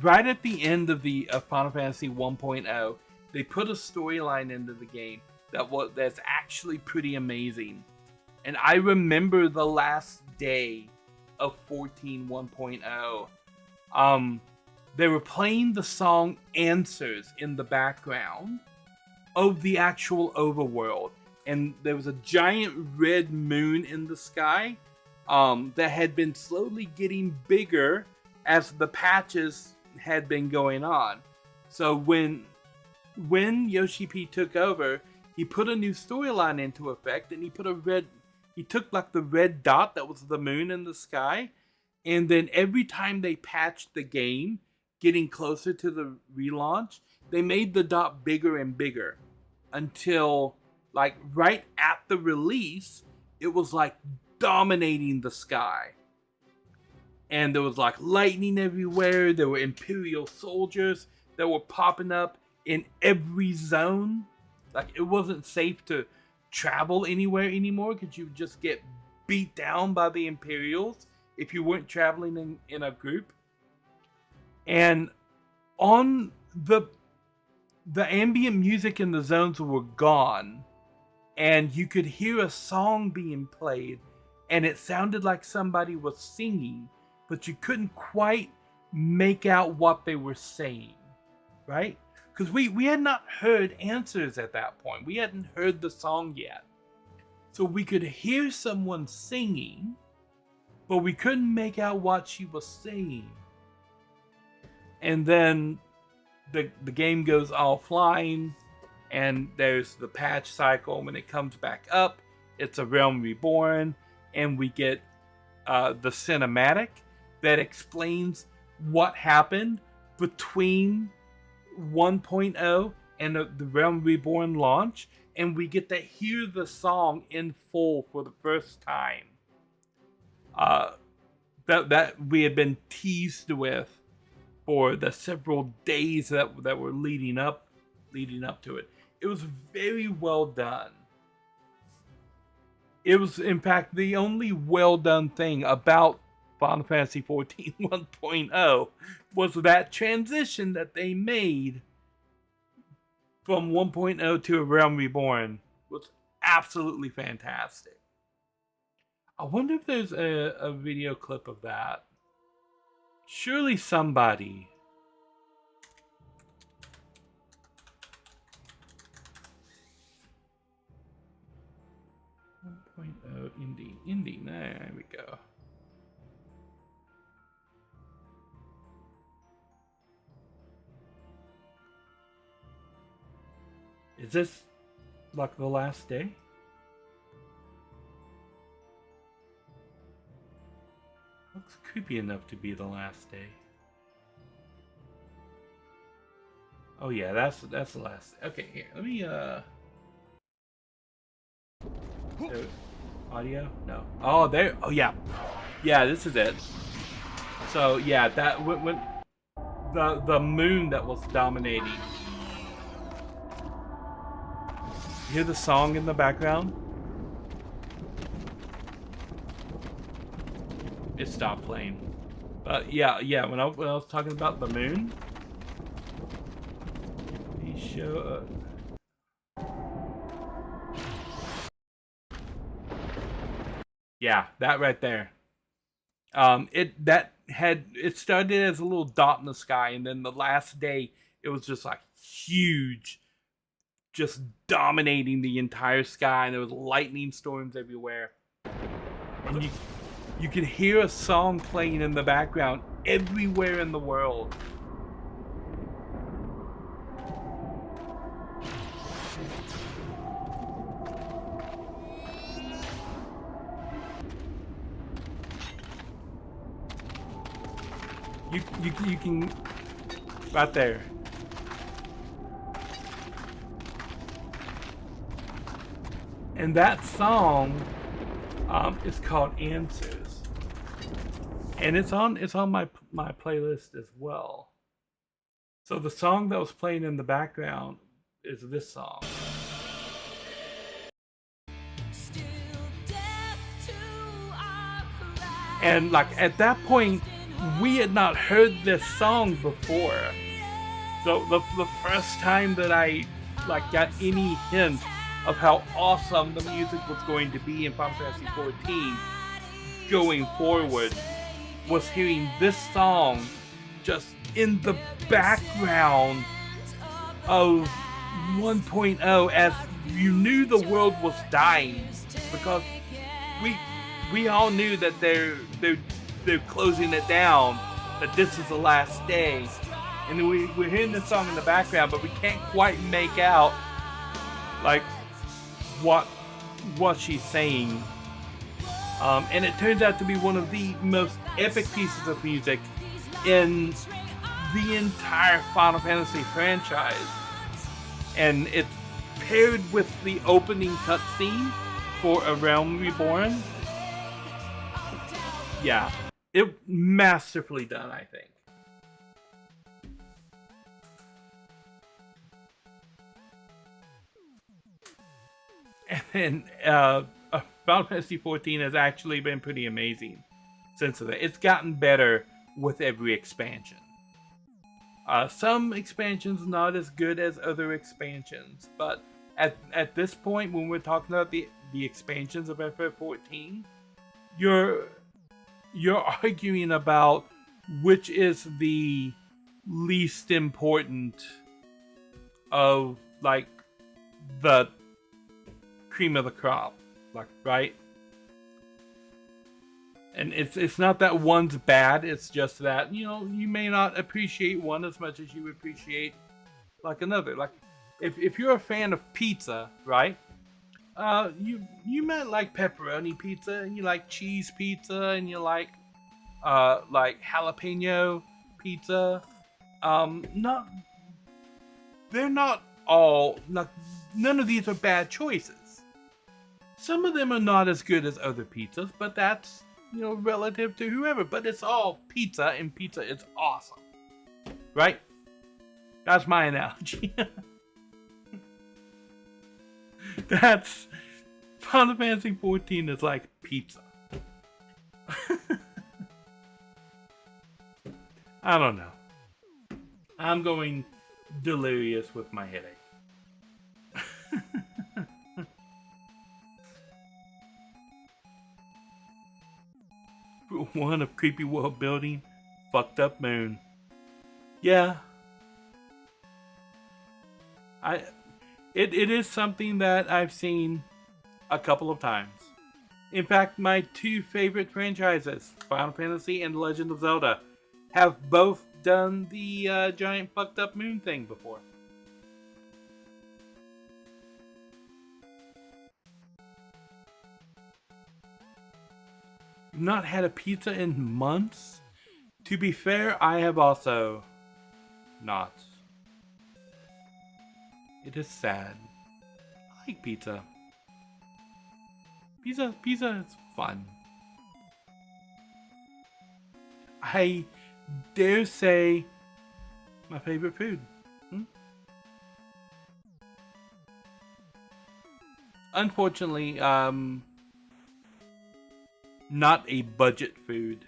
right at the end of the Final Fantasy 1.0, they put a storyline into the game that's actually pretty amazing. And I remember the last day of 14 1.0. They were playing the song Answers in the background of the actual overworld. And there was a giant red moon in the sky that had been slowly getting bigger as the patches had been going on. So when Yoshi P took over, he put a new storyline into effect, and he took like the red dot that was the moon in the sky, and then every time they patched the game, getting closer to the relaunch, they made the dot bigger and bigger until like right at the release, it was like dominating the sky. And there was like lightning everywhere. There were Imperial soldiers that were popping up in every zone. Like it wasn't safe to travel anywhere anymore because you would just get beat down by the Imperials if you weren't traveling in a group. And on the ambient music in the zones were gone, and you could hear a song being played, and it sounded like somebody was singing, but you couldn't quite make out what they were saying, right? Because we had not heard Answers at that point. We hadn't heard the song yet. So we could hear someone singing, but we couldn't make out what she was saying. And then the game goes offline, and there's the patch cycle. When it comes back up, it's a Realm Reborn, and we get the cinematic that explains what happened between 1.0 and the Realm Reborn launch, and we get to hear the song in full for the first time. uh, that we had been teased with for the several days that were leading up to it. It was very well done. It was, in fact, the only well done thing about Final Fantasy XIV 1.0 was that transition that they made from 1.0 to A Realm Reborn was absolutely fantastic. I wonder if there's a video clip of that. Surely somebody. Indie. There we go. Is this like the last day? Looks creepy enough to be the last day. Oh yeah, that's the last. Okay, here. Let me audio? No. Oh, there. Oh yeah. Yeah, this is it. So yeah, that when the moon that was dominating. You hear the song in the background? It stopped playing. But yeah, when I was talking about the moon, he showed. Yeah, that right there. It started as a little dot in the sky, and then the last day it was just like huge, just dominating the entire sky, and there was lightning storms everywhere. And you can hear a song playing in the background everywhere in the world. You can right there. And that song is called Answers. And it's on my playlist as well. So the song that was playing in the background is this song. And like at that point, we had not heard this song before. So the first time that I like got any hint of how awesome the music was going to be in Final Fantasy XIV going forward was hearing this song just in the background of 1.0 as you knew the world was dying, because we all knew that they're closing it down, that this is the last day, and then we're hearing this song in the background, but we can't quite make out like what she's saying. And it turns out to be one of the most epic pieces of music in the entire Final Fantasy franchise. And it's paired with the opening cutscene for A Realm Reborn. Yeah, it masterfully done, I think. And Final Fantasy XIV has actually been pretty amazing since then. It's gotten better with every expansion. Some expansions not as good as other expansions, but at this point, when we're talking about the expansions of FF14, you're arguing about which is the least important of like the cream of the crop, like, right? And it's not that one's bad, it's just that, you know, you may not appreciate one as much as you appreciate like another. Like if you're a fan of pizza, right? You might like pepperoni pizza, and you like cheese pizza, and you like jalapeno pizza. They're not all, like, none of these are bad choices. Some of them are not as good as other pizzas, but that's relative to whoever, but it's all pizza, and pizza is awesome, right? That's my analogy. That's Final Fantasy 14 is like pizza. I don't know. I'm going delirious with my headache. One of creepy world building, fucked up moon. Yeah. It is something that I've seen a couple of times. In fact, my two favorite franchises, Final Fantasy and The Legend of Zelda, have both done the giant fucked up moon thing before. Not had a pizza in months? To be fair, I have also not. It is sad. I like pizza. Pizza is fun. I dare say my favorite food. Unfortunately, not a budget food.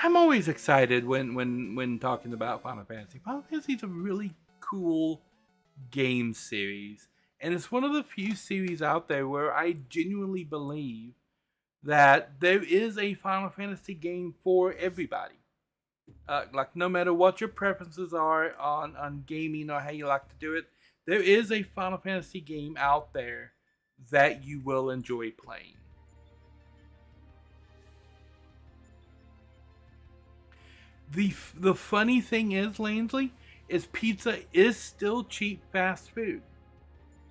I'm always excited when talking about Final Fantasy. Final Fantasy is a really cool game series, and it's one of the few series out there where I genuinely believe that there is a Final Fantasy game for everybody. Like, no matter what your preferences are on gaming or how you like to do it, there is a Final Fantasy game out there that you will enjoy playing. The funny thing is, Lansley, is pizza is still cheap fast food.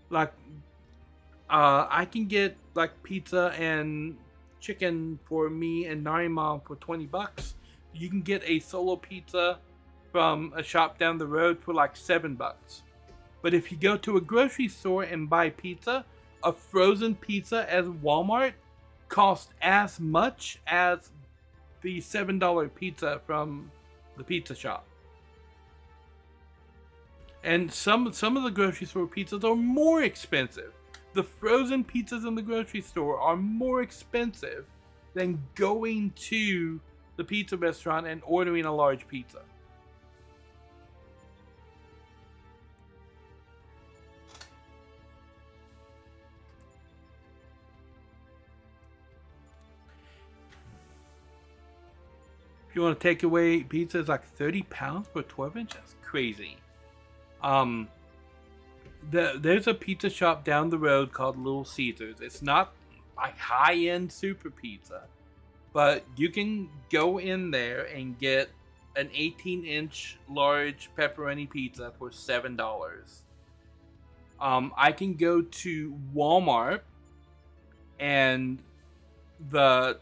Like, I can get like pizza and chicken for me and Nari Mom for $20. You can get a solo pizza from a shop down the road for like $7. But if you go to a grocery store and buy pizza, a frozen pizza at Walmart costs as much as the $7 pizza from the pizza shop. And some of the grocery store pizzas are more expensive. The frozen pizzas in the grocery store are more expensive than going to the pizza restaurant and ordering a large pizza. If you want to take away pizza, it's like 30 pounds for 12 inch. That's crazy. There's a pizza shop down the road called Little Caesars. It's not like high-end super pizza, but you can go in there and get an 18-inch large pepperoni pizza for $7. I can go to Walmart and the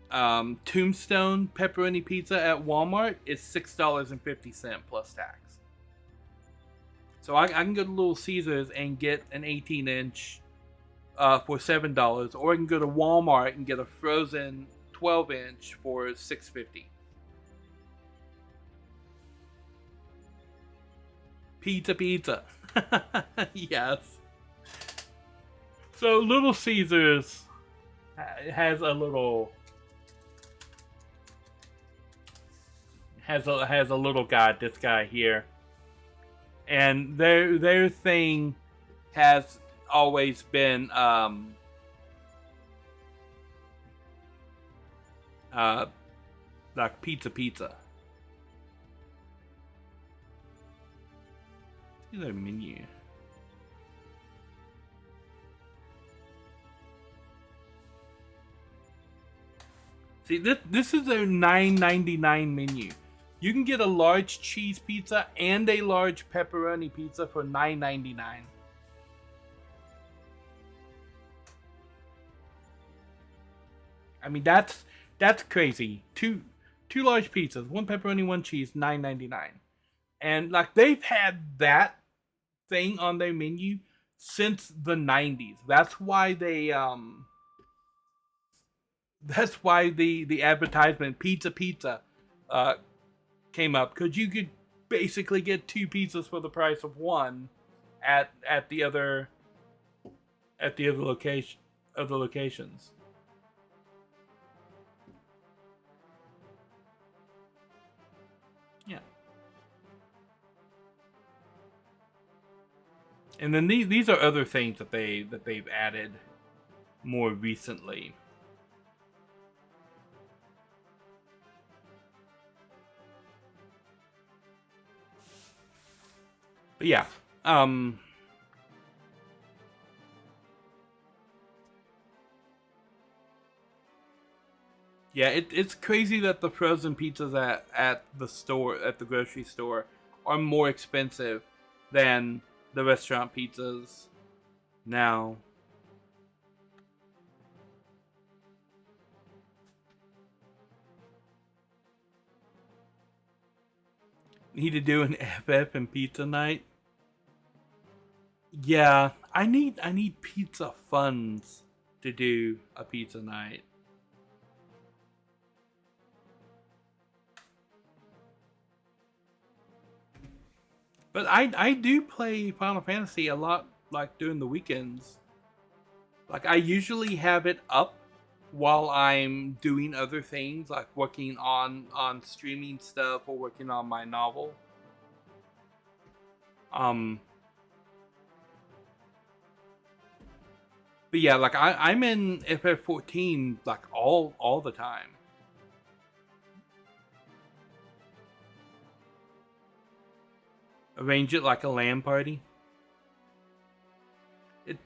Tombstone pepperoni pizza at Walmart is $6.50 plus tax. So I can go to Little Caesars and get an 18-inch for $7, or I can go to Walmart and get a frozen 12-inch for $6.50. Pizza. Yes. So Little Caesars has a little guy, this guy here. And their thing has always been like pizza. See their menu. See, this is their $9.99 menu. You can get a large cheese pizza and a large pepperoni pizza for $9.99. I mean, that's crazy. Two large pizzas, one pepperoni, one cheese, $9.99. And like, they've had that thing on their menu since the 90s. That's why the advertisement pizza uh came up, because you could basically get 2 pizzas for the price of one at the other locations. Yeah. And then these are other things that they've added more recently. But yeah, yeah, it's crazy that the frozen pizzas at the grocery store are more expensive than the restaurant pizzas now. Need to do an FF and pizza night. Yeah, I need pizza funds to do a pizza night. But I do play Final Fantasy a lot, like during the weekends. Like I usually have it up while I'm doing other things, like working on streaming stuff or working on my novel. But yeah, like I'm in FF14 like all the time. Arrange it like a LAN party. It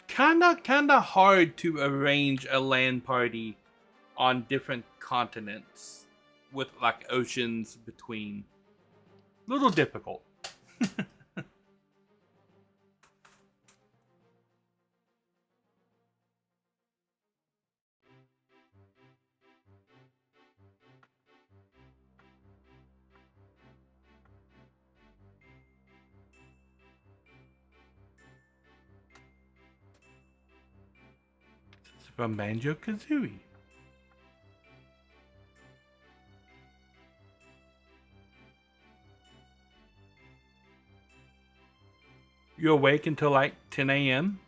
kinda hard to arrange a LAN party on different continents with like oceans between. Little difficult. It's from Banjo-Kazooie. You awake until like 10 a.m.?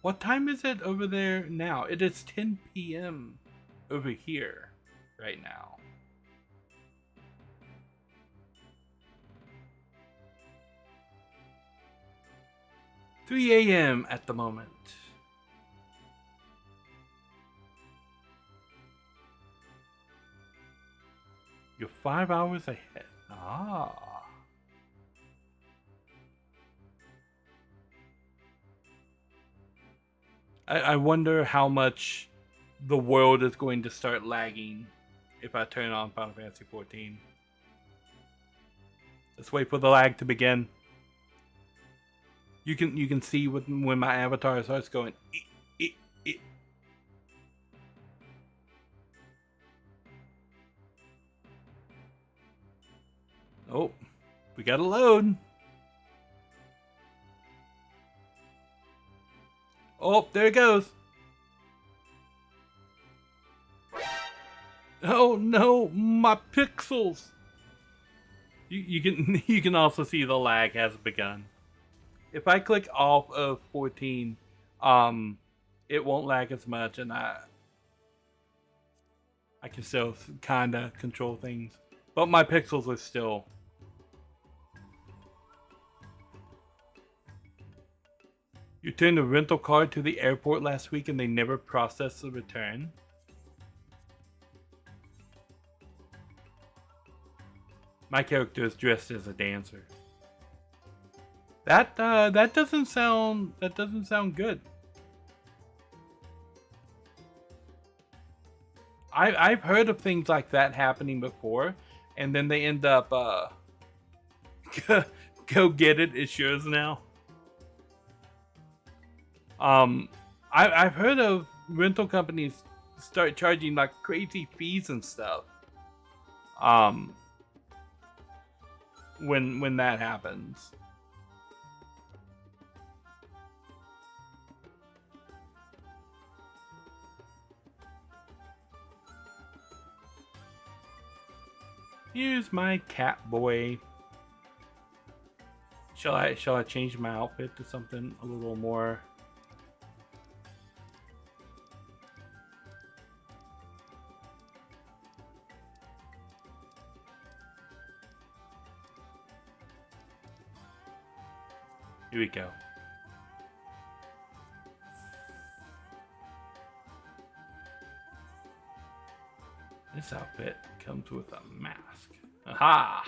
What time is it over there now? It is 10 p.m. over here right now. 3 a.m. at the moment. You're 5 hours ahead. Ah. I wonder how much the world is going to start lagging if I turn on Final Fantasy 14. Let's wait for the lag to begin. You can see when my avatar starts going. Oh, we gotta load. Oh, there it goes. Oh no, my pixels. You can you can also see the lag has begun. If I click off of 14, it won't lag as much, and I can still kinda control things, but my pixels are still. You turned a rental car to the airport last week, and they never processed the return. My character is dressed as a dancer. That doesn't sound good. I've heard of things like that happening before, and then they end up go get it. It's yours now. I've heard of rental companies start charging like crazy fees and stuff. When that happens. Here's my cat boy. Shall I change my outfit to something a little more? Here we go. This outfit comes with a mask. Aha!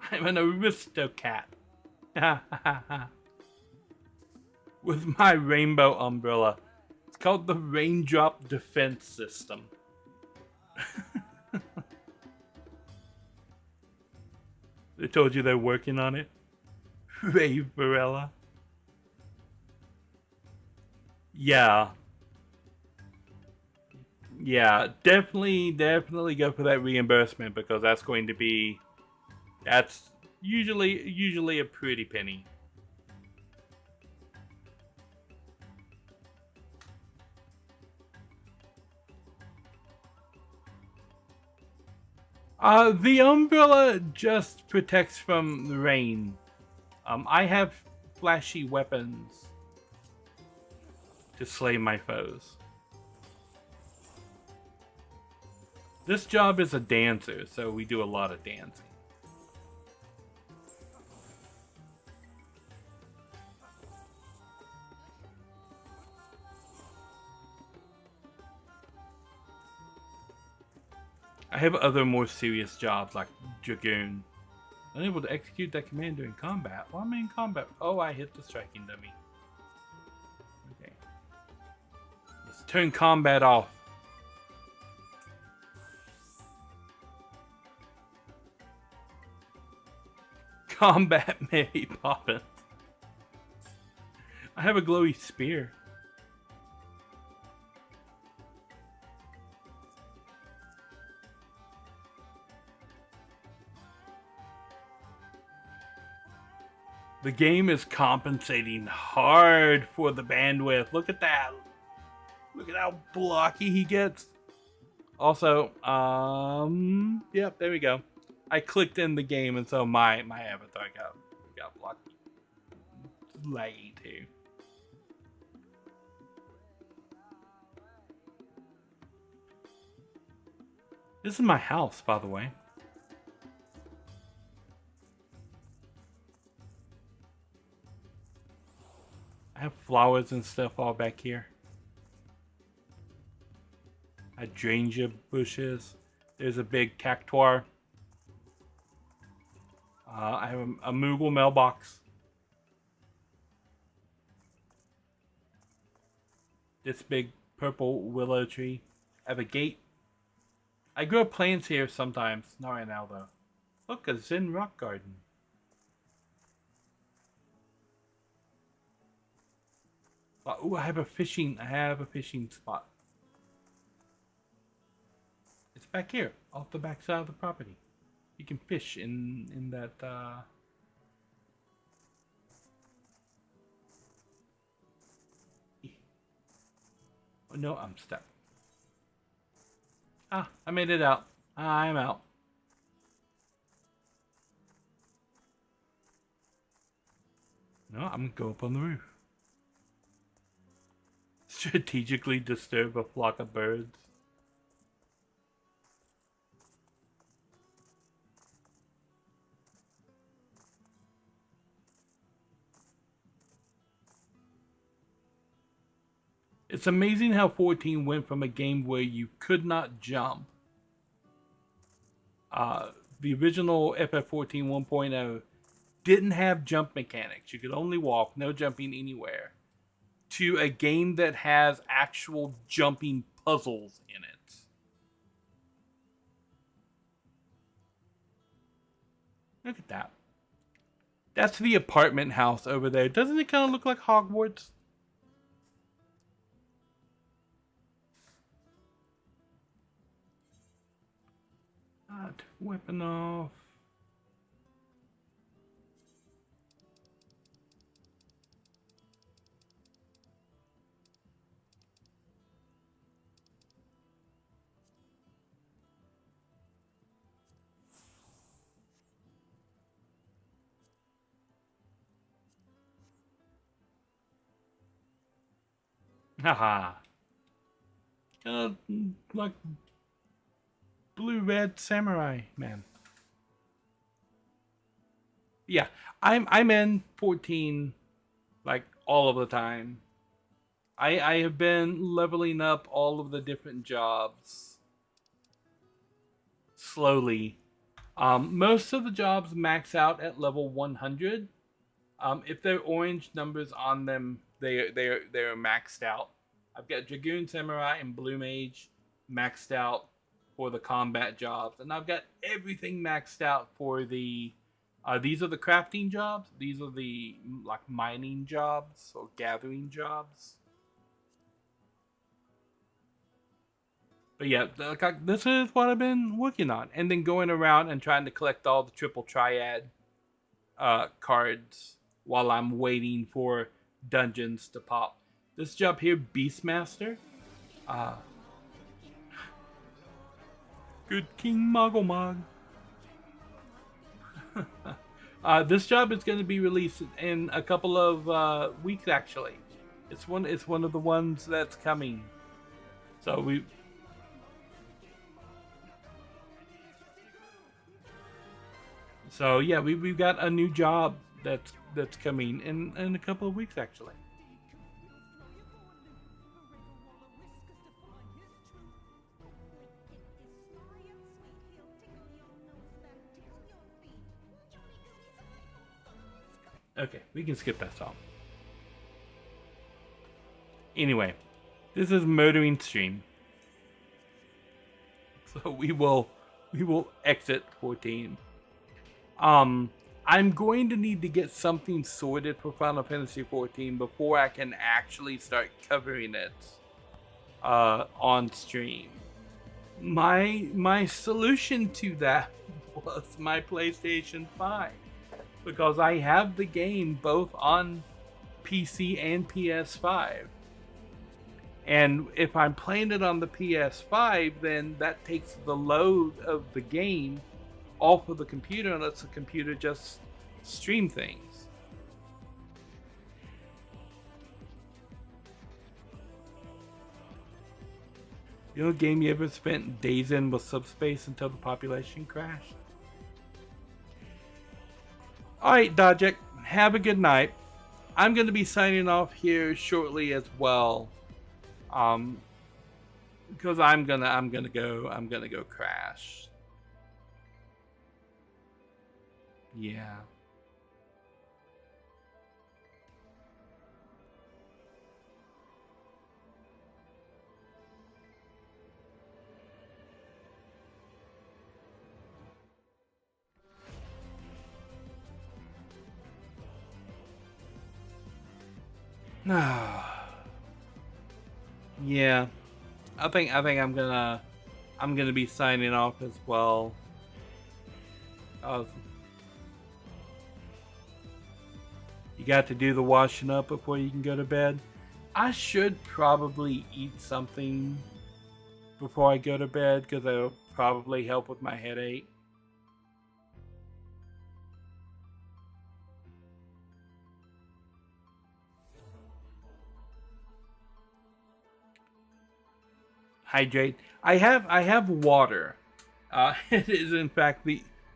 I'm an aristocat. With my rainbow umbrella. It's called the Raindrop Defense System. They told you they're working on it? Ray Varela. Yeah. Yeah, definitely go for that reimbursement because that's going to be... That's usually a pretty penny. The umbrella just protects from the rain. I have flashy weapons to slay my foes. This job is a dancer, so we do a lot of dancing. I have other more serious jobs like Dragoon. Unable to execute that command during combat. Why am I in combat? Oh, I hit the striking dummy. Okay. Let's turn combat off. Combat Mary Poppins. I have a glowy spear. The game is compensating hard for the bandwidth. Look at that. Look at how blocky he gets. Also, yep, there we go. I clicked in the game and so my avatar got blocked. Laggy too. This is my house, by the way. I have flowers and stuff all back here. Hydrangea bushes. There's a big cactuar. I have a Moogle mailbox. This big purple willow tree. I have a gate. I grow plants here sometimes. Not right now though. Look, a Zen rock garden. Oh, I have a fishing spot. It's back here, off the back side of the property. You can fish in that oh, no, I'm stuck. Ah, I made it out. I'm out. No, I'm gonna go up on the roof. Strategically disturb a flock of birds. It's amazing how 14 went from a game where you could not jump. The original FF14 1.0 didn't have jump mechanics. You could only walk, no jumping anywhere. To a game that has actual jumping puzzles in it. Look at that. That's the apartment house over there. Doesn't it kind of look like Hogwarts? Weapon off. Haha. Like blue-red samurai man. Yeah, I'm in 14 like all of the time. I have been leveling up all of the different jobs slowly. Most of the jobs max out at level 100. If they're orange numbers on them, they're maxed out. I've got Dragoon Samurai and Blue Mage maxed out for the combat jobs, and I've got everything maxed out for the. These are the crafting jobs. These are the like mining jobs or gathering jobs. But yeah, this is what I've been working on, and then going around and trying to collect all the triple triad cards while I'm waiting for dungeons to pop. This job here, Beastmaster. Uh, Good King Moggle. This job is going to be released in a couple of weeks. Actually, it's one of the ones that's coming. So we. So yeah, we've got a new job that's coming in a couple of weeks actually. Okay, we can skip that song. Anyway, this is Murdering Stream. So we will exit 14. I'm going to need to get something sorted for Final Fantasy 14 before I can actually start covering it on stream. My solution to that was my PlayStation 5, because I have the game both on PC and PS5. And if I'm playing it on the PS5, then that takes the load of the game off of the computer and lets the computer just stream things. You know, a game you ever spent days in was Subspace until the population crashed? Alright, Dodgek, have a good night. I'm going to be signing off here shortly as well. Because I'm gonna go crash. Yeah. Yeah. I think I'm gonna be signing off as well. You got to do the washing up before you can go to bed. I should probably eat something before I go to bed because it'll probably help with my headache. Hydrate. I have water. It is in fact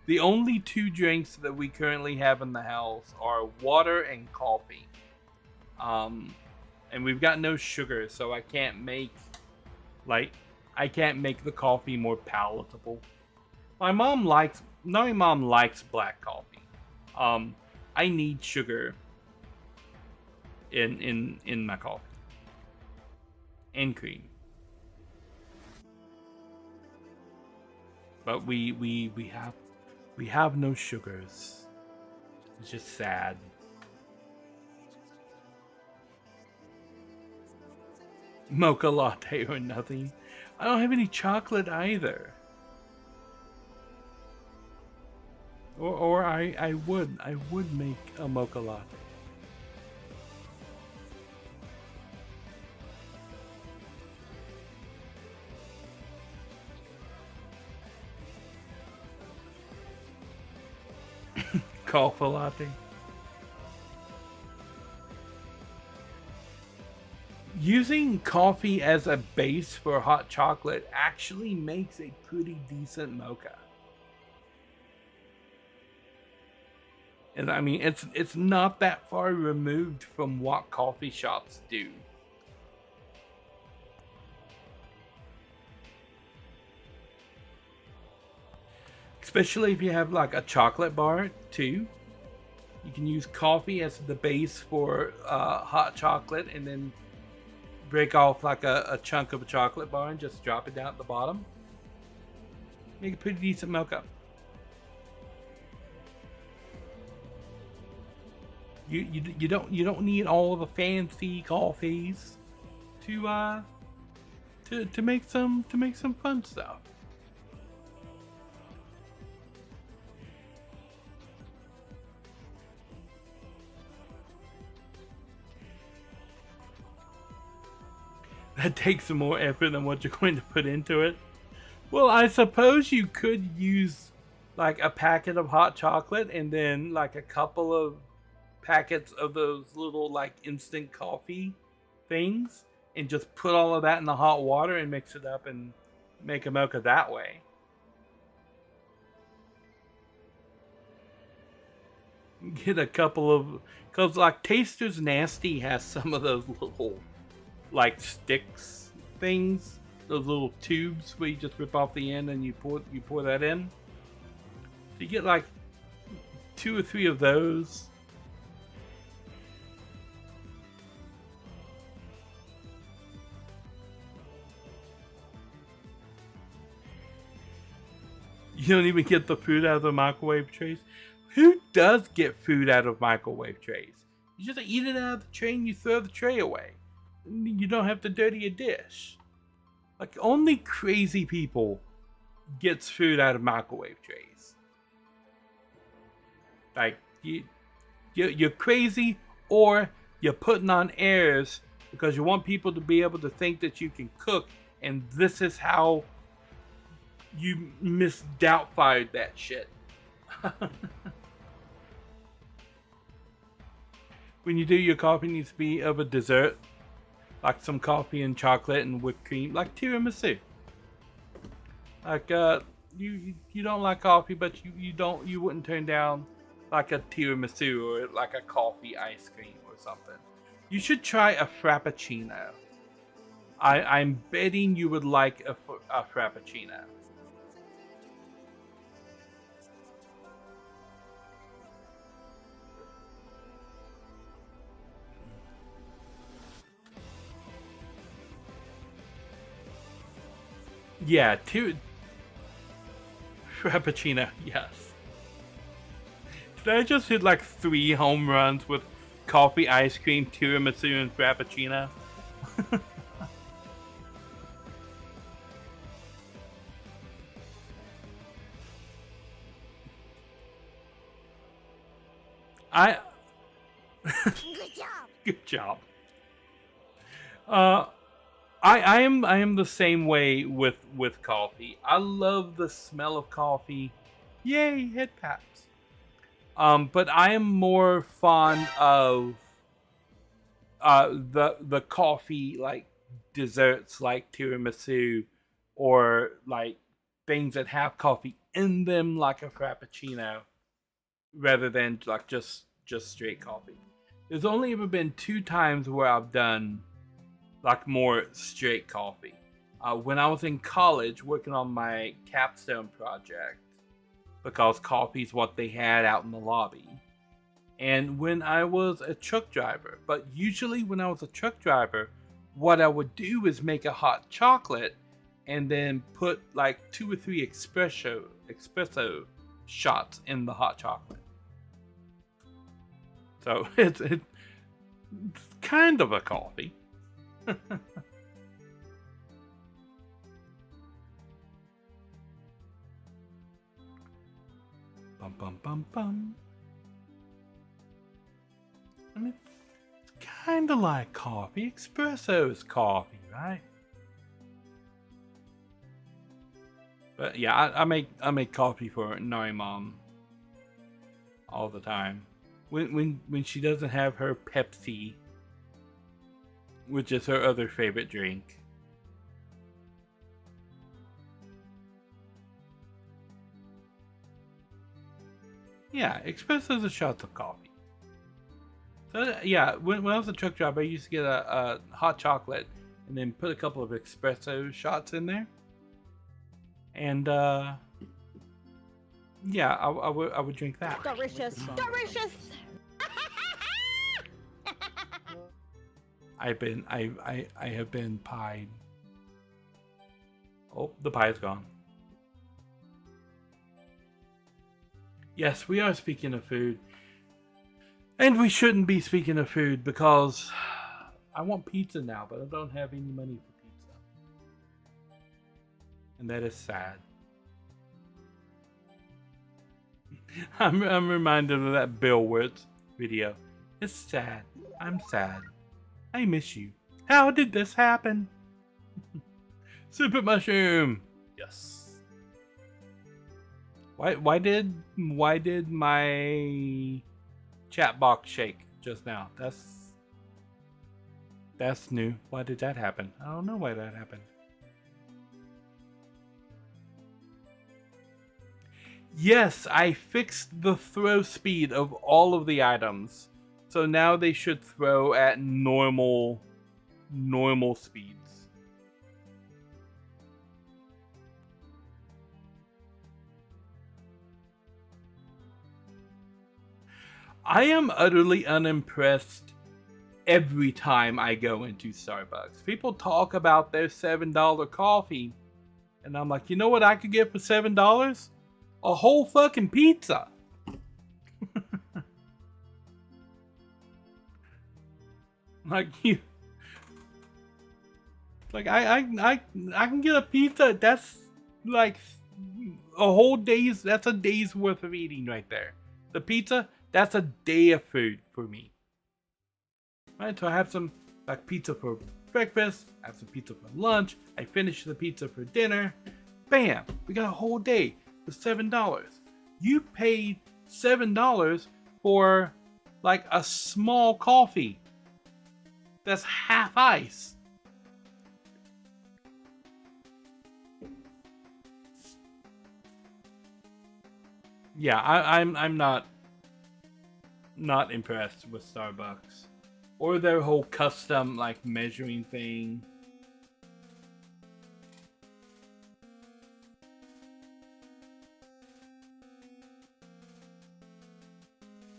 the only two drinks that we currently have in the house are water and coffee. And we've got no sugar, so I can't make the coffee more palatable. My mom likes black coffee. I need sugar in my coffee and cream. But we have no sugars. It's just sad. Mocha latte or nothing. I don't have any chocolate either. Or I would make a mocha latte. Coffee latte. Using coffee as a base for hot chocolate actually makes a pretty decent mocha. And I mean, it's not that far removed from what coffee shops do. Especially if you have like a chocolate bar too. You can use coffee as the base for hot chocolate and then break off like a chunk of a chocolate bar and just drop it down at the bottom. Make a pretty decent mocha. You don't need all the fancy coffees to make some fun stuff. That takes some more effort than what you're going to put into it. Well, I suppose you could use like a packet of hot chocolate and then like a couple of packets of those little like instant coffee things and just put all of that in the hot water and mix it up and make a mocha that way. Get a couple of, cause like Taster's Nasty has some of those little like sticks things, those little tubes where you just rip off the end and you pour that in. So you get like 2 or 3 of those. You don't even get the food out of the microwave trays. Who does get food out of microwave trays? You just eat it out of the tray and you throw the tray away. You don't have to dirty a dish. Like only crazy people gets food out of microwave trays. Like you're crazy, or you're putting on airs because you want people to be able to think that you can cook, and this is how you misdoubtfired that shit. When you do your coffee, needs to be of a dessert, like some coffee and chocolate and whipped cream, like tiramisu. Like you don't like coffee, but you wouldn't turn down like a tiramisu or like a coffee ice cream or something. You should try a frappuccino. I'm betting you would like a frappuccino. Yeah, frappuccino, yes. Did I just hit like 3 home runs with coffee, ice cream, tiramisu, and frappuccino? Good job. Good job. I am the same way with coffee. I love the smell of coffee. Yay, head pats. But I am more fond of the coffee like desserts like tiramisu, or like things that have coffee in them like a frappuccino, rather than like just straight coffee. There's only ever been 2 times where I've done like more straight coffee. When I was in college working on my capstone project, because coffee is what they had out in the lobby. And when I was a truck driver, but usually when I was a truck driver, what I would do is make a hot chocolate and then put like 2 or 3 espresso shots in the hot chocolate. So it's kind of a coffee. Bum bum bum bum. I mean, it's kind of like coffee. Espresso is coffee, right? But yeah, I make coffee for Nari Mom all the time. When she doesn't have her Pepsi, which is her other favorite drink. Yeah, espressos are shots of coffee. So yeah, when I was a truck driver, I used to get a hot chocolate and then put a couple of espresso shots in there. And yeah, I would drink that. Delicious. Delicious. I have been pied. Oh, the pie is gone. Yes, we are speaking of food. And we shouldn't be speaking of food because I want pizza now, but I don't have any money for pizza. And that is sad. I'm reminded of that Bill Wurtz video. It's sad. I'm sad. I miss you. How did this happen? Super mushroom. Yes. Why did my chat box shake just now? That's new. Why did that happen? I don't know why that happened. Yes, I fixed the throw speed of all of the items. So now they should throw at normal speeds. I am utterly unimpressed every time I go into Starbucks. People talk about their $7 coffee, and I'm like, you know what I could get for $7? A whole fucking pizza. Like you, like I can get a pizza. That's like that's a day's worth of eating right there. The pizza, that's a day of food for me. Right, so I have some like pizza for breakfast, I have some pizza for lunch, I finish the pizza for dinner. Bam! We got a whole day for $7. You paid $7 for like a small coffee that's half ice. Yeah, I'm not impressed with Starbucks or their whole custom like measuring thing.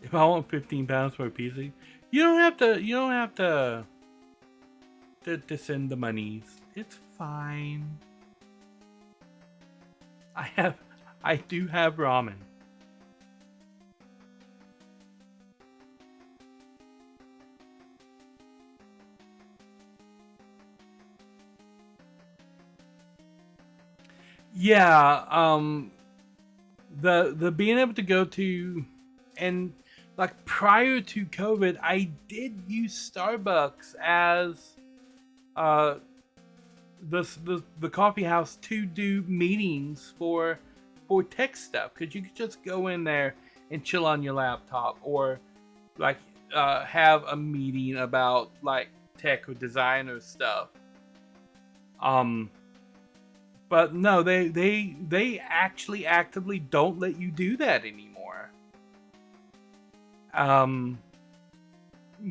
If I want 15 pounds for a pizza, you don't have to send the monies. It's fine. I do have ramen. Yeah, the being able to go to, and like prior to COVID, I did use Starbucks as the coffee house to do meetings for tech stuff, because you could just go in there and chill on your laptop, or like have a meeting about like tech or design or stuff. But no, they actually actively don't let you do that anymore.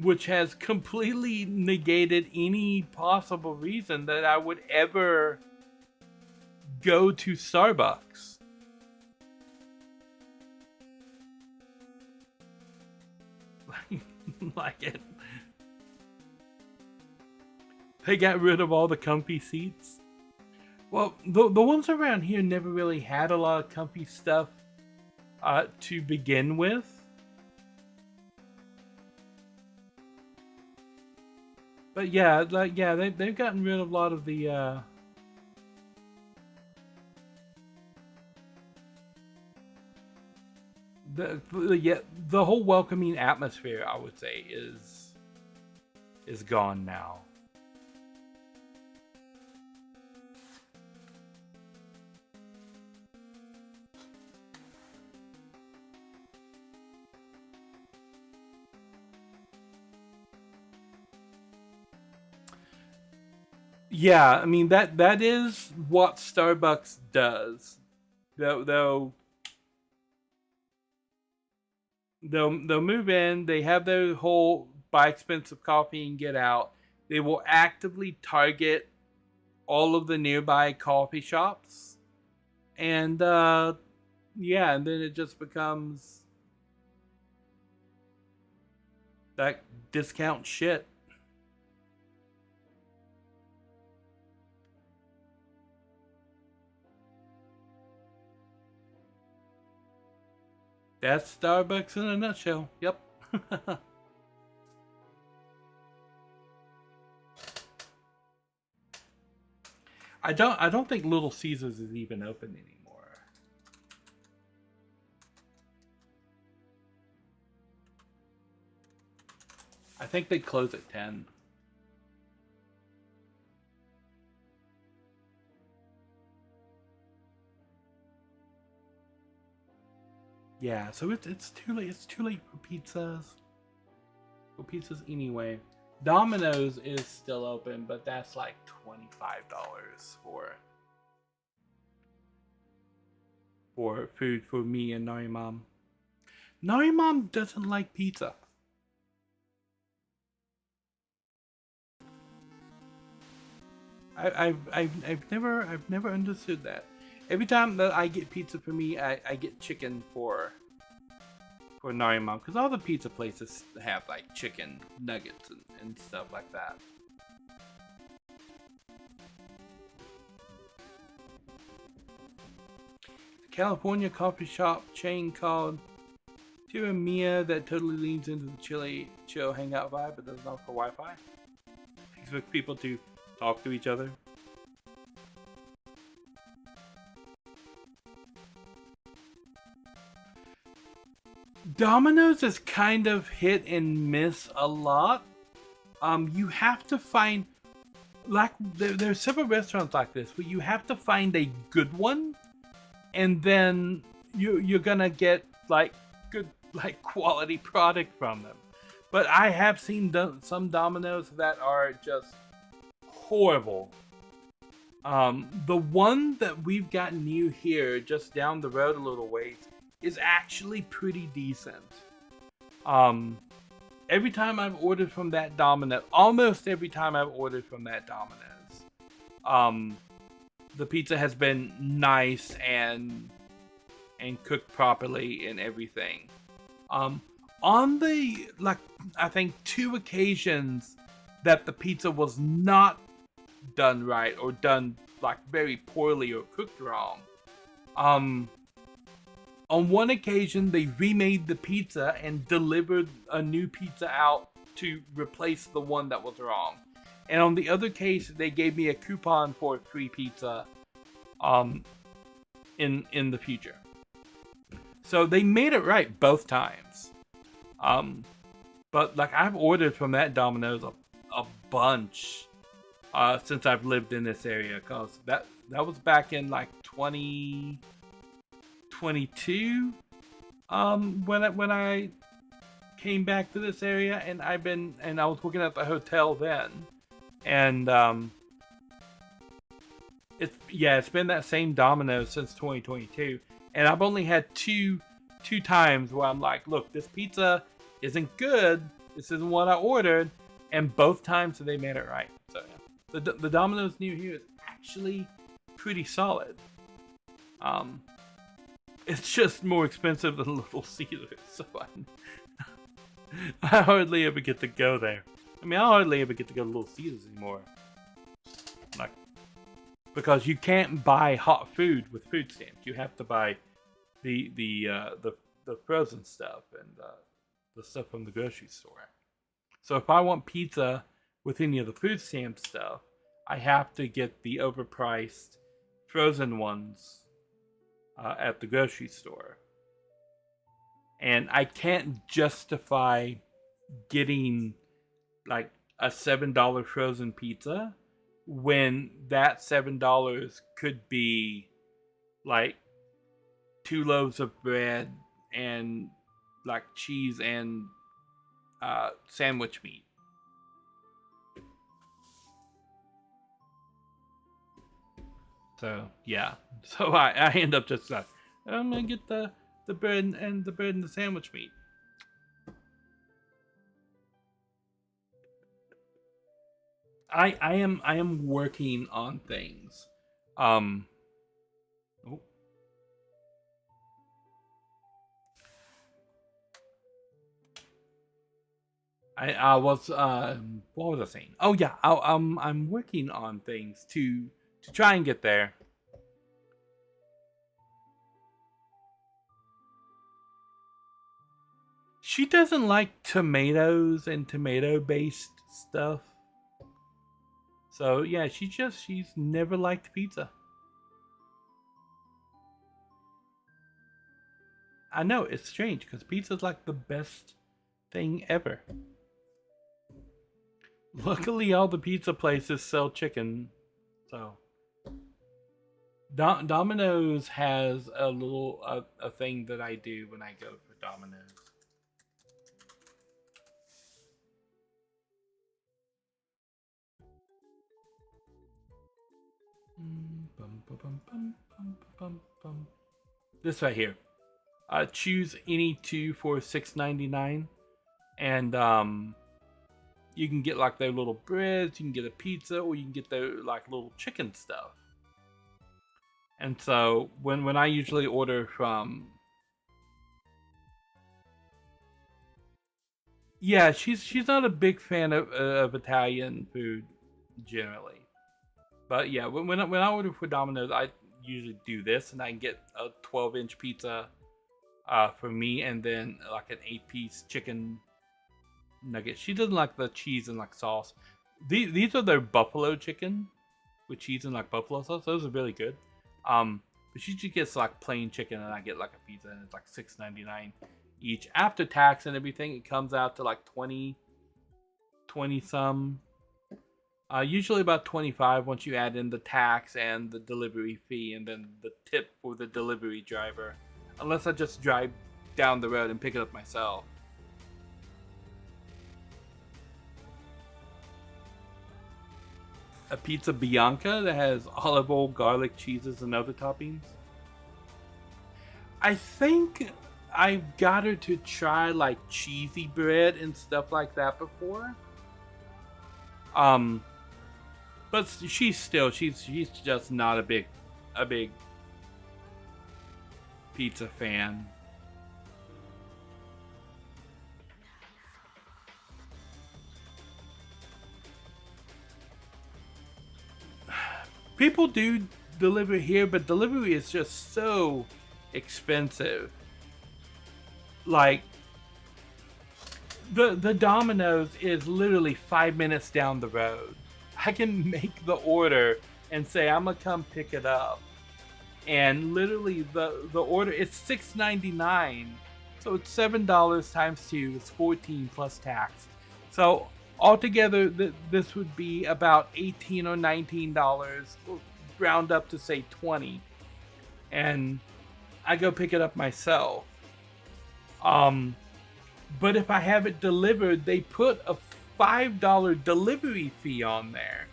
Which has completely negated any possible reason that I would ever go to Starbucks. Like it. They got rid of all the comfy seats. Well, the ones around here never really had a lot of comfy stuff to begin with. But yeah, they've gotten rid of a lot of the whole welcoming atmosphere, I would say, is gone now. Yeah, I mean that is what Starbucks does. They'll they'll move in. They have their whole buy expensive coffee and get out. They will actively target all of the nearby coffee shops, and yeah, and then it just becomes that discount shit. That's Starbucks in a nutshell. Yep. I don't think Little Caesars is even open anymore. I think they close at 10. Yeah, so it's too late. It's too late for pizzas. For pizzas anyway. Domino's is still open, but that's like $25 for food for me and Narimam. Narimam doesn't like pizza. I've never understood that. Every time that I get pizza for me, I get chicken for Narimam, because all the pizza places have like chicken nuggets and stuff like that. A California coffee shop chain called Tiramia that totally leans into the chill hangout vibe, but doesn't offer Wi-Fi. Expect people to talk to each other. Domino's is kind of hit and miss a lot. You have to find, like, there's several restaurants like this where you have to find a good one, and then you're gonna get like good, like, quality product from them. But I have seen some Domino's that are just horrible. The one that we've got new here, just down the road a little ways, is actually pretty decent. Every time I've ordered from that Domino, almost every time I've ordered from that Domino's, the pizza has been nice and cooked properly and everything. On the, like, I think 2 occasions that the pizza was not done right or done like very poorly or cooked wrong, on one occasion they remade the pizza and delivered a new pizza out to replace the one that was wrong. And on the other case, they gave me a coupon for a free pizza in the future. So they made it right both times. But like, I've ordered from that Domino's a bunch since I've lived in this area, because that was back in like 2022 when I came back to this area, and I was working at the hotel then, and it's been that same Domino's since 2022, and I've only had two times where I'm like, look, this pizza isn't good, this isn't what I ordered, and both times they made it right. So yeah, the Domino's near here is actually pretty solid. It's just more expensive than Little Caesars, so I hardly ever get to go there. I mean, I hardly ever get to go to Little Caesars anymore. Like, because you can't buy hot food with food stamps. You have to buy the frozen stuff and the stuff from the grocery store. So if I want pizza with any of the food stamp stuff, I have to get the overpriced frozen ones at the grocery store. And I can't justify getting like a $7 frozen pizza when that $7 could be like 2 loaves of bread and like cheese and sandwich meat. So yeah, so I end up just like, I'm gonna get the bread and the sandwich meat. I am working on things. Um. Oh. I was what was I saying? Oh yeah, I'm working on things to try and get there. She doesn't like tomatoes and tomato based stuff. So yeah, she's never liked pizza. I know it's strange because pizza's like the best thing ever. Luckily, all the pizza places sell chicken, so Domino's has a little a thing that I do when I go for Domino's. This right here. Choose any two for $6.99, and you can get like their little breads, you can get a pizza, or you can get their like little chicken stuff. And so when I usually order from, yeah, she's not a big fan of Italian food generally, but yeah, when I order for Domino's, I usually do this, and I can get a 12-inch pizza for me, and then like an 8-piece chicken nugget. She doesn't like the cheese and like sauce. These are their buffalo chicken with cheese and like buffalo sauce. Those are really good. But she just gets like plain chicken, and I get like a pizza, and it's like $6.99 each after tax and everything. It comes out to like 20 some. Usually about 25 once you add in the tax and the delivery fee, and then the tip for the delivery driver. Unless I just drive down the road and pick it up myself. A pizza Bianca that has olive oil, garlic, cheeses, and other toppings. I think I've got her to try like cheesy bread and stuff like that before. But she's just not a big pizza fan. People do deliver here, but delivery is just so expensive. Like the Domino's is literally 5 minutes down the road. I can make the order and say I'm gonna come pick it up, and literally the order is $6.99, so it's $7 times 2 is 14 plus tax. So altogether, this would be about $18 or $19, round up to say 20, and I go pick it up myself. But if I have it delivered, they put a $5 delivery fee on there,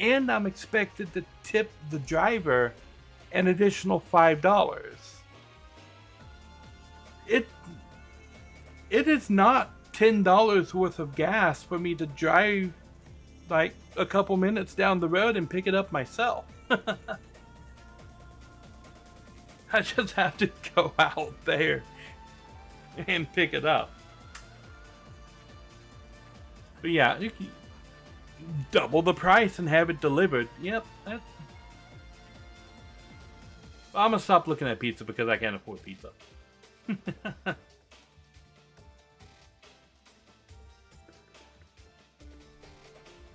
and I'm expected to tip the driver an additional $5. It is not $10 worth of gas for me to drive like a couple minutes down the road and pick it up myself. I just have to go out there and pick it up. But yeah, you can double the price and have it delivered. Yep, that's... I'm gonna stop looking at pizza because I can't afford pizza.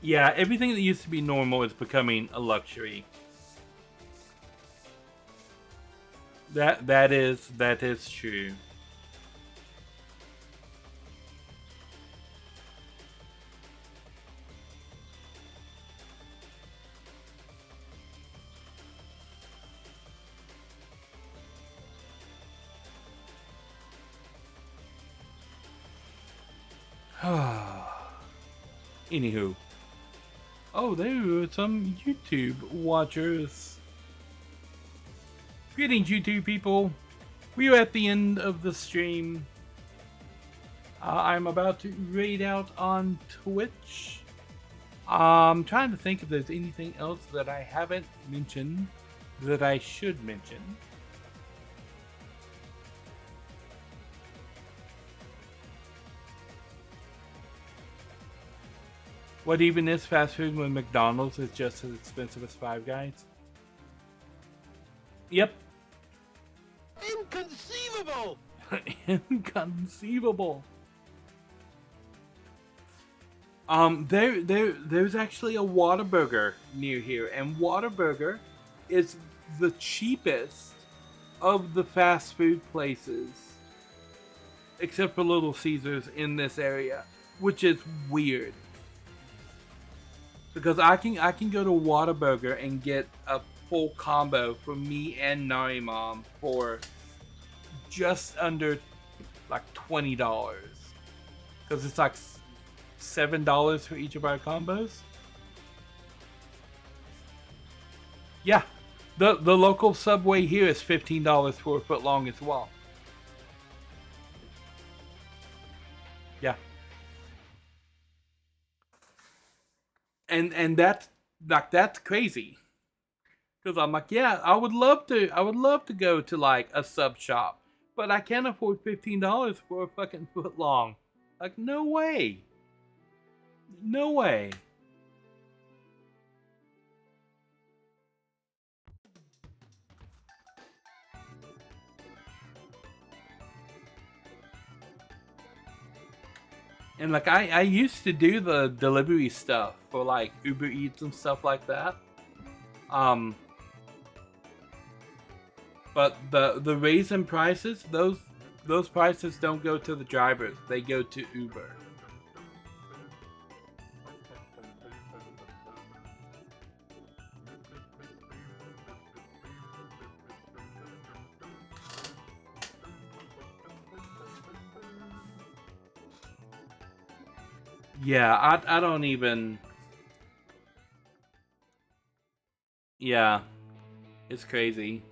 Yeah, everything that used to be normal is becoming a luxury. That is true. Anywho. Oh, there are some YouTube watchers. Greetings, YouTube people. We are at the end of the stream. I'm about to raid out on Twitch. I'm trying to think if there's anything else that I haven't mentioned that I should mention. What even is fast food when McDonald's is just as expensive as Five Guys? Yep. Inconceivable! Inconceivable. There's actually a Whataburger near here, and Whataburger is the cheapest of the fast food places, except for Little Caesars in this area, which is weird. Because I can go to Whataburger and get a full combo for me and Nari Mom for just under like $20, because it's like $7 for each of our combos. Yeah, the local Subway here is $15 for a foot long as well. Yeah. And that's crazy, because I'm like, yeah, I would love to go to like a sub shop, but I can't afford $15 for a fucking foot long. Like, no way, no way. And like I used to do the delivery stuff for like Uber Eats and stuff like that. But the raise in prices, those prices don't go to the drivers, they go to Uber. Yeah, I don't even. Yeah, it's crazy.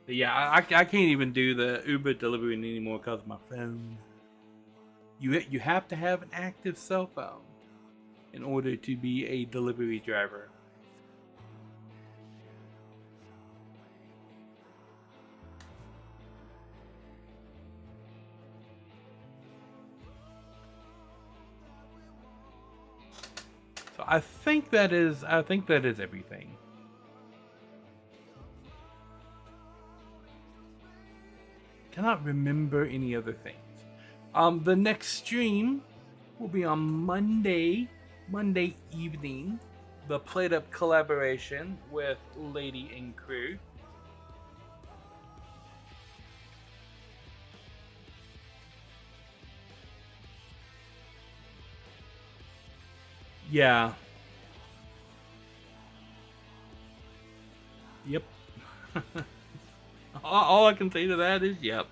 But yeah, I can't even do the Uber delivery anymore because of my phone. You have to have an active cell phone in order to be a delivery driver. So I think that is everything. Cannot remember any other things. The next stream will be on Monday evening. The Played Up collaboration with Lady and Crew. Yeah. Yep. All I can say to that is yep.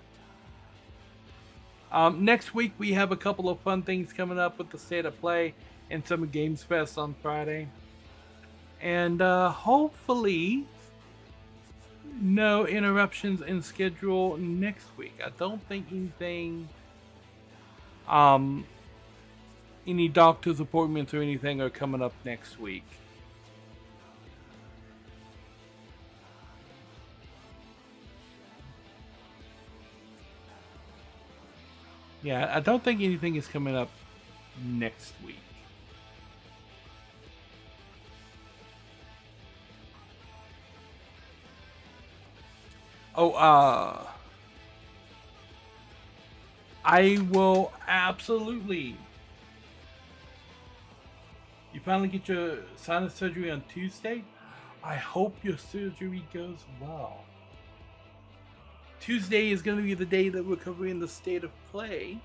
Next week we have a couple of fun things coming up with the State of Play and Summer Games Fest on Friday. And hopefully no interruptions in schedule next week. I don't think anything, any doctor's appointments or anything are coming up next week. Yeah, I don't think anything is coming up next week. Oh, I will absolutely. You finally get your sinus surgery on Tuesday? I hope your surgery goes well. Tuesday is going to be the day that we're covering the State of Play.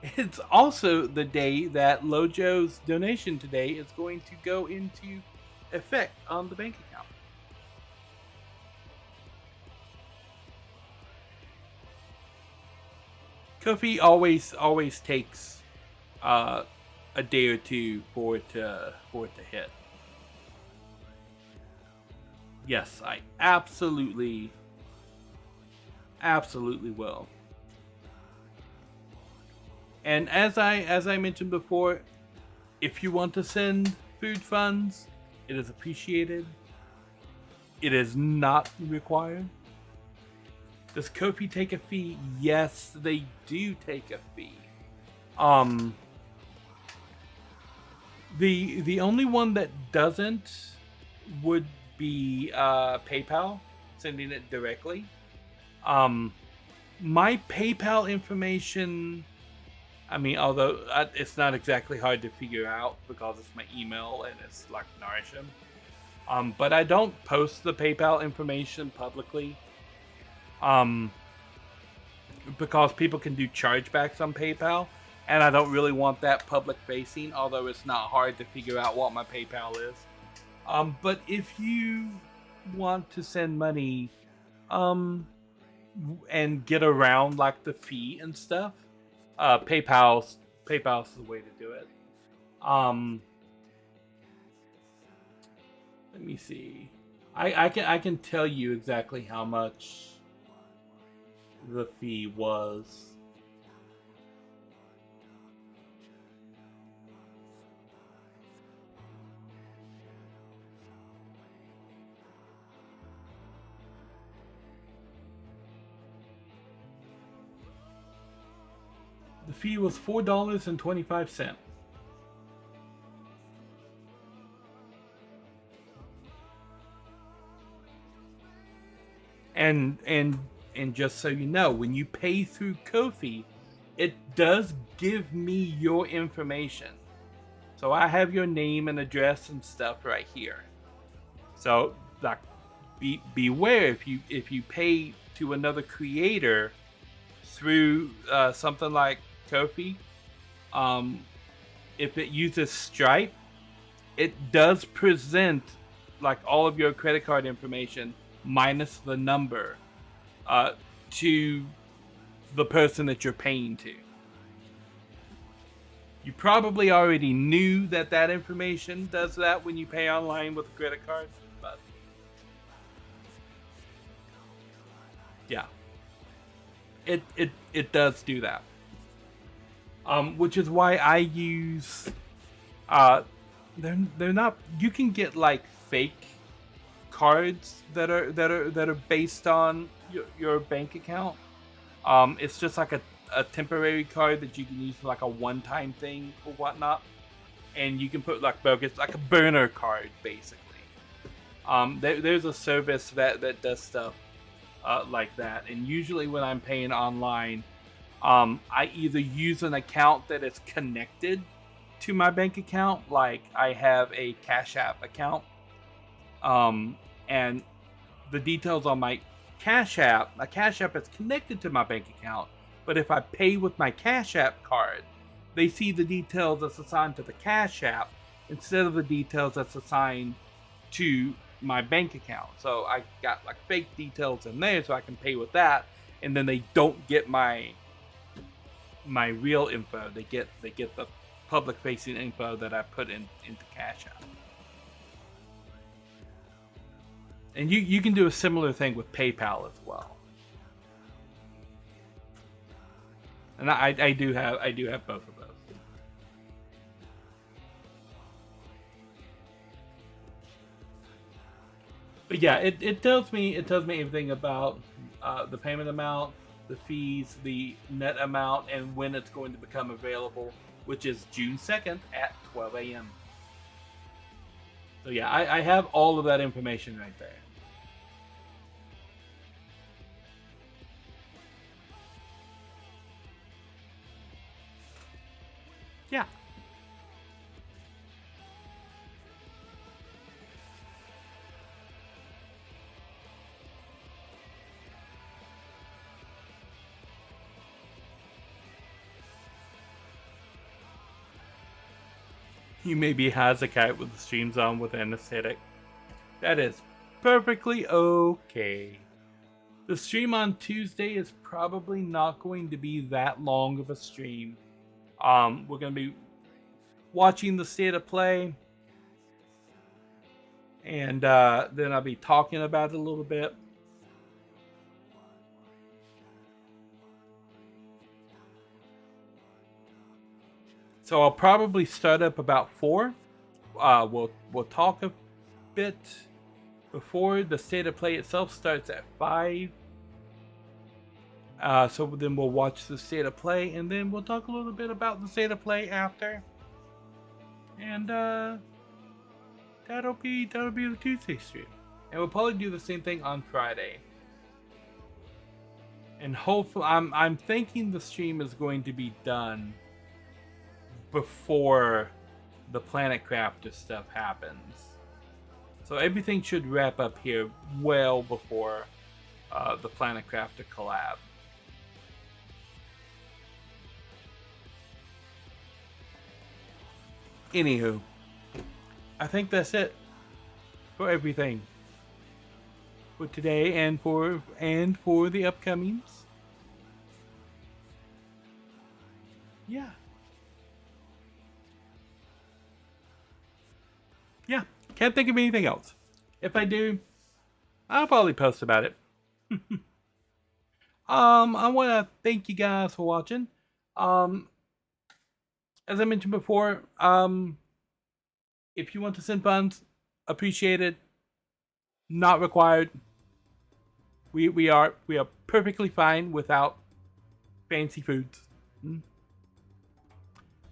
It's also the day that Lojo's donation today is going to go into effect on the bank account. Kofi always takes a day or two for it to hit. Yes, I absolutely will. And as I mentioned before, if you want to send food funds, it is appreciated. It is not required. Does Kofi take a fee? Yes, they do take a fee. The only one that doesn't would be PayPal, sending it directly. My PayPal information, I mean, although it's not exactly hard to figure out because it's my email and it's like Narishm. But I don't post the PayPal information publicly. Because people can do chargebacks on PayPal, and I don't really want that public facing, although it's not hard to figure out what my PayPal is. But if you want to send money, and get around like the fee and stuff, PayPal's the way to do it. Let me see. I can tell you exactly how much the fee was. The fee was $4.25. And just so you know, when you pay through Ko-fi, it does give me your information. So I have your name and address and stuff right here. So like, beware if you pay to another creator through something like Ko-fi. If it uses Stripe, it does present like all of your credit card information minus the number to the person that you're paying to. You probably already knew that information does that when you pay online with a credit card, but yeah, it does do that. Which is why I use they're not, you can get like fake cards that are based on your bank account. It's just like a temporary card that you can use for like a one-time thing or whatnot, and you can put like bogus, like a burner card basically. There's a service that does stuff like that, and usually when I'm paying online, I either use an account that is connected to my bank account, like I have a Cash App account, and the details on my Cash App is connected to my bank account, but if I pay with my Cash App card, they see the details that's assigned to the Cash App instead of the details that's assigned to my bank account. So I got like fake details in there so I can pay with that, and then they don't get my real info. They get the public facing info that I put into Cash App. And you can do a similar thing with PayPal as well. And I do have both of those. But yeah, it tells me everything about the payment amount, the fees, the net amount, and when it's going to become available, which is June 2nd at 12 a.m. So yeah, I have all of that information right there. Yeah. You may be as a cat with the streams on with anesthetic. That is perfectly okay. The stream on Tuesday is probably not going to be that long of a stream. We're going to be watching the state of play, and then I'll be talking about it a little bit. So I'll probably start up about 4. We'll talk a bit before the state of play itself starts at 5. So then we'll watch the state of play, and then we'll talk a little bit about the state of play after. And that'll be the Tuesday stream. And we'll probably do the same thing on Friday. And hopefully, I'm thinking the stream is going to be done before the Planet Crafter stuff happens. So everything should wrap up here well before the Planet Crafter collab. Anywho, I think that's it for everything for today and for the upcomings. Yeah. Yeah, can't think of anything else. If I do, I'll probably post about it. I want to thank you guys for watching. As I mentioned before, if you want to send funds, appreciate it. Not required. We are perfectly fine without fancy foods.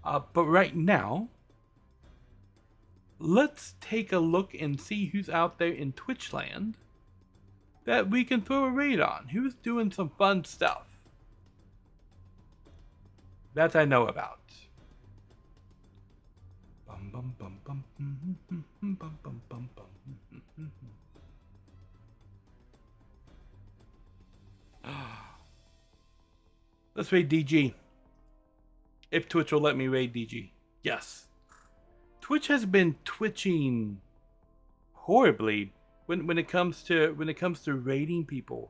But right now, let's take a look and see who's out there in Twitch land that we can throw a raid on. Who's doing some fun stuff that I know about. Bum, bum, bum, bum, bum, bum, bum, bum. Let's raid DG. If Twitch will let me raid DG. Yes. Twitch has been twitching horribly when it comes to raiding people.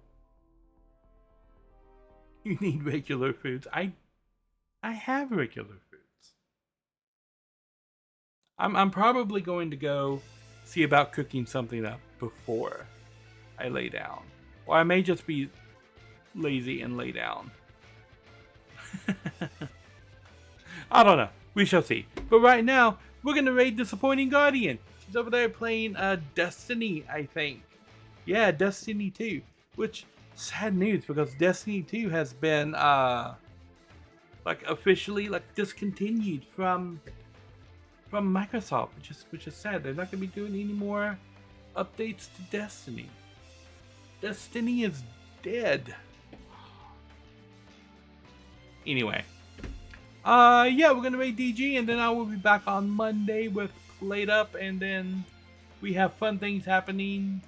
You need regular foods. I have regular foods. I'm probably going to go see about cooking something up before I lay down. Or I may just be lazy and lay down. I don't know. We shall see. But right now, we're going to raid Disappointing Guardian. She's over there playing Destiny, I think. Yeah, Destiny 2. Which, sad news, because Destiny 2 has been, officially, discontinued from Microsoft. Which is sad. They're not going to be doing any more updates to Destiny. Destiny is dead. Anyway. Yeah, we're gonna raid DG, and then I will be back on Monday with Played Up, and then we have fun things happening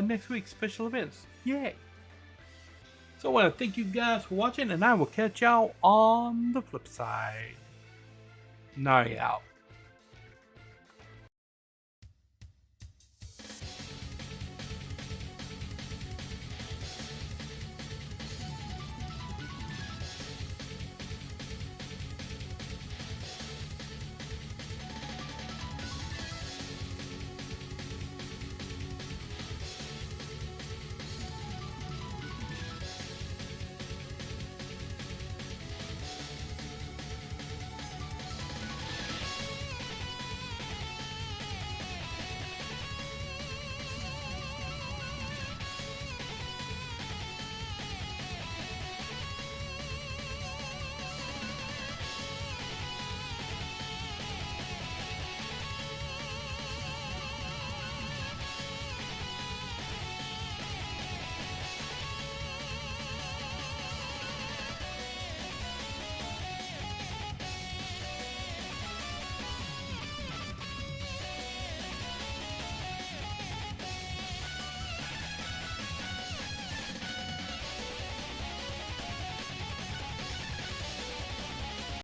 next week, special events. Yay! So I want to thank you guys for watching, and I will catch y'all on the flip side. Nari out.